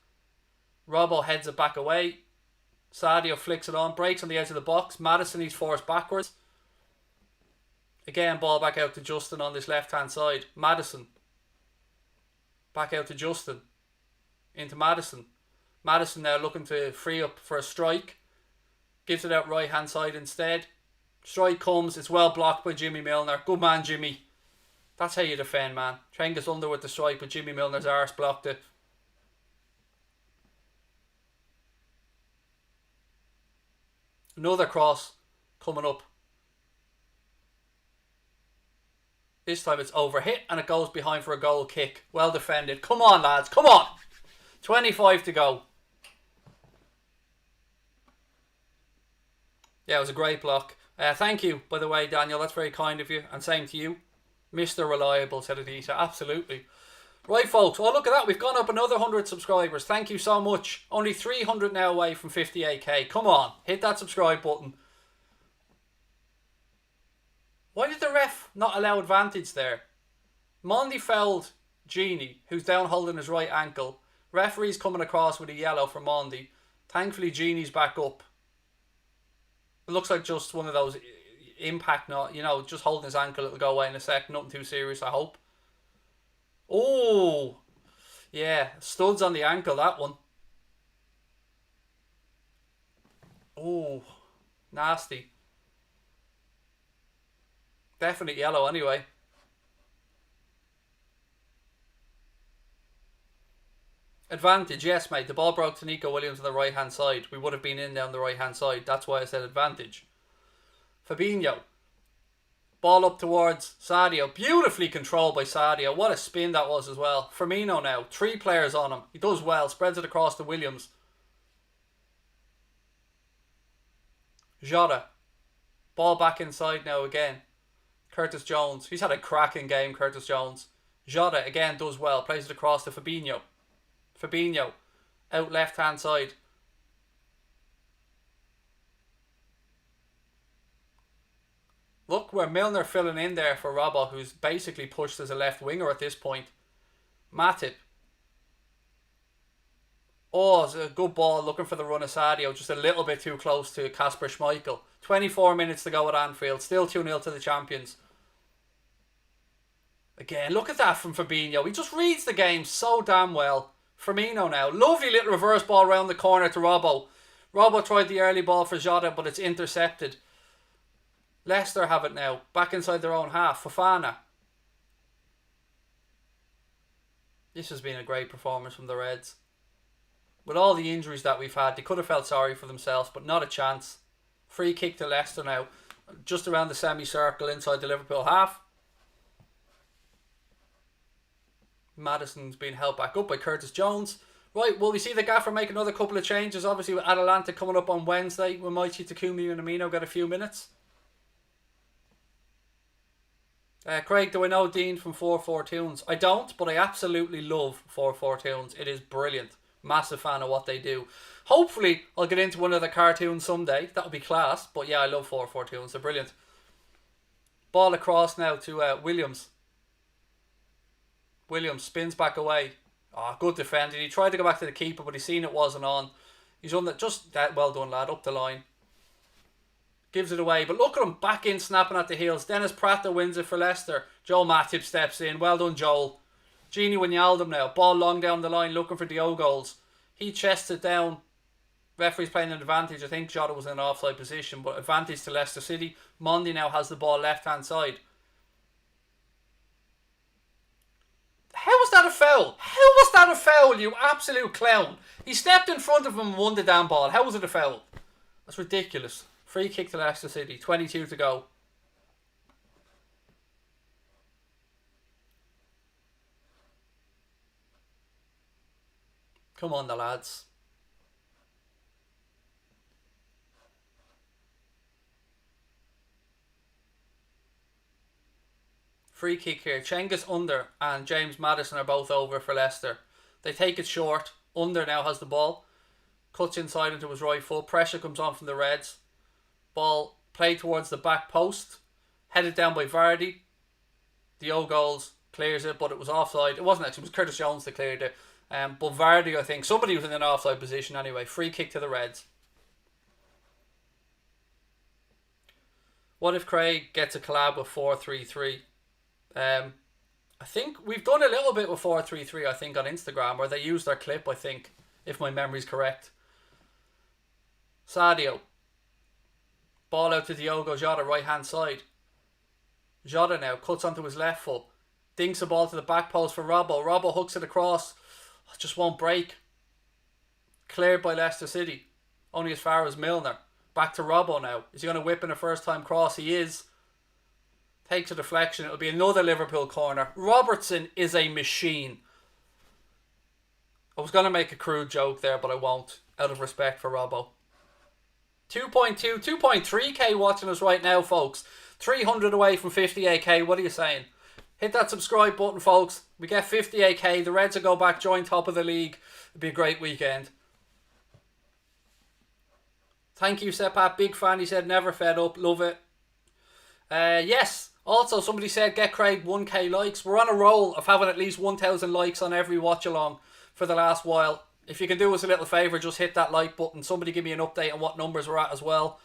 S1: Robbo heads it back away. Sadio flicks it on, breaks on the edge of the box. Maddison, he's forced backwards. Again, ball back out to Justin on this left hand side. Maddison. Back out to Justin. Into Maddison. Maddison now looking to free up for a strike. Gives it out right hand side instead. Strike comes, it's well blocked by Jimmy Milner. Good man, Jimmy. That's how you defend, man. Cengiz Under with the strike, but Jimmy Milner's arse blocked it. Another cross coming up. This time it's overhit and it goes behind for a goal kick. Well defended. Come on, lads. Come on. 25 to go. Yeah, it was a great block. Thank you, by the way, Daniel. That's very kind of you. And same to you. Mr. Reliable, said Adita. Absolutely. Right, folks. Oh, look at that. We've gone up another 100 subscribers. Thank you so much. Only 300 now away from 58k. Come on. Hit that subscribe button. Why did the ref not allow advantage there? Mondi fouled Genie, who's down holding his right ankle. Referee's coming across with a yellow for Mondi. Thankfully, Genie's back up. It looks like just one of those impact, not, you know, just holding his ankle. It'll go away in a sec. Nothing too serious, I hope. Oh, yeah, studs on the ankle, that one. Oh, nasty. Definite yellow anyway. Advantage, yes, mate. The ball broke to Nico Williams on the right hand side. We would have been in down the right hand side. That's why I said advantage. Fabinho. Ball up towards Sadio. Beautifully controlled by Sadio. What a spin that was as well. Firmino now. 3 players on him. He does well. Spreads it across to Williams. Jota. Ball back inside now again. Curtis Jones. He's had a cracking game, Curtis Jones. Jota again does well. Plays it across to Fabinho. Fabinho. Out left hand side. Look where Milner filling in there for Robbo, who's basically pushed as a left winger at this point. Matip. Oh, it's a good ball, looking for the run of Sadio, just a little bit too close to Kasper Schmeichel. 24 minutes to go at Anfield, still 2-0 to the champions. Again, look at that from Fabinho. He just reads the game so damn well. Firmino now. Lovely little reverse ball around the corner to Robbo. Robbo tried the early ball for Jota, but it's intercepted. Leicester have it now. Back inside their own half. Fofana. This has been a great performance from the Reds. With all the injuries that we've had, they could have felt sorry for themselves, but not a chance. Free kick to Leicester now. just around the semicircle inside the Liverpool half. Maddison's been held back up by Curtis Jones. Right, will we see the gaffer make another couple of changes? Obviously with Atalanta coming up on Wednesday, we might see Takumi and Amino get a few minutes. Craig, do I know Dean from 4-4 Tunes? I don't, but I absolutely love 4-4 Tunes. It is brilliant. Massive fan of what they do. Hopefully, I'll get into one of the cartoons someday. That would be class. But yeah, I love 4-4 Tunes. They're brilliant. Ball across now to Williams. Williams spins back away. Oh, good defending. He tried to go back to the keeper, but he seen it wasn't on. He's on that. Just that. Well done, lad. Up the line. Gives it away. But look at him back in, snapping at the heels. Dennis Prater wins it for Leicester. Joel Matip steps in. Well done, Joel. Gini Wijnaldum now. Ball long down the line looking for Diogo's. He chests it down. Referee's playing an advantage. I think Jota was in an offside position, but advantage to Leicester City. Mondi now has the ball left hand side. How was that a foul? How was that a foul, you absolute clown? He stepped in front of him and won the damn ball. How was it a foul? That's ridiculous. Free kick to Leicester City. 22 to go. Come on, the lads. Free kick here. Cengiz Under and James Maddison are both over for Leicester. They take it short. Under now has the ball. Cuts inside into his right foot. Pressure comes on from the Reds. Ball played towards the back post. Headed down by Vardy. Diogo's clears it, but it was offside. It wasn't actually. It was Curtis Jones that cleared it. But Vardy, I think. Somebody was in an offside position anyway. Free kick to the Reds. What if Craig gets a collab with 4-3-3? I think we've done a little bit with 4-3-3, I think, on Instagram, where they used their clip, I think, if my memory's correct. Sadio. Ball out to Diogo Jota, right hand side. Jota now cuts onto his left foot. Dinks the ball to the back post for Robbo. Robbo hooks it across. Just won't break. Cleared by Leicester City. Only as far as Milner. Back to Robbo now. Is he going to whip in a first time cross? He is. Takes a deflection. It'll be another Liverpool corner. Robertson is a machine. I was going to make a crude joke there, but I won't. Out of respect for Robbo. 2.2, 2.3k watching us right now, folks. 300 away from 58k. What are you saying? Hit that subscribe button, folks. We get 58k. The Reds will go back, join top of the league. It'll be a great weekend. Thank you, Sepat. Big fan. He said never fed up. Love it. Yes. Also, somebody said get Craig 1k likes. We're on a roll of having at least 1,000 likes on every watch along for the last while. If you can do us a little favour, just hit that like button. Somebody give me an update on what numbers we're at as well.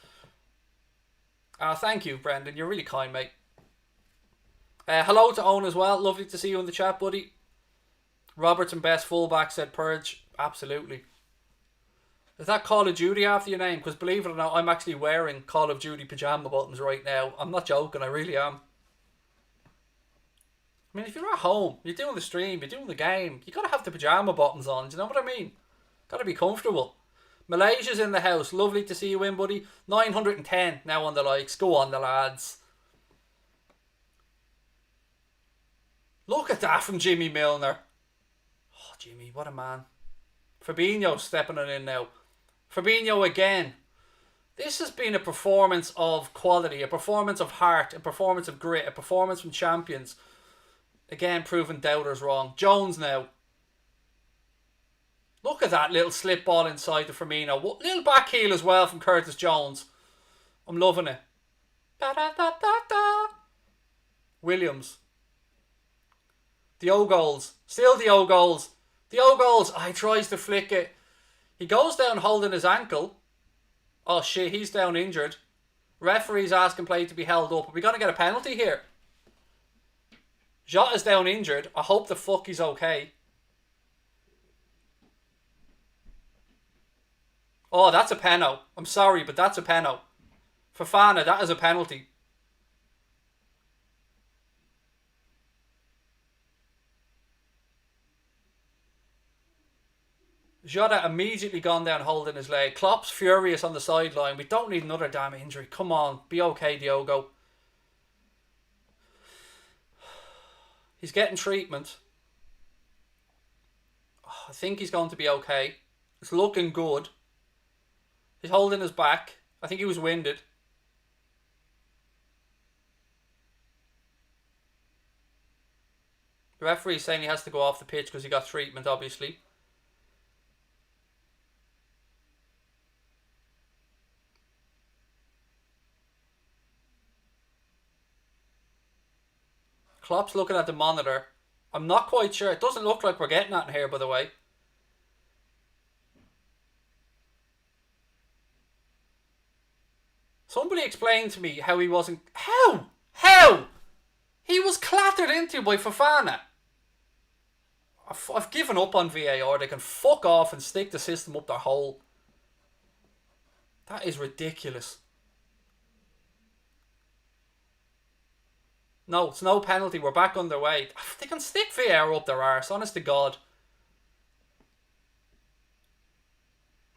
S1: Thank you, Brendan. You're really kind, mate. Hello to Owen as well. Lovely to see you in the chat, buddy. Robertson best fullback, said Purge. Absolutely. Is that Call of Duty after your name? Because believe it or not, I'm actually wearing Call of Duty pyjama buttons right now. I'm not joking, I really am. I mean, if you're at home, you're doing the stream, you're doing the game, you gotta have the pyjama buttons on, do you know what I mean? Gotta be comfortable. Malaysia's in the house. Lovely to see you in, buddy. 910 now on the likes. Go on, the lads. Look at that from Jimmy Milner. Oh, Jimmy, what a man. Fabinho stepping it in now. Fabinho again. This has been a performance of quality, a performance of heart, a performance of grit, a performance from champions. Again, proving doubters wrong. Jones now. Look at that little slip ball inside to Firmino. Little back heel as well from Curtis Jones. I'm loving it. Da-da-da-da-da. Williams. Diogo's. Still Diogo's. Diogo's. He tries to flick it. He goes down holding his ankle. Oh shit, he's down injured. Referee's asking play to be held up. Are we going to get a penalty here? Jota's down injured. I hope the fuck he's okay. Oh, that's a penalty. I'm sorry, but that's a penalty. Fofana, that is a penalty. Jota immediately gone down holding his leg. Klopp's furious on the sideline. We don't need another damn injury. Come on, be okay, Diogo. He's getting treatment. Oh, I think he's going to be okay. It's looking good. He's holding his back. I think he was winded. The referee's saying he has to go off the pitch because he got treatment, obviously. Klopp's looking at the monitor. I'm not quite sure. It doesn't look like we're getting that in here, by the way. Somebody explain to me how he wasn't... How? How? He was clattered into by Fofana. I've given up on VAR. They can fuck off and stick the system up their hole. That is ridiculous. No, it's no penalty. We're back underway. They can stick VAR up their arse, honest to God.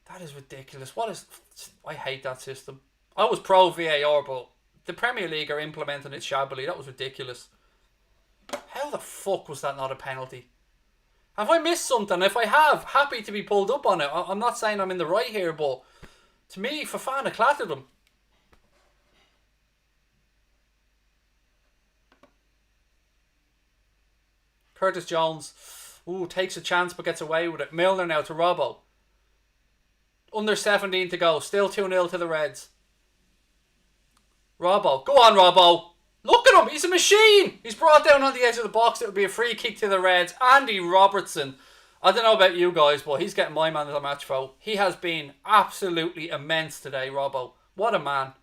S1: That is ridiculous. What is... I hate that system. I was pro VAR, but the Premier League are implementing it shabbily. That was ridiculous. How the fuck was that not a penalty? Have I missed something? If I have, happy to be pulled up on it. I'm not saying I'm in the right here, but to me, Fofana clattered him. Curtis Jones, takes a chance but gets away with it. Milner now to Robbo. Under 17 to go. Still 2-0 to the Reds. Robbo. Go on, Robbo. Look at him. He's a machine. He's brought down on the edge of the box. It would be a free kick to the Reds. Andy Robertson. I don't know about you guys, but he's getting my man of the match, though. He has been absolutely immense today, Robbo. What a man.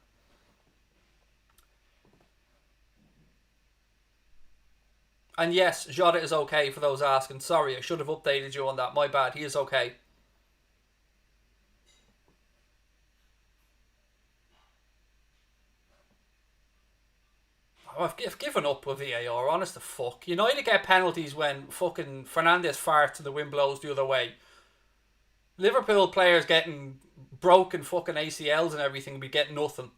S1: And yes, Jota is okay for those asking. Sorry, I should have updated you on that. My bad. He is okay. Oh, I've given up with VAR, honest to fuck. United get penalties when fucking Fernandes farts and the wind blows the other way. Liverpool players getting broken fucking ACLs and everything, we get nothing.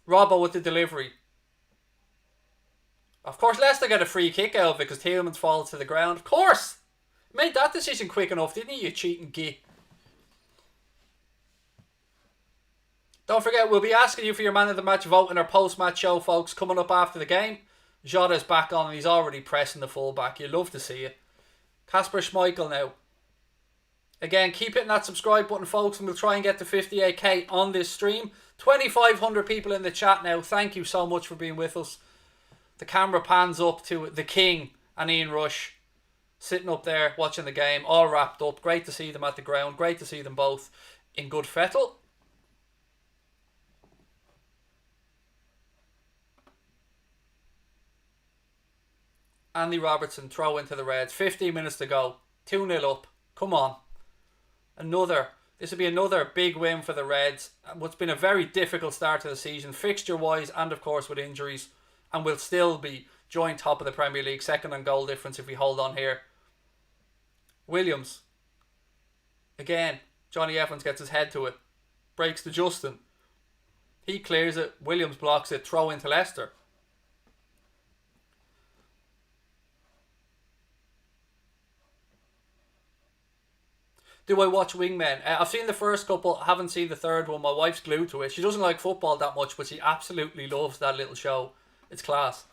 S1: Robbo with the delivery. Of course, Leicester get a free kick out of it because Tielemans falls to the ground. Of course! Made that decision quick enough, didn't you cheating git? Don't forget, we'll be asking you for your man of the match vote in our post-match show, folks, coming up after the game. Jota's back on and he's already pressing the full-back. You love to see it. Kasper Schmeichel now. Again, keep hitting that subscribe button, folks, and we'll try and get to 58k on this stream. 2,500 people in the chat now. Thank you so much for being with us. The camera pans up to the King and Ian Rush sitting up there watching the game, all wrapped up. Great to see them at the ground. Great to see them both in good fettle. Andy Robertson throw into the Reds. 15 minutes to go. 2-0 up. Come on. This will be another big win for the Reds. What's been a very difficult start to the season, fixture-wise and, of course, with injuries. And we'll still be joint top of the Premier League, second on goal difference if we hold on here. Williams. Again, Johnny Evans gets his head to it. Breaks to Justin. He clears it. Williams blocks it. Throw into Leicester. Do I watch Wingmen? I've seen the first couple, haven't seen the third one. My wife's glued to it. She doesn't like football that much, but she absolutely loves that little show. It's class.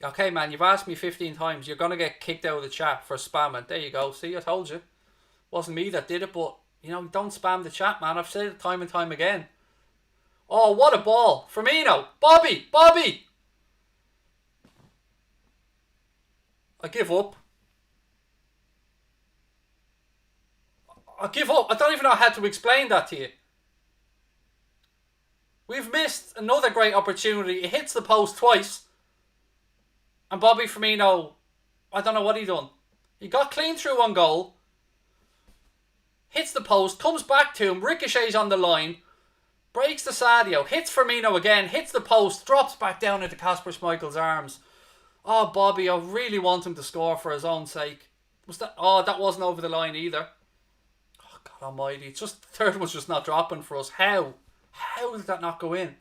S1: Okay, man, you've asked me 15 times. You're going to get kicked out of the chat for spamming. There you go. See, I told you. Wasn't me that did it, but, don't spam the chat, man. I've said it time and time again. Oh, what a ball. Firmino. Bobby. I give up. I give up. I don't even know how to explain that to you. We've missed another great opportunity. It hits the post twice. And Bobby Firmino, I don't know what he done. He got clean through on goal. Hits the post, comes back to him, ricochets on the line. Breaks to Sadio, hits Firmino again, hits the post, drops back down into Kasper Schmeichel's arms. Oh, Bobby, I really want him to score for his own sake. Was that? Oh, that wasn't over the line either. Oh, God almighty. It's just, the third one's just not dropping for us. How? How did that not go in?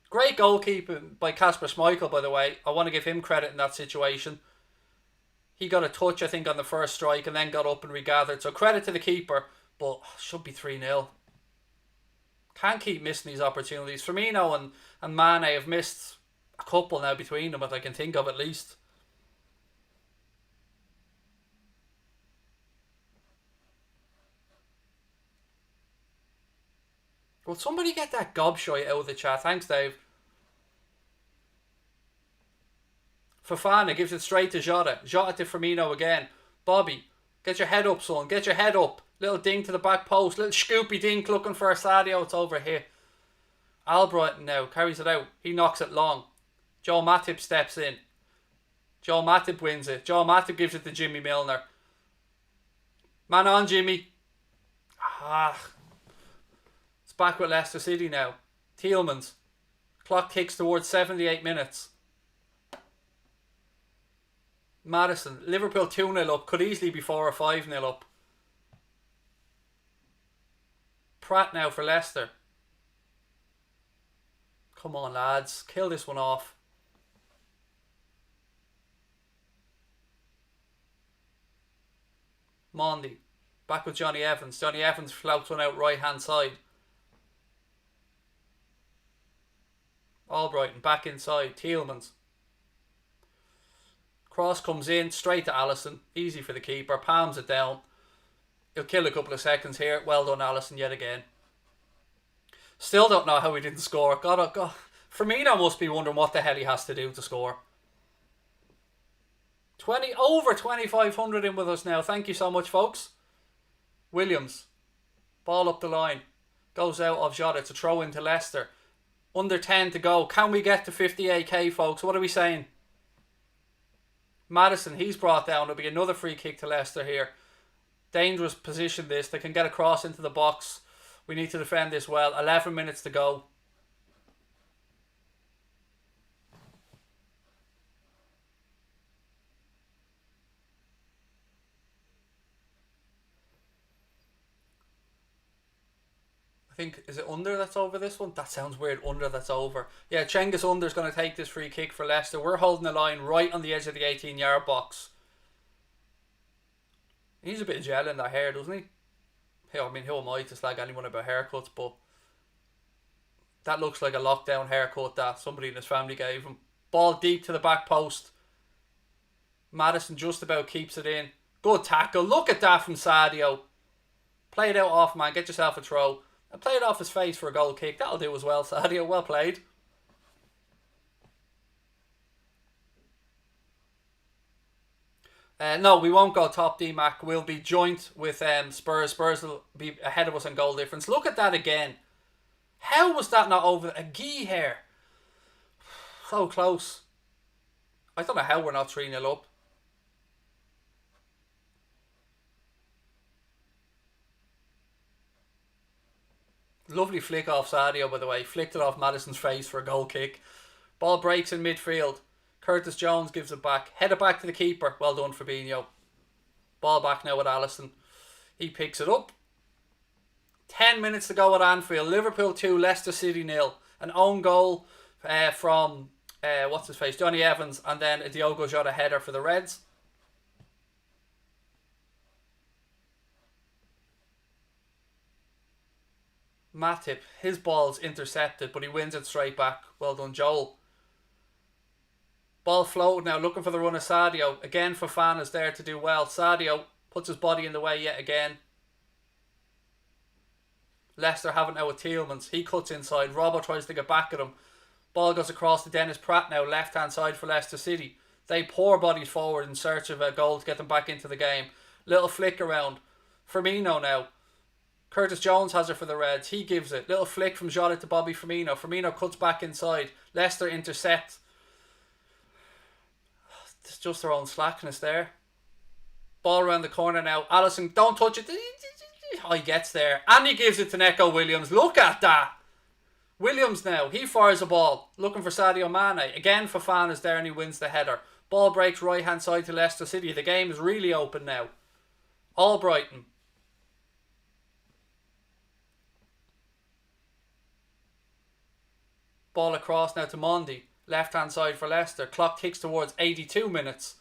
S1: Great goalkeeping by Kasper Schmeichel, by the way. I want to give him credit in that situation. He got a touch, I think, on the first strike and then got up and regathered. So credit to the keeper, but should be 3-0. Can't keep missing these opportunities. Firmino and Mane have missed a couple now between them that I can think of at least. Will somebody get that gobshite out of the chat? Thanks, Dave. Fofana gives it straight to Jota. Jota to Firmino again. Bobby, get your head up, son. Get your head up. Little ding to the back post. Little scoopy dink looking for Sadio. It's over here. Albrighton now carries it out. He knocks it long. Joe Matip steps in. Joe Matip wins it. Joe Matip gives it to Jimmy Milner. Man on, Jimmy. It's back with Leicester City now. Tielemans. Clock ticks towards 78 minutes. Maddison. Liverpool 2-0 up. Could easily be 4 or 5-0 up. Pratt now for Leicester. Come on, lads. Kill this one off. Mondi. Back with Johnny Evans. Johnny Evans flouts one out right hand side. Albrighton back inside. Tielemans. Cross comes in. Straight to Alisson. Easy for the keeper. Palms it down. He'll kill a couple of seconds here. Well done, Alisson, yet again. Still don't know how he didn't score. God, oh God. Firmino must be wondering what the hell he has to do to score. Over 2,500 in with us now. Thank you so much, folks. Williams. Ball up the line. Goes out of Jota to throw into Leicester. Under 10 to go. Can we get to 58k, folks? What are we saying? Maddison, he's brought down. It'll be another free kick to Leicester here. Dangerous position this. They can get across into the box. We need to defend this well. 11 minutes to go. I think, is it under that's over this one? That sounds weird. Under that's over. Yeah, Cengiz Under's going to take this free kick for Leicester. We're holding the line right on the edge of the 18-yard box. He's a bit of gel in that hair, doesn't he? I mean, who am I to slag anyone about haircuts, but that looks like a lockdown haircut that somebody in his family gave him. Ball deep to the back post. Maddison just about keeps it in. Good tackle. Look at that from Sadio. Play it out off, man. Get yourself a throw. And play it off his face for a goal kick. That'll do as well, Sadio. Well played. No, we won't go top D-Mac. We'll be joint with Spurs. Spurs will be ahead of us in goal difference. Look at that again. How was that not over? A gee hair. So close. I don't know how we're not 3-0 up. Lovely flick off Sadio, by the way. Flicked it off Maddison's face for a goal kick. Ball breaks in midfield. Curtis Jones gives it back. Headed back to the keeper. Well done, Fabinho. Ball back now with Alisson. He picks it up. 10 minutes to go at Anfield. Liverpool 2, Leicester City 0. An own goal from what's his face, Johnny Evans, and then a Diogo Jota header for the Reds. Matip, his ball's intercepted, but he wins it straight back. Well done, Joel. Ball floated now, looking for the run of Sadio. Again, Fofana's there to do well. Sadio puts his body in the way yet again. Leicester have it now with Tielemans. He cuts inside. Robbo tries to get back at him. Ball goes across to Dennis Pratt now, left-hand side for Leicester City. They pour bodies forward in search of a goal to get them back into the game. Little flick around. Firmino now. Curtis Jones has it for the Reds. He gives it. Little flick from Jota to Bobby Firmino. Firmino cuts back inside. Leicester intercept. It's just their own slackness there. Ball around the corner now. Alisson, don't touch it. Oh, he gets there. And he gives it to Neco Williams. Look at that. Williams now, he fires a ball, looking for Sadio Mane. Again, Fofana's there and he wins the header. Ball breaks right hand side to Leicester City. The game is really open now. Albrighton. Ball across now to Mondi. Left hand side for Leicester. Clock ticks towards 82 minutes.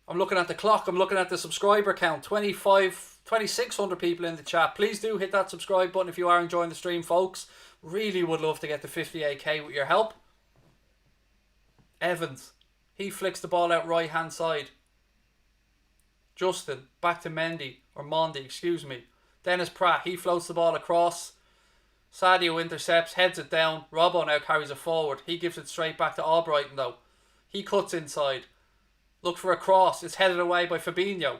S1: I'm looking at the clock. I'm looking at the subscriber count. 2,600 people in the chat. Please do hit that subscribe button if you are enjoying the stream, folks. Really would love to get to 58k with your help. Evans. He flicks the ball out right hand side. Justin. Back to Mendy. Or Mondi, excuse me. Dennis Pratt. He floats the ball across. Sadio intercepts. Heads it down. Robbo now carries it forward. He gives it straight back to Albrighton though. He cuts inside. Look for a cross. It's headed away by Fabinho.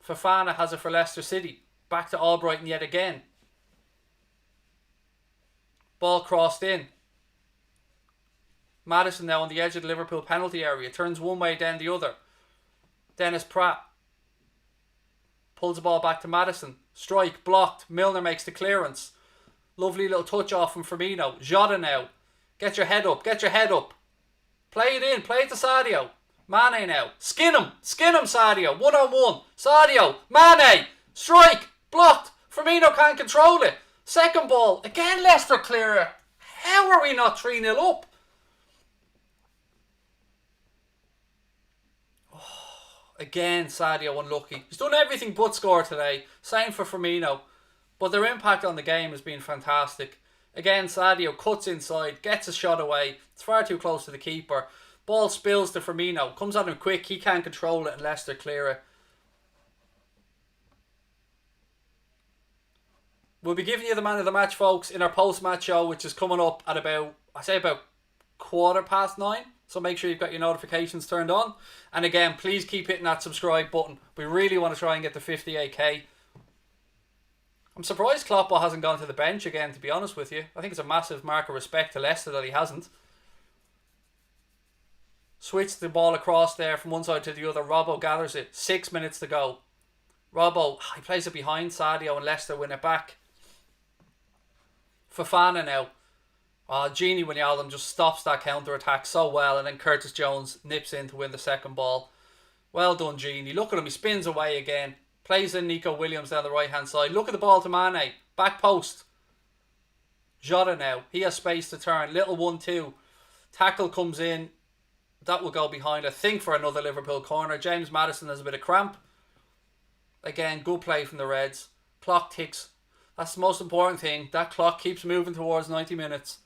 S1: Fofana has it for Leicester City. Back to Albrighton yet again. Ball crossed in. Maddison now on the edge of the Liverpool penalty area. Turns one way, then the other. Dennis Pratt. Pulls the ball back to Maddison. Strike, blocked. Milner makes the clearance. Lovely little touch off from Firmino. Jota now. Get your head up. Get your head up. Play it in. Play it to Sadio. Mane now. Skin him. Skin him, Sadio. 1-on-1. Sadio. Mane. Strike. Blocked. Firmino can't control it. Second ball. Again, Leicester clear it. How are we not 3-0 up? Again, Sadio unlucky. He's done everything but score today. Same for Firmino. But their impact on the game has been fantastic. Again, Sadio cuts inside, gets a shot away. It's far too close to the keeper. Ball spills to Firmino. Comes at him quick. He can't control it and Leicester clear it. We'll be giving you the man of the match, folks, in our post-match show, which is coming up at about 9:15. So make sure you've got your notifications turned on. And again, please keep hitting that subscribe button. We really want to try and get to 58k. I'm surprised Kloppo hasn't gone to the bench again, to be honest with you. I think it's a massive mark of respect to Leicester that he hasn't. Switch the ball across there from one side to the other. Robbo gathers it. 6 minutes to go. Robbo, he plays it behind Sadio and Leicester win it back. Fofana now. Gini Wijnaldum just stops that counter-attack so well, and then Curtis Jones nips in to win the second ball. Well done, Gini. Look at him, he spins away again. Plays in Nico Williams down the right-hand side. Look at the ball to Mane. Back post. Jota now. He has space to turn. Little 1-2. Tackle comes in. That will go behind, I think, for another Liverpool corner. James Maddison has a bit of cramp. Again, good play from the Reds. Clock ticks. That's the most important thing. That clock keeps moving towards 90 minutes.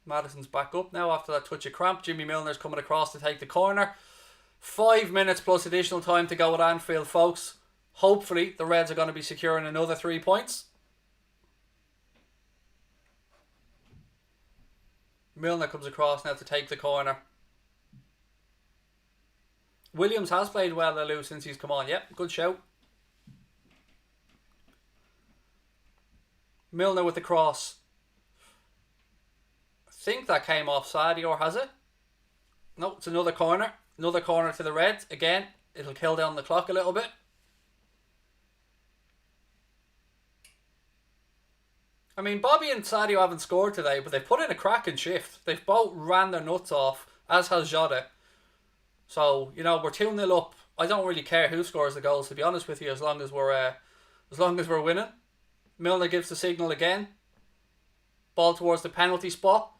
S1: Maddison's back up now after that touch of cramp. Jimmy Milner's coming across to take the corner. 5 minutes plus additional time to go at Anfield, folks. Hopefully the Reds are going to be securing another 3 points. Milner comes across now to take the corner. Williams has played well, Lou, since he's come on. Yep, good shout. Milner with the cross. I think that came off Sadio, or has it? No, it's another corner. Another corner to the Reds. Again, it'll kill down the clock a little bit. I mean, Bobby and Sadio haven't scored today, but they've put in a cracking shift. They've both ran their nuts off, as has Jota. So, you know, we're 2-0 up. I don't really care who scores the goals, to be honest with you, as long as we're winning. Milner gives the signal again. Ball towards the penalty spot.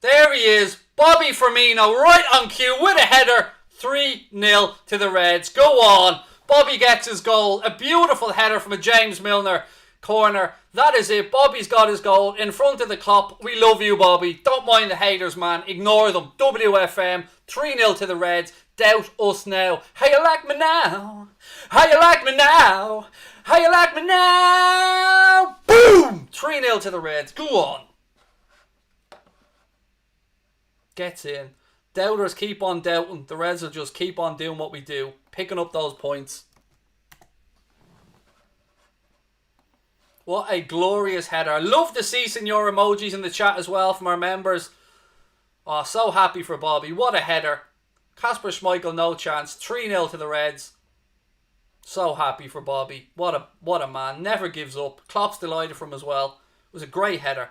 S1: There he is. Bobby Firmino right on cue with a header. 3-0 to the Reds. Go on. Bobby gets his goal. A beautiful header from a James Milner corner. That is it. Bobby's got his goal in front of the Klopp. We love you, Bobby. Don't mind the haters, man. Ignore them. WFM. 3-0 to the Reds. Doubt us now. How you like me now? How you like me now? How you like me now? Boom! 3-0 to the Reds. Go on. Gets in. Doubters keep on doubting. The Reds will just keep on doing what we do. Picking up those points. What a glorious header. I love to see Senor emojis in the chat as well from our members. Oh, so happy for Bobby. What a header. Kasper Schmeichel, no chance. 3-0 to the Reds. So happy for Bobby. What a man. Never gives up. Klopp's delighted for him as well. It was a great header.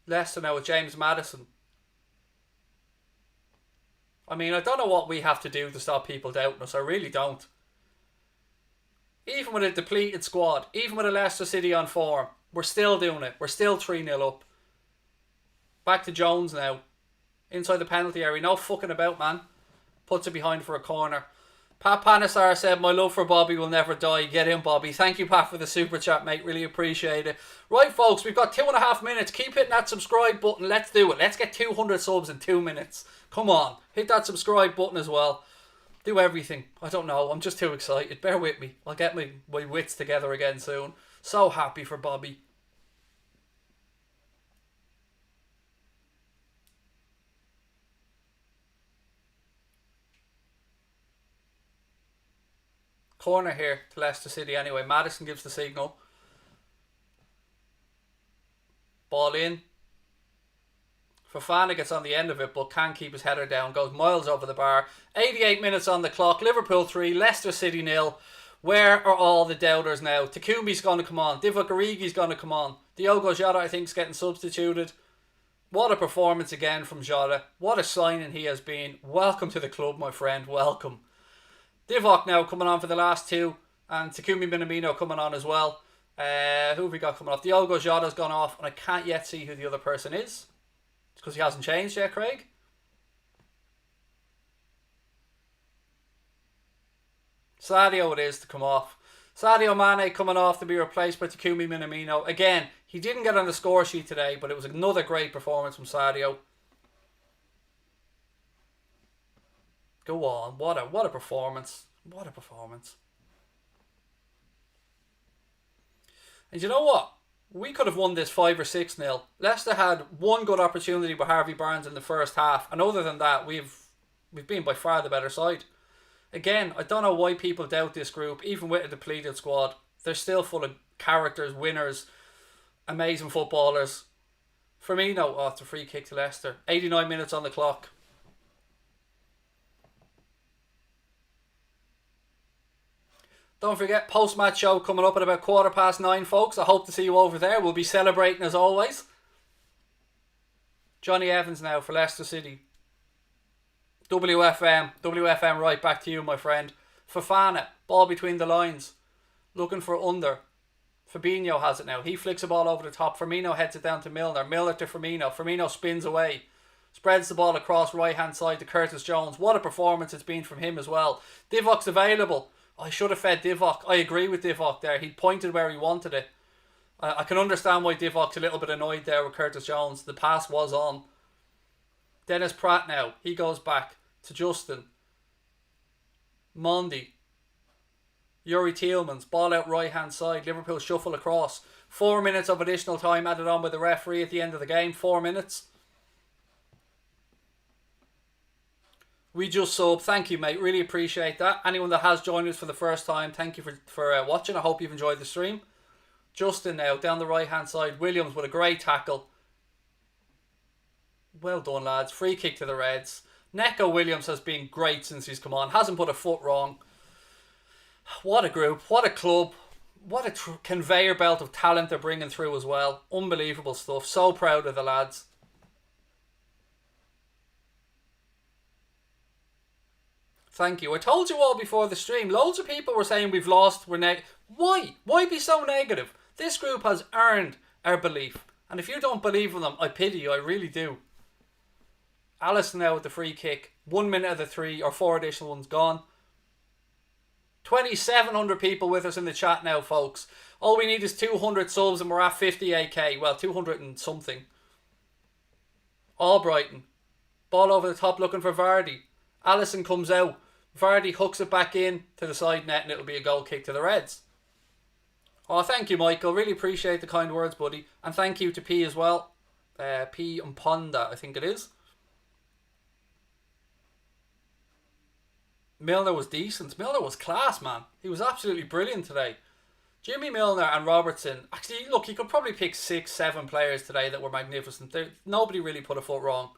S1: Leicester now with James Maddison. I mean, I don't know what we have to do to stop people doubting us. I really don't. Even with a depleted squad, even with a Leicester City on form, we're still doing it. We're still 3-0 up. Back to Jones now. Inside the penalty area. No fucking about, man. Puts it behind for a corner. Pat Panesar said, my love for Bobby will never die. Get in, Bobby. Thank you, Pat, for the super chat, mate. Really appreciate it. Right, folks, we've got 2.5 minutes. Keep hitting that subscribe button. Let's do it. Let's get 200 subs in 2 minutes. Come on. Hit that subscribe button as well. Do everything. I don't know. I'm just too excited. Bear with me. I'll get my wits together again soon. So happy for Bobby. Corner here to Leicester City anyway. Maddison gives the signal. Ball in. Fofana gets on the end of it but can't keep his header down. Goes miles over the bar. 88 minutes on the clock. Liverpool 3. Leicester City 0. Where are all the doubters now? Takumi's going to come on. Divock Origi's going to come on. Diogo Jota I think is getting substituted. What a performance again from Jota. What a signing he has been. Welcome to the club, my friend. Welcome. Divock now coming on for the last two. And Takumi Minamino coming on as well. Who have we got coming off? Diogo Jota's gone off. And I can't yet see who the other person is. It's because he hasn't changed yet, Craig. Sadio it is to come off. Sadio Mane coming off to be replaced by Takumi Minamino. Again, he didn't get on the score sheet today, but it was another great performance from Sadio. Go on. What a performance. What a performance. And you know what? We could have won this 5 or 6-0. Leicester had one good opportunity with Harvey Barnes in the first half. And other than that, we've been by far the better side. Again, I don't know why people doubt this group. Even with a depleted squad, they're still full of characters, winners, amazing footballers. Firmino, oh, it's a free kick to Leicester. 89 minutes on the clock. Don't forget, post-match show coming up at about 9:15, folks. I hope to see you over there. We'll be celebrating as always. Johnny Evans now for Leicester City. WFM right back to you, my friend. Fofana, ball between the lines. Looking for under. Fabinho has it now. He flicks the ball over the top. Firmino heads it down to Milner. Milner to Firmino. Firmino spins away. Spreads the ball across right hand side to Curtis Jones. What a performance it's been from him as well. Divock's available. I should have fed Divock. I agree with Divock there. He pointed where he wanted it. I can understand why Divock's a little bit annoyed there with Curtis Jones. The pass was on. Dennis Pratt now. He goes back to Justin. Mondi. Yuri Tielemans. Ball out right hand side. Liverpool shuffle across. 4 minutes of additional time added on by the referee at the end of the game. 4 minutes. We just sub. Thank you, mate. Really appreciate that. Anyone that has joined us for the first time, thank you for watching. I hope you've enjoyed the stream. Justin now, down the right-hand side. Williams with a great tackle. Well done, lads. Free kick to the Reds. Neco Williams has been great since he's come on. Hasn't put a foot wrong. What a group. What a club. What a conveyor belt of talent they're bringing through as well. Unbelievable stuff. So proud of the lads. Thank you. I told you all before the stream. Loads of people were saying we've lost. Why? Why be so negative? This group has earned our belief. And if you don't believe in them, I pity you. I really do. Alisson now with the free kick. 1 minute of the 3 or 4 additional ones gone. 2,700 people with us in the chat now, folks. All we need is 200 subs and we're at 58k. Well, 200 and something. Albrighton. Ball over the top looking for Vardy. Alisson comes out. Vardy hooks it back in to the side net and it'll be a goal kick to the Reds. Oh, thank you, Michael. Really appreciate the kind words, buddy. And thank you to P as well. P Umponda, I think it is. Milner was decent. Milner was class, man. He was absolutely brilliant today. Jimmy Milner and Robertson. Actually, look, you could probably pick 6, 7 players today that were magnificent. Nobody really put a foot wrong.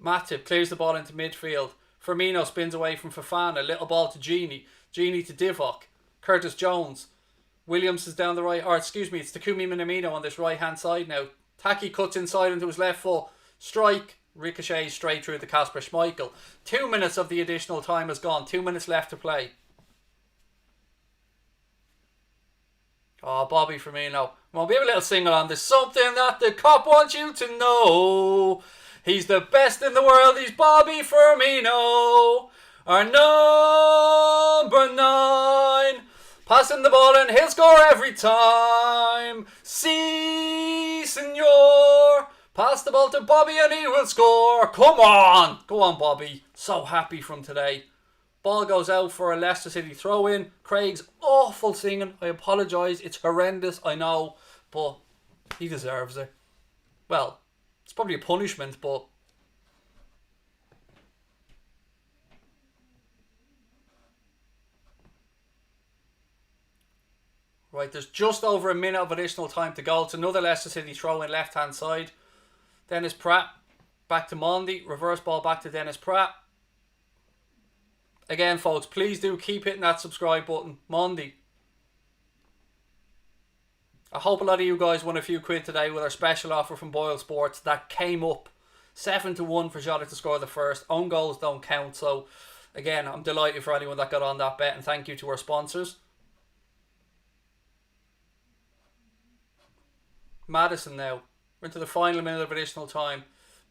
S1: Matip clears the ball into midfield. Firmino spins away from Fofana. Little ball to Gini. Gini to Divock. Curtis Jones. Williams is down the right. Or excuse me, it's Takumi Minamino on this right hand side now. Taki cuts inside into his left foot. Strike. Ricochet straight through to Kasper Schmeichel. 2 minutes of the additional time has gone. 2 minutes left to play. Oh, Bobby Firmino. Well, we have a little single on. There's something that the cop wants you to know. He's the best in the world. He's Bobby Firmino. Our number 9. Passing the ball and he'll score every time. Si, senor. Pass the ball to Bobby and he will score. Come on. Go on, Bobby. So happy from today. Ball goes out for a Leicester City throw in. Craig's awful singing. I apologise. It's horrendous, I know. But he deserves it. Well, it's probably a punishment, but... Right, there's just over a minute of additional time to go. It's another Leicester City throw in left hand side. Dennis Pratt. Back to Mondi. Reverse ball back to Dennis Pratt. Again, folks, please do keep hitting that subscribe button. Mondi. I hope a lot of you guys won a few quid today with our special offer from Boyle Sports that came up. 7-1 for Jota to score the first. Own goals don't count. So, again, I'm delighted for anyone that got on that bet. And thank you to our sponsors. Maddison now. We're into the final minute of additional time.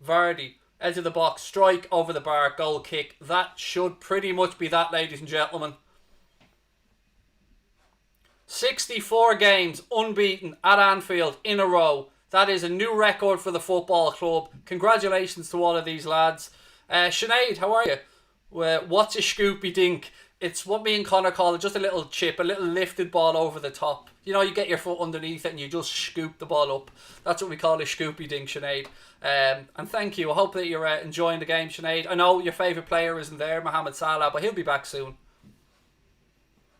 S1: Vardy. Edge of the box, strike over the bar, goal kick. That should pretty much be that, ladies and gentlemen. 64 games unbeaten at Anfield in a row. That is a new record for the football club. Congratulations to all of these lads. Sinead, how are you? What's a scoopy dink? It's what me and Connor call it, just a little chip, a little lifted ball over the top. You know, you get your foot underneath it and you just scoop the ball up. That's what we call a scoopy dink, Sinead. And thank you. I hope that you're enjoying the game, Sinead. I know your favourite player isn't there, Mohamed Salah, but he'll be back soon.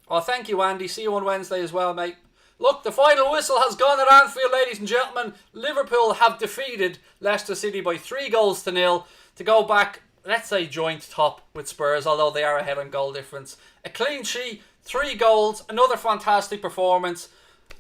S1: Oh, thank you, Andy. See you on Wednesday as well, mate. Look, the final whistle has gone at Anfield, ladies and gentlemen. Liverpool have defeated Leicester City by 3-0 to go back, let's say, joint top with Spurs, although they are ahead on goal difference. A clean sheet, 3 goals, another fantastic performance.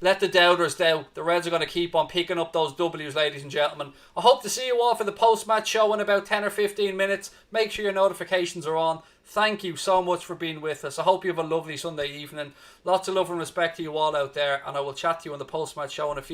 S1: Let the doubters doubt. The Reds are going to keep on picking up those W's, ladies and gentlemen. I hope to see you all for the post-match show in about 10 or 15 minutes. Make sure your notifications are on. Thank you so much for being with us. I hope you have a lovely Sunday evening. Lots of love and respect to you all out there, and I will chat to you on the post-match show in a few